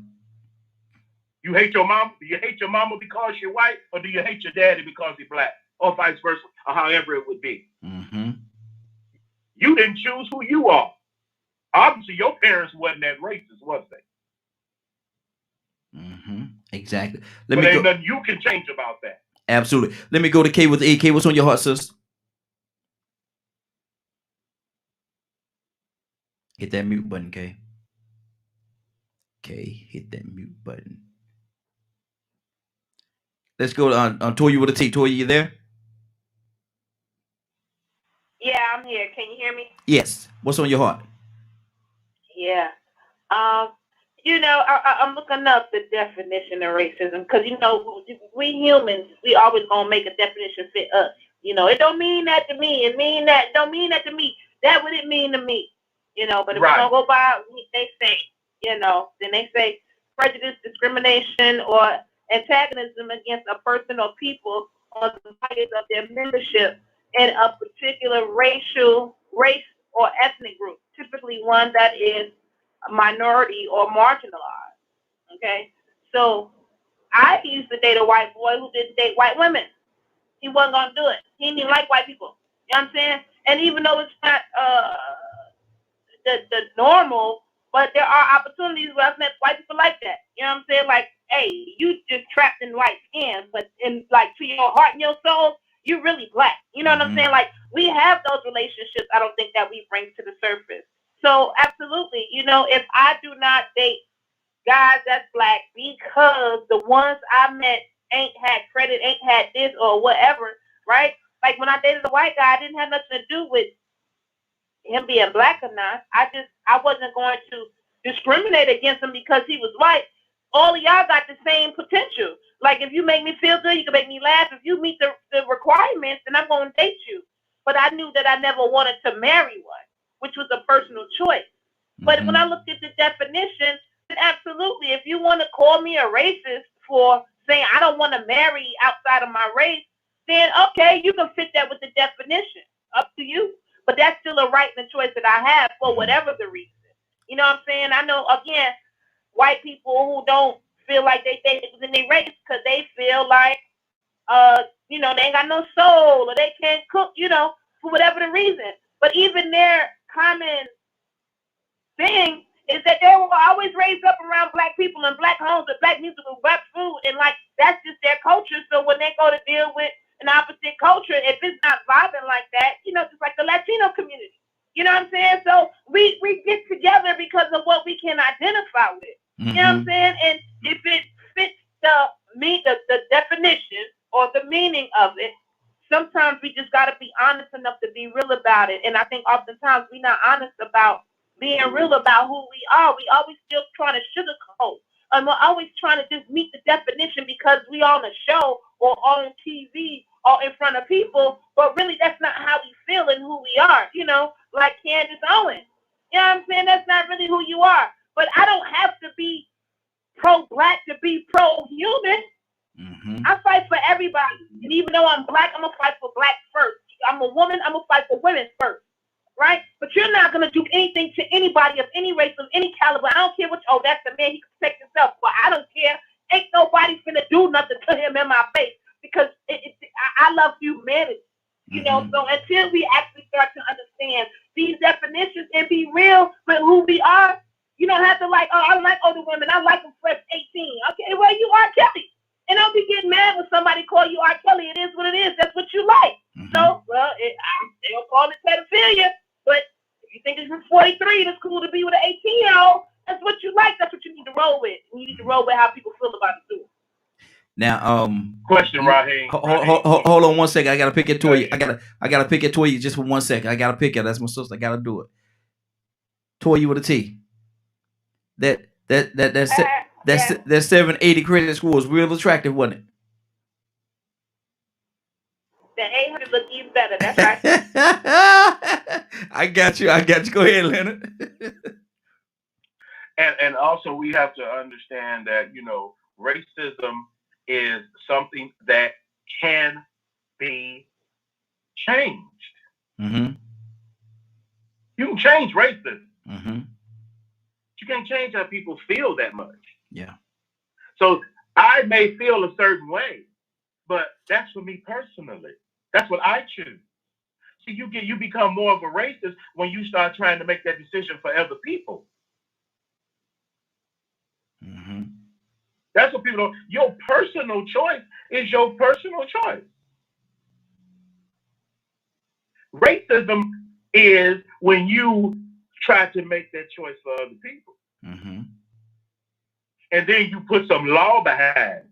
You hate your mom? Do you hate your mama because you're white, or do you hate your daddy because he's black, or vice versa, or however it would be? You didn't choose who you are. Obviously, your parents wasn't that racist, was they? Exactly. But ain't nothing you can change about that. Absolutely. Let me go to K with A. K, what's on your heart, sis? Hit that mute button, K. K, hit that mute button. Let's go on Toya with a T. Toya, you there? Yeah, I'm here. Can you hear me? Yes. What's on your heart? Yeah. I'm looking up the definition of racism because we humans, we always gonna make a definition fit us. It don't mean that to me. Don't mean that to me. That what it mean to me. But if we're gonna go by what they say, then they say prejudice, discrimination, or antagonism against a person or people on the basis of their membership in a particular race or ethnic group, typically one that is a minority or marginalized. Okay, so I used to date a white boy who didn't date white women. He wasn't gonna do it. He didn't even like white people. You know what I'm saying? And even though it's not the normal, but there are opportunities where I've met white people like that. You know what I'm saying? Like, hey, you just trapped in white skin, but in like to your heart and your soul, you're really black. You know what I'm saying? Like, we have those relationships. I don't think that we bring to the surface. So absolutely, if I do not date guys that's black because the ones I met ain't had credit, ain't had this or whatever, right? Like when I dated a white guy, I didn't have nothing to do with him being black or not. I wasn't going to discriminate against him because he was white. All of y'all got the same potential. Like if you make me feel good, you can make me laugh. If you meet the requirements, then I'm going to date you. But I knew that I never wanted to marry one, which was a personal choice. But when I looked at the definition, then absolutely, if you want to call me a racist for saying I don't want to marry outside of my race, then okay, you can fit that with the definition. Up to you. But that's still a right and a choice that I have for whatever the reason. You know what I'm saying? I know, again, white people who don't feel like they in their race because they feel like, they ain't got no soul or they can't cook, for whatever the reason. But even their common thing is that they were always raised up around black people and black homes and black music and black food. And, like, that's just their culture. So when they go to deal with an opposite culture, if it's not vibing like that, just like the Latino community. You know what I'm saying? So we get together because of what we can identify with. You know what I'm saying? And if it fits the definition or the meaning of it, sometimes we just got to be honest enough to be real about it. And I think oftentimes we're not honest about being real about who we are. We always still trying to sugarcoat. And we're always trying to just meet the definition because we on a show or on TV or in front of people, but really that's not how we feel and who we are, like Candace Owens. You know what I'm saying? That's not really who you are. But I don't have to be pro-black to be pro-human. I fight for everybody. And even though I'm black, I'm going to fight for black first. I'm a woman, I'm going to fight for women first. Right? But you're not going to do anything to anybody of any race, of any caliber. I don't care that's the man, he can protect himself. But I don't care. Ain't nobody finna do nothing to him in my face because I love humanity. So until we actually start to understand these definitions and be real with who we are, you don't have to like, oh, I like older women. I like them fresh 18. Okay, well, you are Kelly. And don't be getting mad when somebody call you R. Kelly. It is what it is. That's what you like. So, well, they'll call it pedophilia. But if you think it's 43, it's cool to be with an 18-year-old. That's what you like. That's what you need to roll with. And you need to roll with how people feel about it too. Now, question, Raheem. Hold on 1 second. I gotta pick it to you. I gotta pick it to you just for 1 second. I gotta pick it. That's my sister. I gotta do it. Toy you with a T. That 780 credit score was real attractive, wasn't it? The 800 look even better. That's right. I got you. Go ahead, Leonard. And also we have to understand that, racism is something that can be changed. You can change racism. You can't change how people feel that much. Yeah. So I may feel a certain way, but that's for me personally. That's what I choose. See, you become more of a racist when you start trying to make that decision for other people. That's what people don't. Your personal choice is your personal choice. Racism is when you try to make that choice for other people. And then you put some law behind it.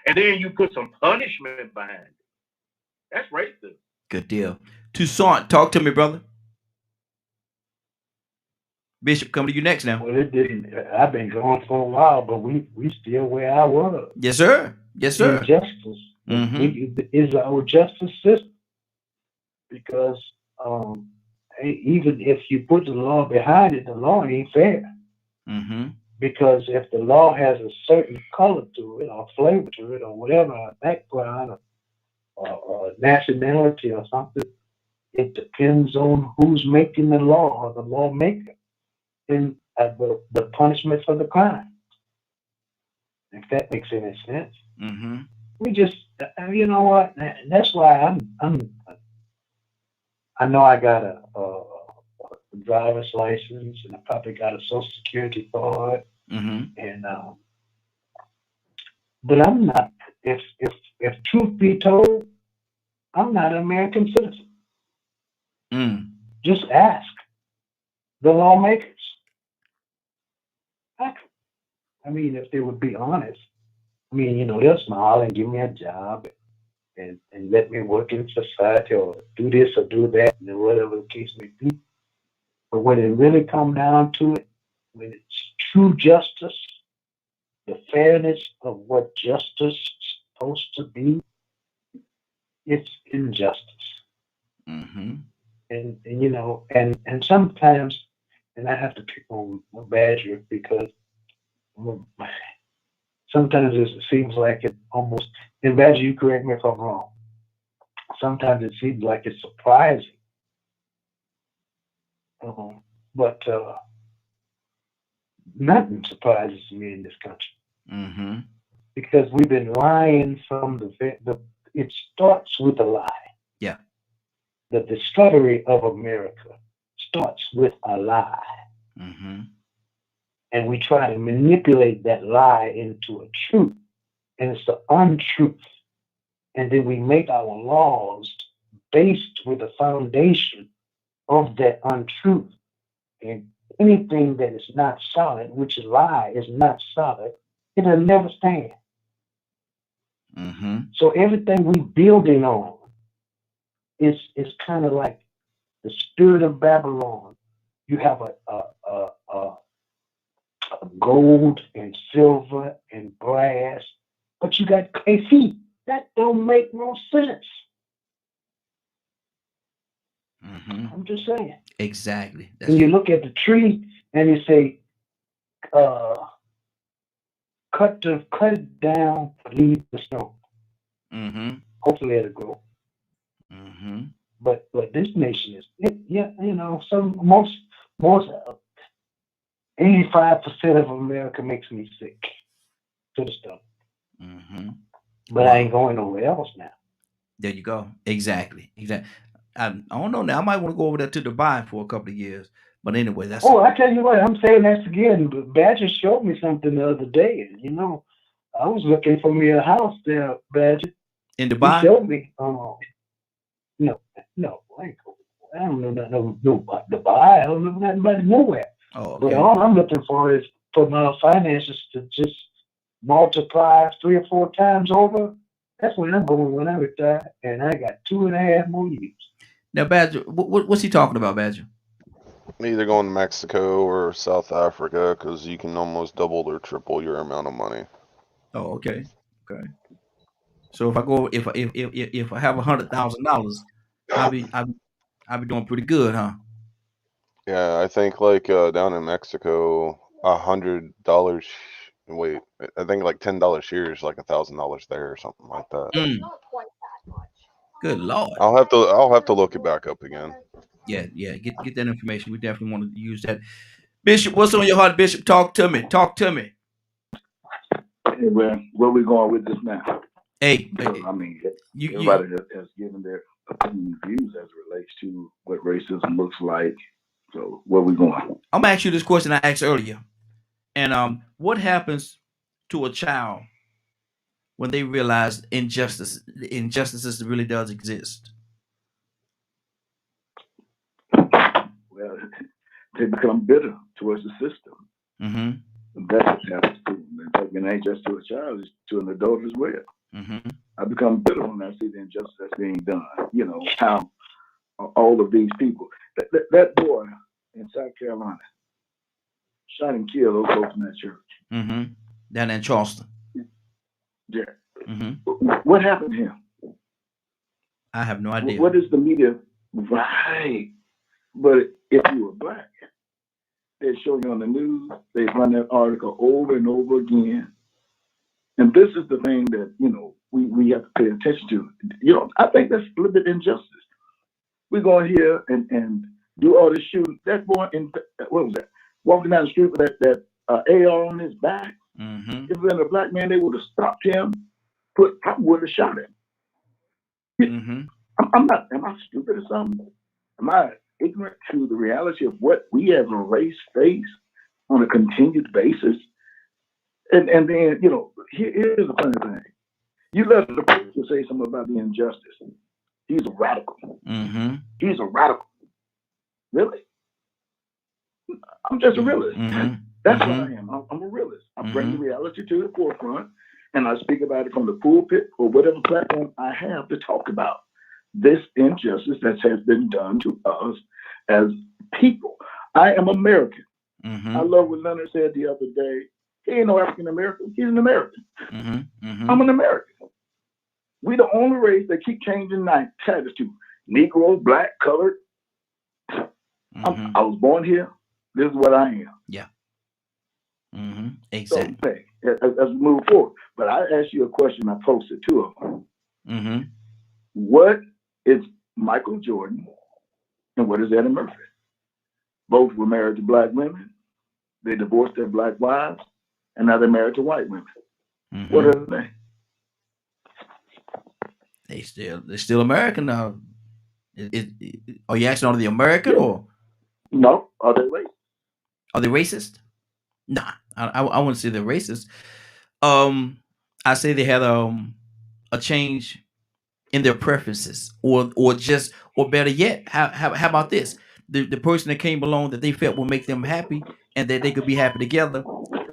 And then you put some punishment behind it. That's racism. Good deal. Toussaint, talk to me, brother. Bishop, come to you next now. Well, it didn't. I've been gone for a while, but we still where I was. Yes, sir. Yes, sir. Injustice. Is our justice system, because even if you put the law behind it, the law ain't fair. Because if the law has a certain color to it, or flavor to it, or whatever, or background, or nationality, or something, it depends on who's making the law, or the lawmaker, and the punishment for the crime. If that makes any sense. We just, you know what? That's why I know I got a driver's license, and I probably got a Social Security card, and but I'm not. If truth be told, I'm not an American citizen. Just ask the lawmakers. I mean, if they would be honest. I mean, you know, they'll smile and give me a job and let me work in society, or do this or do that, and whatever the case may be. But when it really comes down to it, when it's true justice, the fairness of what justice is supposed to be, it's injustice. And you know, and sometimes, and I have to pick on Badger, because sometimes it seems like it almost, and Badger, you correct me if I'm wrong, sometimes it seems like it's surprising. But nothing surprises me in this country. Because we've been lying from it starts with a lie. Yeah. The discovery of America starts with a lie. And we try to manipulate that lie into a truth. And it's the untruth. And then we make our laws based with the foundation of that untruth. And anything that is not solid, which a lie is not solid, it'll never stand. So everything we building on is kind of like the spirit of Babylon. You have a gold and silver and brass, but you got clay feet. That don't make no sense. I'm just saying. Exactly. When you look at the tree and you say, cut it down, leave the stone. Hopefully it'll grow. But this nation is, you know, most 85% of America makes me sick to the stomach. But I ain't going nowhere else now. There you go. Exactly. I don't know now. I might want to go over there to Dubai for a couple of years. But anyway, that's. Oh, I tell you what, I'm saying that again. Badger showed me something the other day, and you know, I was looking for me a house there, Badger. In Dubai? He showed me. No, I don't know nothing about Dubai. I don't know nothing about nowhere. Oh, okay. But all I'm looking for is for my finances to just multiply 3 or 4 times over. That's when I'm going when I retire, and I got 2.5 more years. Now, Badger, what's he talking about, Badger? Either going to Mexico or South Africa, because you can almost double or triple your amount of money. Oh, okay. So if I go, if I have $100,000, I'll be doing pretty good, huh? Yeah, I think like down in Mexico, $100. Wait, I think like $10 here is like $1,000 there or something like that. Not quite that much. Good Lord. I'll have to look it back up again. Yeah. Get that information. We definitely want to use that. Bishop, what's on your heart, Bishop? Talk to me. Hey, man, where we going with this now? Hey, I mean, everybody has given their opinion and views as it relates to what racism looks like. So where we going? I'm gonna ask you this question I asked earlier. And what happens to a child when they realize injustices really does exist? Well, they become bitter towards the system. That's what happens to them. It ain't just to a child, it's to an adult as well. I become bitter when I see the injustice that's being done. You know, how all of these people. That boy in South Carolina shot and killed those folks in that church. Mm-hmm. Down in Charleston. Yeah. Mm-hmm. What happened to him? I have no idea. What is the media? Right. But if you were black, they'd show you on the news, they'd run that article over and over again. And this is the thing that, we have to pay attention to. I think that's a little bit injustice. We go in here and do all this shooting. That boy what was that? Walking down the street with that AR on his back. Mm-hmm. If it was a black man, they would have stopped him, probably would have shot him. Mm-hmm. Am I stupid or something? Am I ignorant to the reality of what we as a race face on a continued basis? And then, here's the funny thing. You let the preacher say something about the injustice. He's a radical. Mm-hmm. He's a radical. Really? I'm just a realist. Mm-hmm. That's what I am. I'm a realist. I bring the reality to the forefront, and I speak about it from the pulpit or whatever platform I have to talk about this injustice that has been done to us as people. I am American. Mm-hmm. I love what Leonard said the other day. He ain't no African American. He's an American. Mm-hmm. Mm-hmm. I'm an American. We the only race that keep changing titles to Negro, black, colored. I was born here. This is what I am. Yeah. Mm-hmm. Exactly. So, as we move forward. But I asked you a question. I posted two of them. Mm-hmm. What is Michael Jordan and what is Eddie Murphy? Both were married to black women. They divorced their black wives, and now they're married to white women. Mm-hmm. What are they? They're still American now. Are you asking, are they American or? No, are they racist? Are they racist? Nah, I wouldn't say they're racist. I say they had a change in their preferences, or better yet, how about this? The person that came along that they felt would make them happy and that they could be happy together,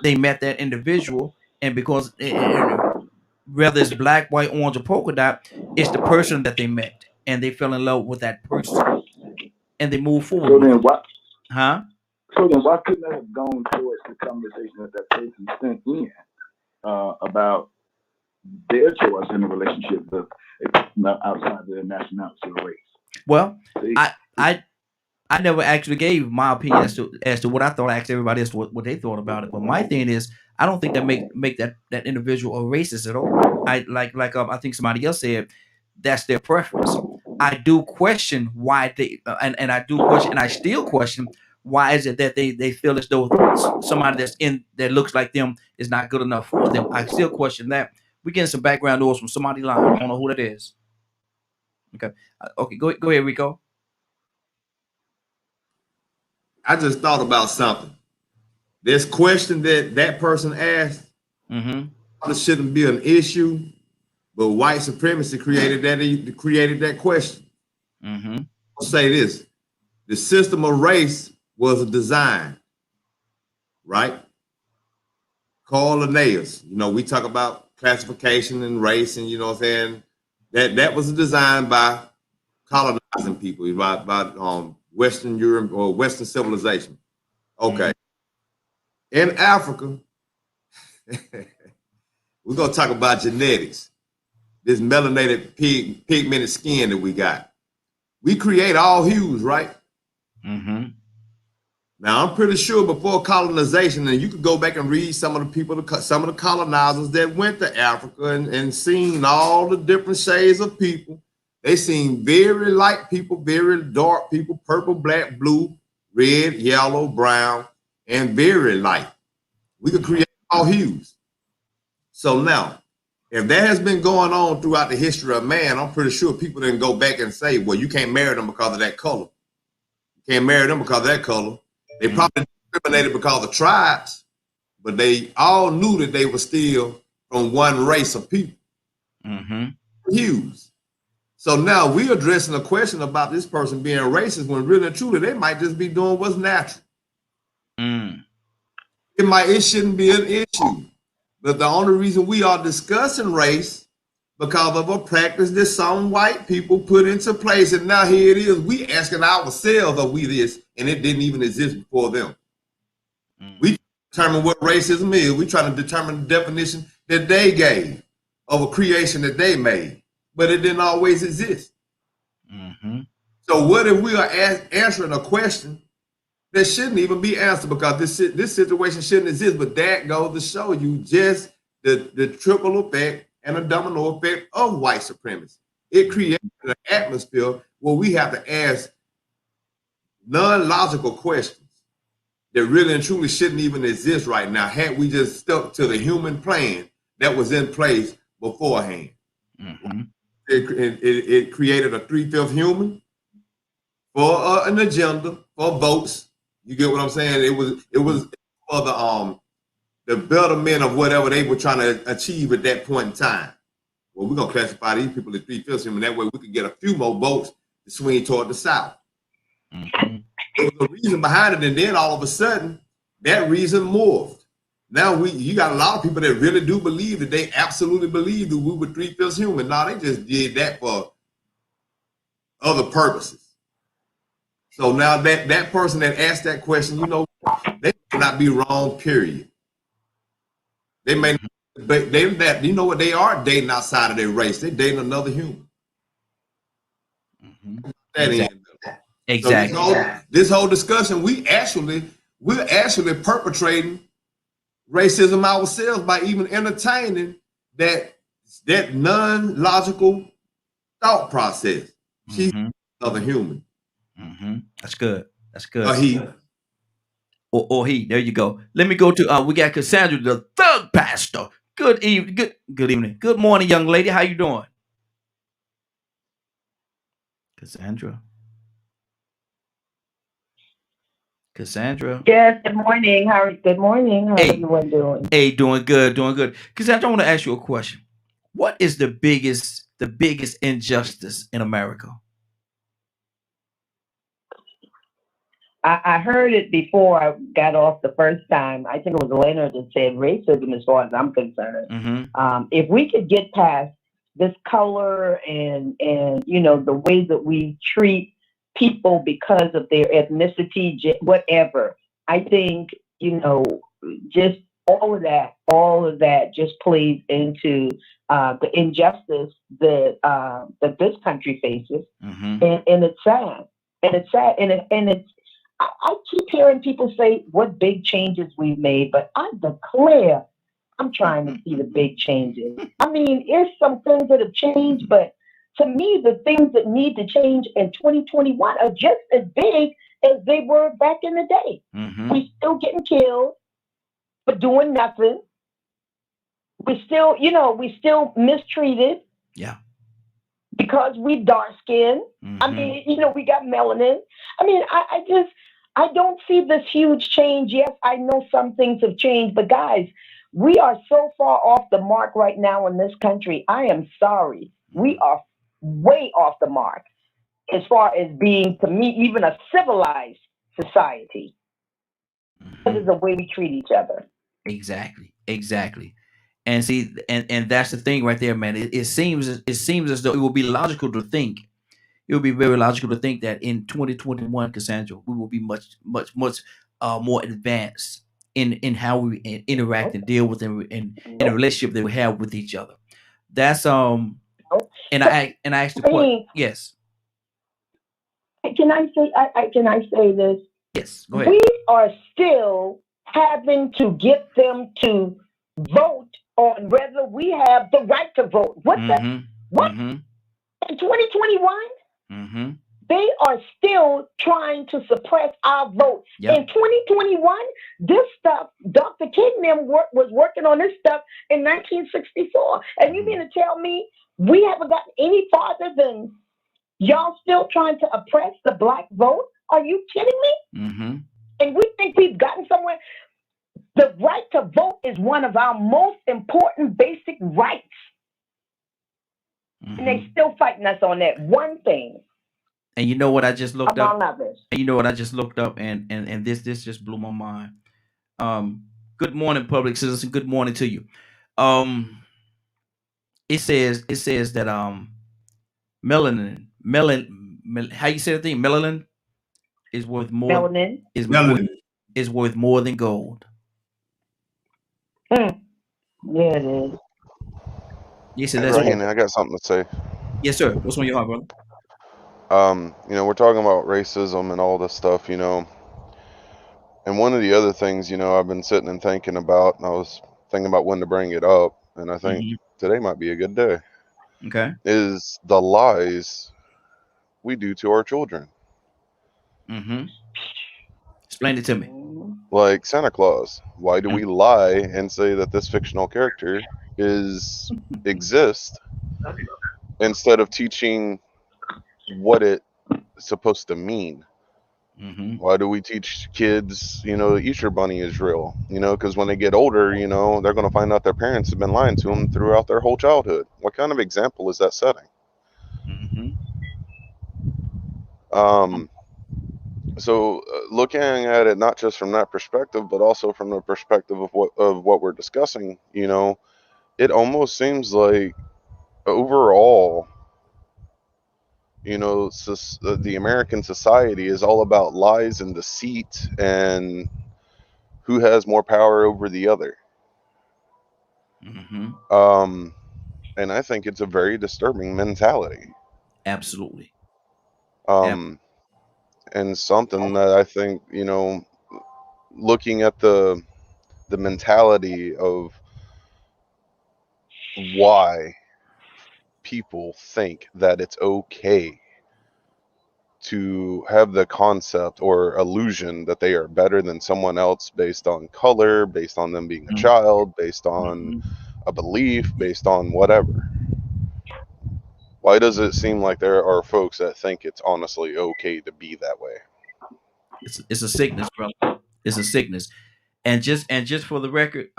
they met that individual, and because whether it's black, white, orange, or polka dot, it's the person that they met, and they fell in love with that person, and they move forward. So then what? Huh? So then why couldn't I have gone towards the conversation that person sent in about their choice in a relationship with outside their nationality or race? Well, see? I never actually gave my opinion as to what I thought. I asked everybody else what they thought about it. But my thing is, I don't think that make that individual a racist at all. I think somebody else said that's their preference. I do question why they and I do question, and I still question why is it that they feel as though somebody that looks like them is not good enough for them. I still question that. We're getting some background noise from somebody line. I don't know who that is. Okay, go ahead, Rico. I just thought about something. This question that person asked shouldn't be an issue, but white supremacy created that question. Mm-hmm. I'll say this: the system of race was a design, right? Carl Linnaeus. We talk about classification and race, and what I'm saying, that was a design by colonizing people, by Western Europe or Western civilization. Okay. In Africa, we're going to talk about genetics. This melanated pigmented skin that we got. We create all hues, right? Mm-hmm. Now, I'm pretty sure before colonization, and you could go back and read some of the colonizers that went to Africa and seen all the different shades of people. They seen very light people, very dark people, purple, black, blue, red, yellow, brown, and very light. We could create all hues. So now, if that has been going on throughout the history of man, I'm pretty sure people didn't go back and say, well, you can't marry them because of that color. You can't marry them because of that color. They probably discriminated because of tribes, but they all knew that they were still from one race of people. Mm-hmm. Hues. So now we're addressing a question about this person being racist when really and truly they might just be doing what's natural. It shouldn't be an issue. But the only reason we are discussing race because of a practice that some white people put into place. And now here it is, we asking ourselves, are we this? And it didn't even exist before them. We determine what racism is. We trying to determine the definition that they gave of a creation that they made, but it didn't always exist. So what if we are answering a question that shouldn't even be answered, because this situation shouldn't exist? But that goes to show you just the trickle effect and a domino effect of white supremacy. It created an atmosphere where we have to ask non-logical questions that really and truly shouldn't even exist right now, had we just stuck to the human plan that was in place beforehand. It created a 3/5 human for an agenda, for votes. You get what I'm saying? It was for the betterment of whatever they were trying to achieve at that point in time. Well, we're gonna classify these people as 3/5 human. That way we could get a few more votes to swing toward the South. There was a reason behind it, and then all of a sudden, that reason morphed. Now you got a lot of people that really do believe that they absolutely believe that we were 3/5 human. No, they just did that for other purposes. So now that person that asked that question, they may not be wrong, period. They may, but you know what, they are dating outside of their race. They're dating another human. Exactly. So this whole discussion, we're actually perpetrating racism ourselves by even entertaining that non-logical thought process. She's another human. That's good. That's good. Or he. Or he. There you go. Let me go to we got Cassandra, the thug pastor. Good evening. Good evening. Good morning, young lady. How you doing? Cassandra. Yes, good morning. Good morning. How is everyone doing? Hey, doing good. Cassandra, I want to ask you a question. What is the biggest injustice in America? I heard it before I got off the first time. I think it was Leonard that said racism, as far as I'm concerned. If we could get past this color and the way that we treat people because of their ethnicity, whatever, I think, just all of that just plays into the injustice that this country faces. And it's sad. I keep hearing people say what big changes we've made, but I declare I'm trying to see the big changes. I mean, there's some things that have changed, but to me, the things that need to change in 2021 are just as big as they were back in the day. We still getting killed for doing nothing. We still mistreated. Yeah. Because we dark skinned. I mean, we got melanin. I mean, I don't see this huge change. Yes, I know some things have changed, but guys, we are so far off the mark right now in this country. I am sorry. We are way off the mark as far as being, to me, even a civilized society. That is the way we treat each other. Exactly. And see, and that's the thing right there, man. It seems as though it would be logical to think. It would be very logical to think that in 2021, Cassandra, we will be much more advanced in how we interact and deal with them in a relationship that we have with each other. That's and I asked the question. Yes. Can I say this? Yes. Go ahead. We are still having to get them to vote on whether we have the right to vote. What? In 2021, they are still trying to suppress our vote. Yep. In 2021, this stuff, Dr. King was working on this stuff in 1964. And you mean to tell me we haven't gotten any farther than y'all still trying to oppress the black vote? Are you kidding me? And we think we've gotten somewhere. The right to vote is one of our most important basic rights. And they still fighting us on that one thing. And you know what I just looked up? Others. And you know what I just looked up, and this just blew my mind. Good morning, public citizen. Good morning to you. it says that melanin, how you say the thing? Melanin is worth more. Melanin is worth more than gold. Yeah, it is. Yes, Hey, Ryan, I got something to say. Yes, sir. What's on your heart, brother? We're talking about racism and all this stuff, and one of the other things, I've been sitting and thinking about, and I was thinking about when to bring it up, and I think today might be a good day. Okay. Is the lies we do to our children. Explain it to me. Like Santa Claus. Why do we lie and say that this fictional character exists instead of teaching what it's supposed to mean? Why do we teach kids, Easter Bunny is real? Because when they get older, they're going to find out their parents have been lying to them throughout their whole childhood. What kind of example is that setting? So looking at it not just from that perspective, but also from the perspective of what we're discussing, it almost seems like overall, the American society is all about lies and deceit and who has more power over the other. And I think it's a very disturbing mentality. Absolutely. And something that I think, looking at the mentality of why people think that it's okay to have the concept or illusion that they are better than someone else based on color, based on them being a child, based on a belief, based on whatever. Why does it seem like there are folks that think it's honestly okay to be that way? It's a sickness, brother. It's a sickness. And just for the record,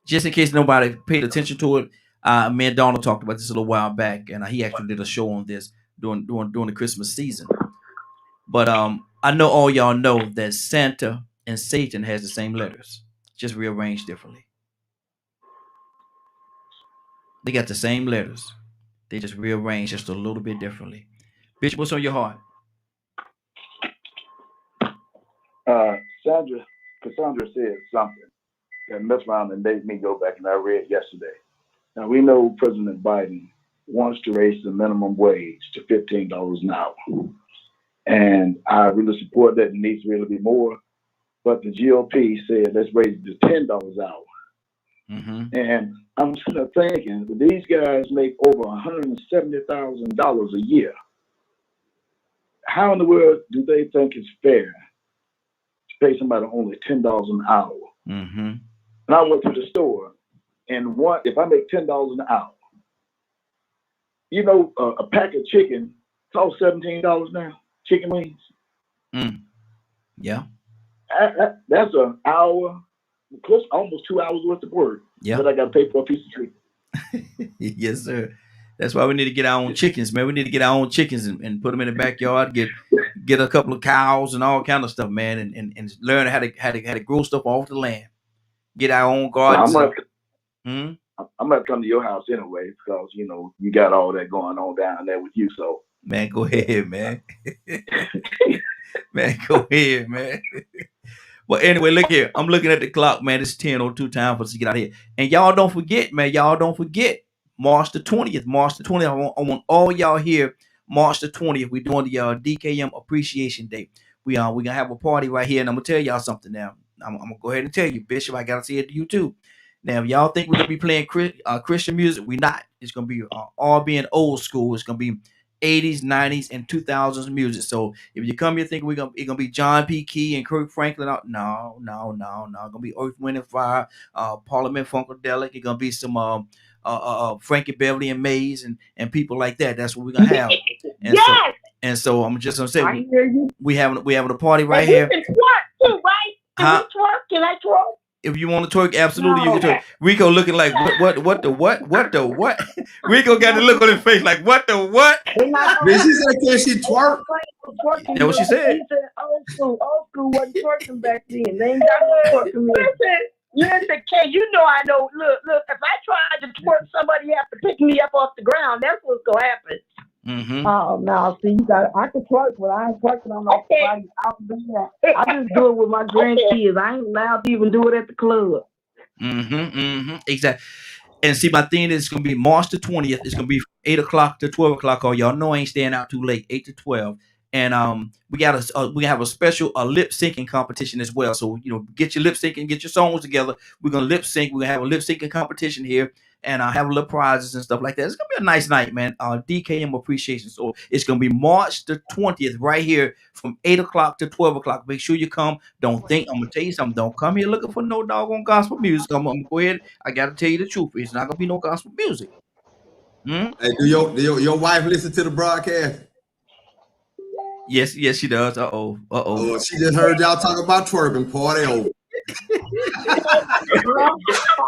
just in case nobody paid attention to it, me and Donald talked about this a little while back, and he actually did a show on this during the Christmas season. But I know all y'all know that Santa and Satan has the same letters, just rearranged differently. They got the same letters. They just rearranged just a little bit differently. Bishop, what's on your heart? Cassandra said something that messed around and made me go back, and I read yesterday. Now, we know President Biden wants to raise the minimum wage to $15 an hour. And I really support that. It needs to really be more. But the GOP said, let's raise it to $10 an hour. And I'm sort of thinking, these guys make over $170,000 a year. How in the world do they think it's fair to pay somebody only $10 an hour? And I went to the store, and if I make $10 an hour, a pack of chicken costs $17 now. Chicken wings. Yeah. That's an hour, close almost 2 hours worth of work. Yeah. That I got to pay for a piece of chicken. Yes, sir. That's why we need to get our own chickens, man. We need to get our own chickens and put them in the backyard. Get a couple of cows and all kind of stuff, man, and learn how to grow stuff off the land. Get our own gardens. I'm gonna come to your house anyway because you got all that going on down there with you. So man, go ahead, man. Man, go ahead, man. Well, anyway, look here. I'm looking at the clock, man. It's 10:02 time for us to get out of here. And y'all don't forget, man. Y'all don't forget March the 20th. March the 20th. I want all y'all here. March the 20th. We're doing the DKM Appreciation Day. We're gonna have a party right here, and I'm gonna tell y'all something now. I'm gonna go ahead and tell you, Bishop. I gotta say it to you too. Now, if y'all think we're gonna be playing Christian music, we're not. It's gonna be all being old school. It's gonna be 80s, 90s, and 2000s music. So if you come here thinking it's gonna be John P. Key and Kirk Franklin, no. It's gonna be Earth, Wind and Fire, Parliament Funkadelic. It's gonna be some Frankie Beverly and Mays and people like that. That's what we're gonna have. And yes. So I'm just gonna say we having a party right here. You can twerk too, right? Can we twerk? Can I twerk? If you want to twerk, absolutely you can twerk. Rico looking like what the what? Rico got the look on his face like what the what? Did she say can she twerk? That's what she said. Old school wasn't twerking back then. They ain't got no twerking music. Listen, Kay, you know I know. Look. If I tried to twerk, somebody have to pick me up off the ground. That's what's gonna happen. Mm-hmm. Oh no! See, I can twerk, but I ain't twerking on nobody. I just do it with my grandkids. I ain't allowed to even do it at the club. Exactly. And see, my thing is going to be March the 20th. It's going to be from 8 o'clock to 12 o'clock. Oh, y'all know I ain't staying out too late. 8 to 12. And we have a special lip syncing competition as well. So get your lip syncing, get your songs together. We're gonna lip sync. We're gonna have a lip syncing competition here, and have a little prizes and stuff like that. It's gonna be a nice night, man. DKM appreciation. So it's gonna be March the 20th right here from 8 o'clock to 12 o'clock. Make sure you come. Don't think I'm gonna tell you something. Don't come here looking for no doggone gospel music. I'm gonna go ahead. I gotta tell you the truth. It's not gonna be no gospel music. Hey, do your wife listen to the broadcast? Yes, she does. Oh, she just heard y'all talk about twerking. Party over.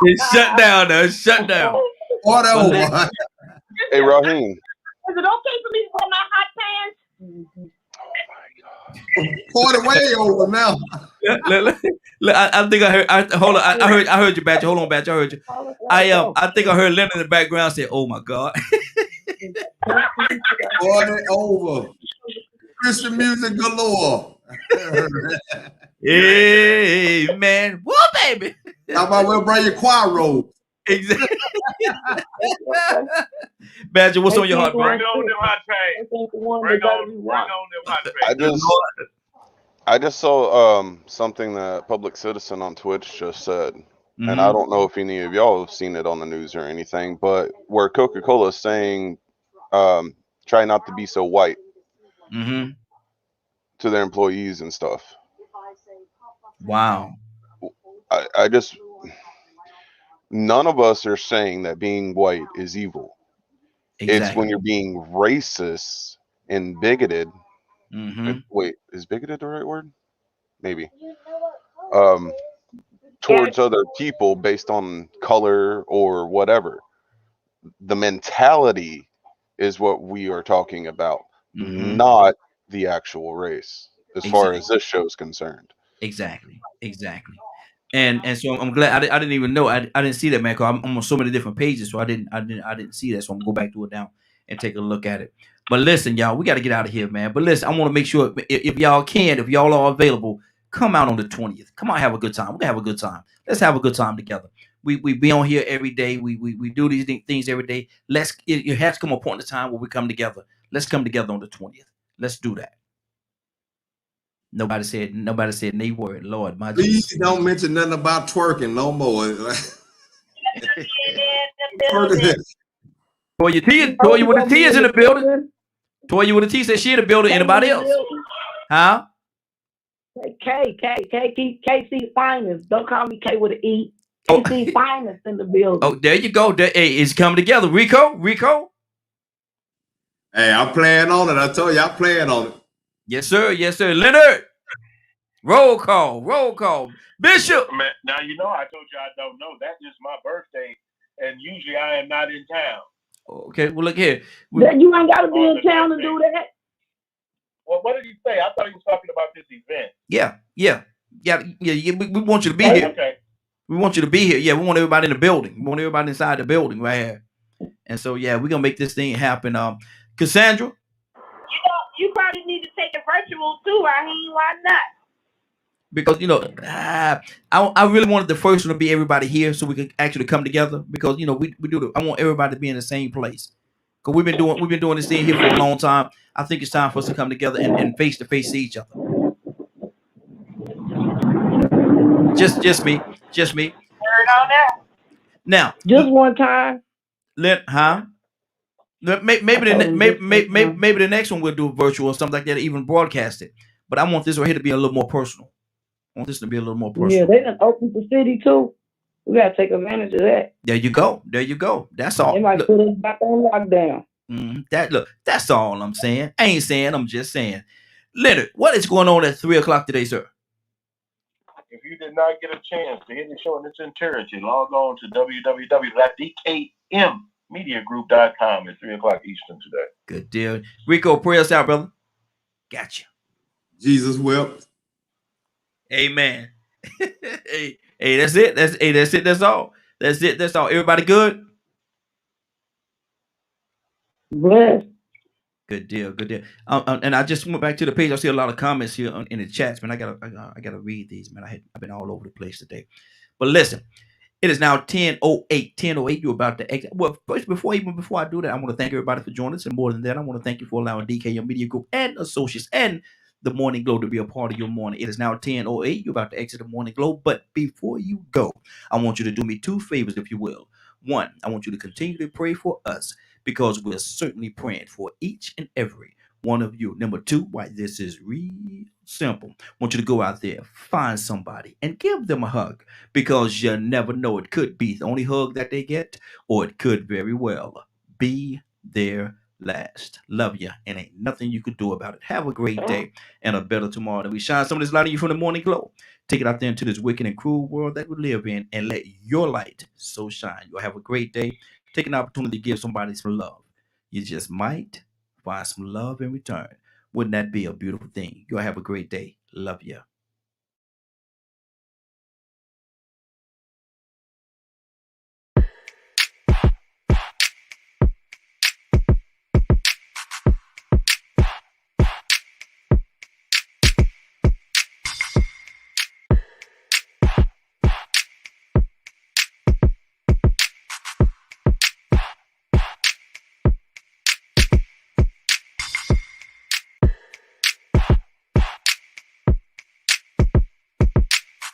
It's shut down. Shut down. Party over. Hey, Raheem. Is it okay for me to wear my hot pants? Party way over now. I think I heard. Hold on. I heard you, Badger. Hold on, Badger. I heard you. I think I heard Lynn in the background say, "Oh my God." Party over. Christian music galore. Amen. What, baby? How about we'll bring your choir robe? Exactly. Badger, what's on your heart, bro? Bring on them hot pants. Bring on them hot pants. I just saw something that Public Citizen on Twitch just said, and I don't know if any of y'all have seen it on the news or anything, but where Coca-Cola is saying, try not to be so white. To their employees and stuff. Wow. I just, none of us are saying that being white is evil. Exactly. It's when you're being racist and bigoted. Wait, is bigoted the right word? Maybe. Towards other people based on color or whatever. The mentality is what we are talking about, not the actual race, as far as this show is concerned. Exactly. And so I'm glad I didn't even know. I didn't see that, man. Cause I'm on so many different pages, so I didn't see that. So I'm gonna go back to it now and take a look at it. But listen, y'all, we got to get out of here, man. But listen, I want to make sure if y'all are available, come out on the 20th. Come on, have a good time. We're gonna have a good time. Let's have a good time together. We be on here every day. We do these things every day. It has to come a point in time where we come together. Let's come together on the 20th. Let's do that. Nobody said nay word. Lord, my please Jesus. Don't mention nothing about twerking no more. Toya with the T is in the building. Toya with the T said she in the building. Anybody else? Huh? KC Finest. Don't call me K with an E. KC Finest in the building. Oh, there you go. Hey, it's coming together. Rico. Hey, I'm playing on it. I told you I'm playing on it. Yes, sir. Leonard. Roll call. Bishop. Now, I told you I don't know. That is my birthday, and usually I am not in town. Okay, well, look here. You ain't got to be in town to do that. Well, what did he say? I thought he was talking about this event. Yeah. We want you to be here. Okay. We want you to be here. Yeah, we want everybody in the building. We want everybody inside the building right here. And so, yeah, we're going to make this thing happen. Cassandra? You probably need to take it virtual too, Raheem. Why not? Because I really wanted the first one to be everybody here so we could actually come together. Because we do I want everybody to be in the same place. Because we've been doing this thing here for a long time. I think it's time for us to come together and face to face see each other. Just me. Heard on that. Now, just one time. Maybe the next one we'll do virtual or something like that, even broadcast it. But I want this right here to be a little more personal. Yeah, they done opened the city too. We gotta take advantage of that. There you go. That's all. They might put us back on lockdown. That's all I'm saying. I ain't saying. I'm just saying. Leonard, what is going on at 3:00 today, sir? If you did not get a chance to hear the show in its entirety, log on to www.dkmmediagroup.com at 3:00 Eastern today. Good deal. Rico, pray us out, brother. Gotcha. Jesus wept. Amen. Hey, that's it. That's it. That's all. That's it. That's all. Everybody good? Bless. Good deal. Good deal. And I just went back to the page. I see a lot of comments here in the chats, man. I gotta read these, man. I've been all over the place today. But listen, it is now 10:08. 10:08. You're about to exit. Well, first, before I do that, I want to thank everybody for joining us. And more than that, I want to thank you for allowing DKM Media Group and Associates and the Morning Glow to be a part of your morning. It is now 10:08. You're about to exit the Morning Glow. But before you go, I want you to do me two favors, if you will. One, I want you to continue to pray for us, because we're certainly praying for each and every one of you. Number two, why this is real simple. I want you to go out there, find somebody, and give them a hug, because you never know. It could be the only hug that they get, or it could very well be their last. Love you, and ain't nothing you could do about it. Have a great day and a better tomorrow. And we shine some of this light on you from the Morning Glow. Take it out there into this wicked and cruel world that we live in, and let your light so shine. You'll have a great day. Take an opportunity to give somebody some love. You just might find some love in return. Wouldn't that be a beautiful thing? You'll have a great day. Love you.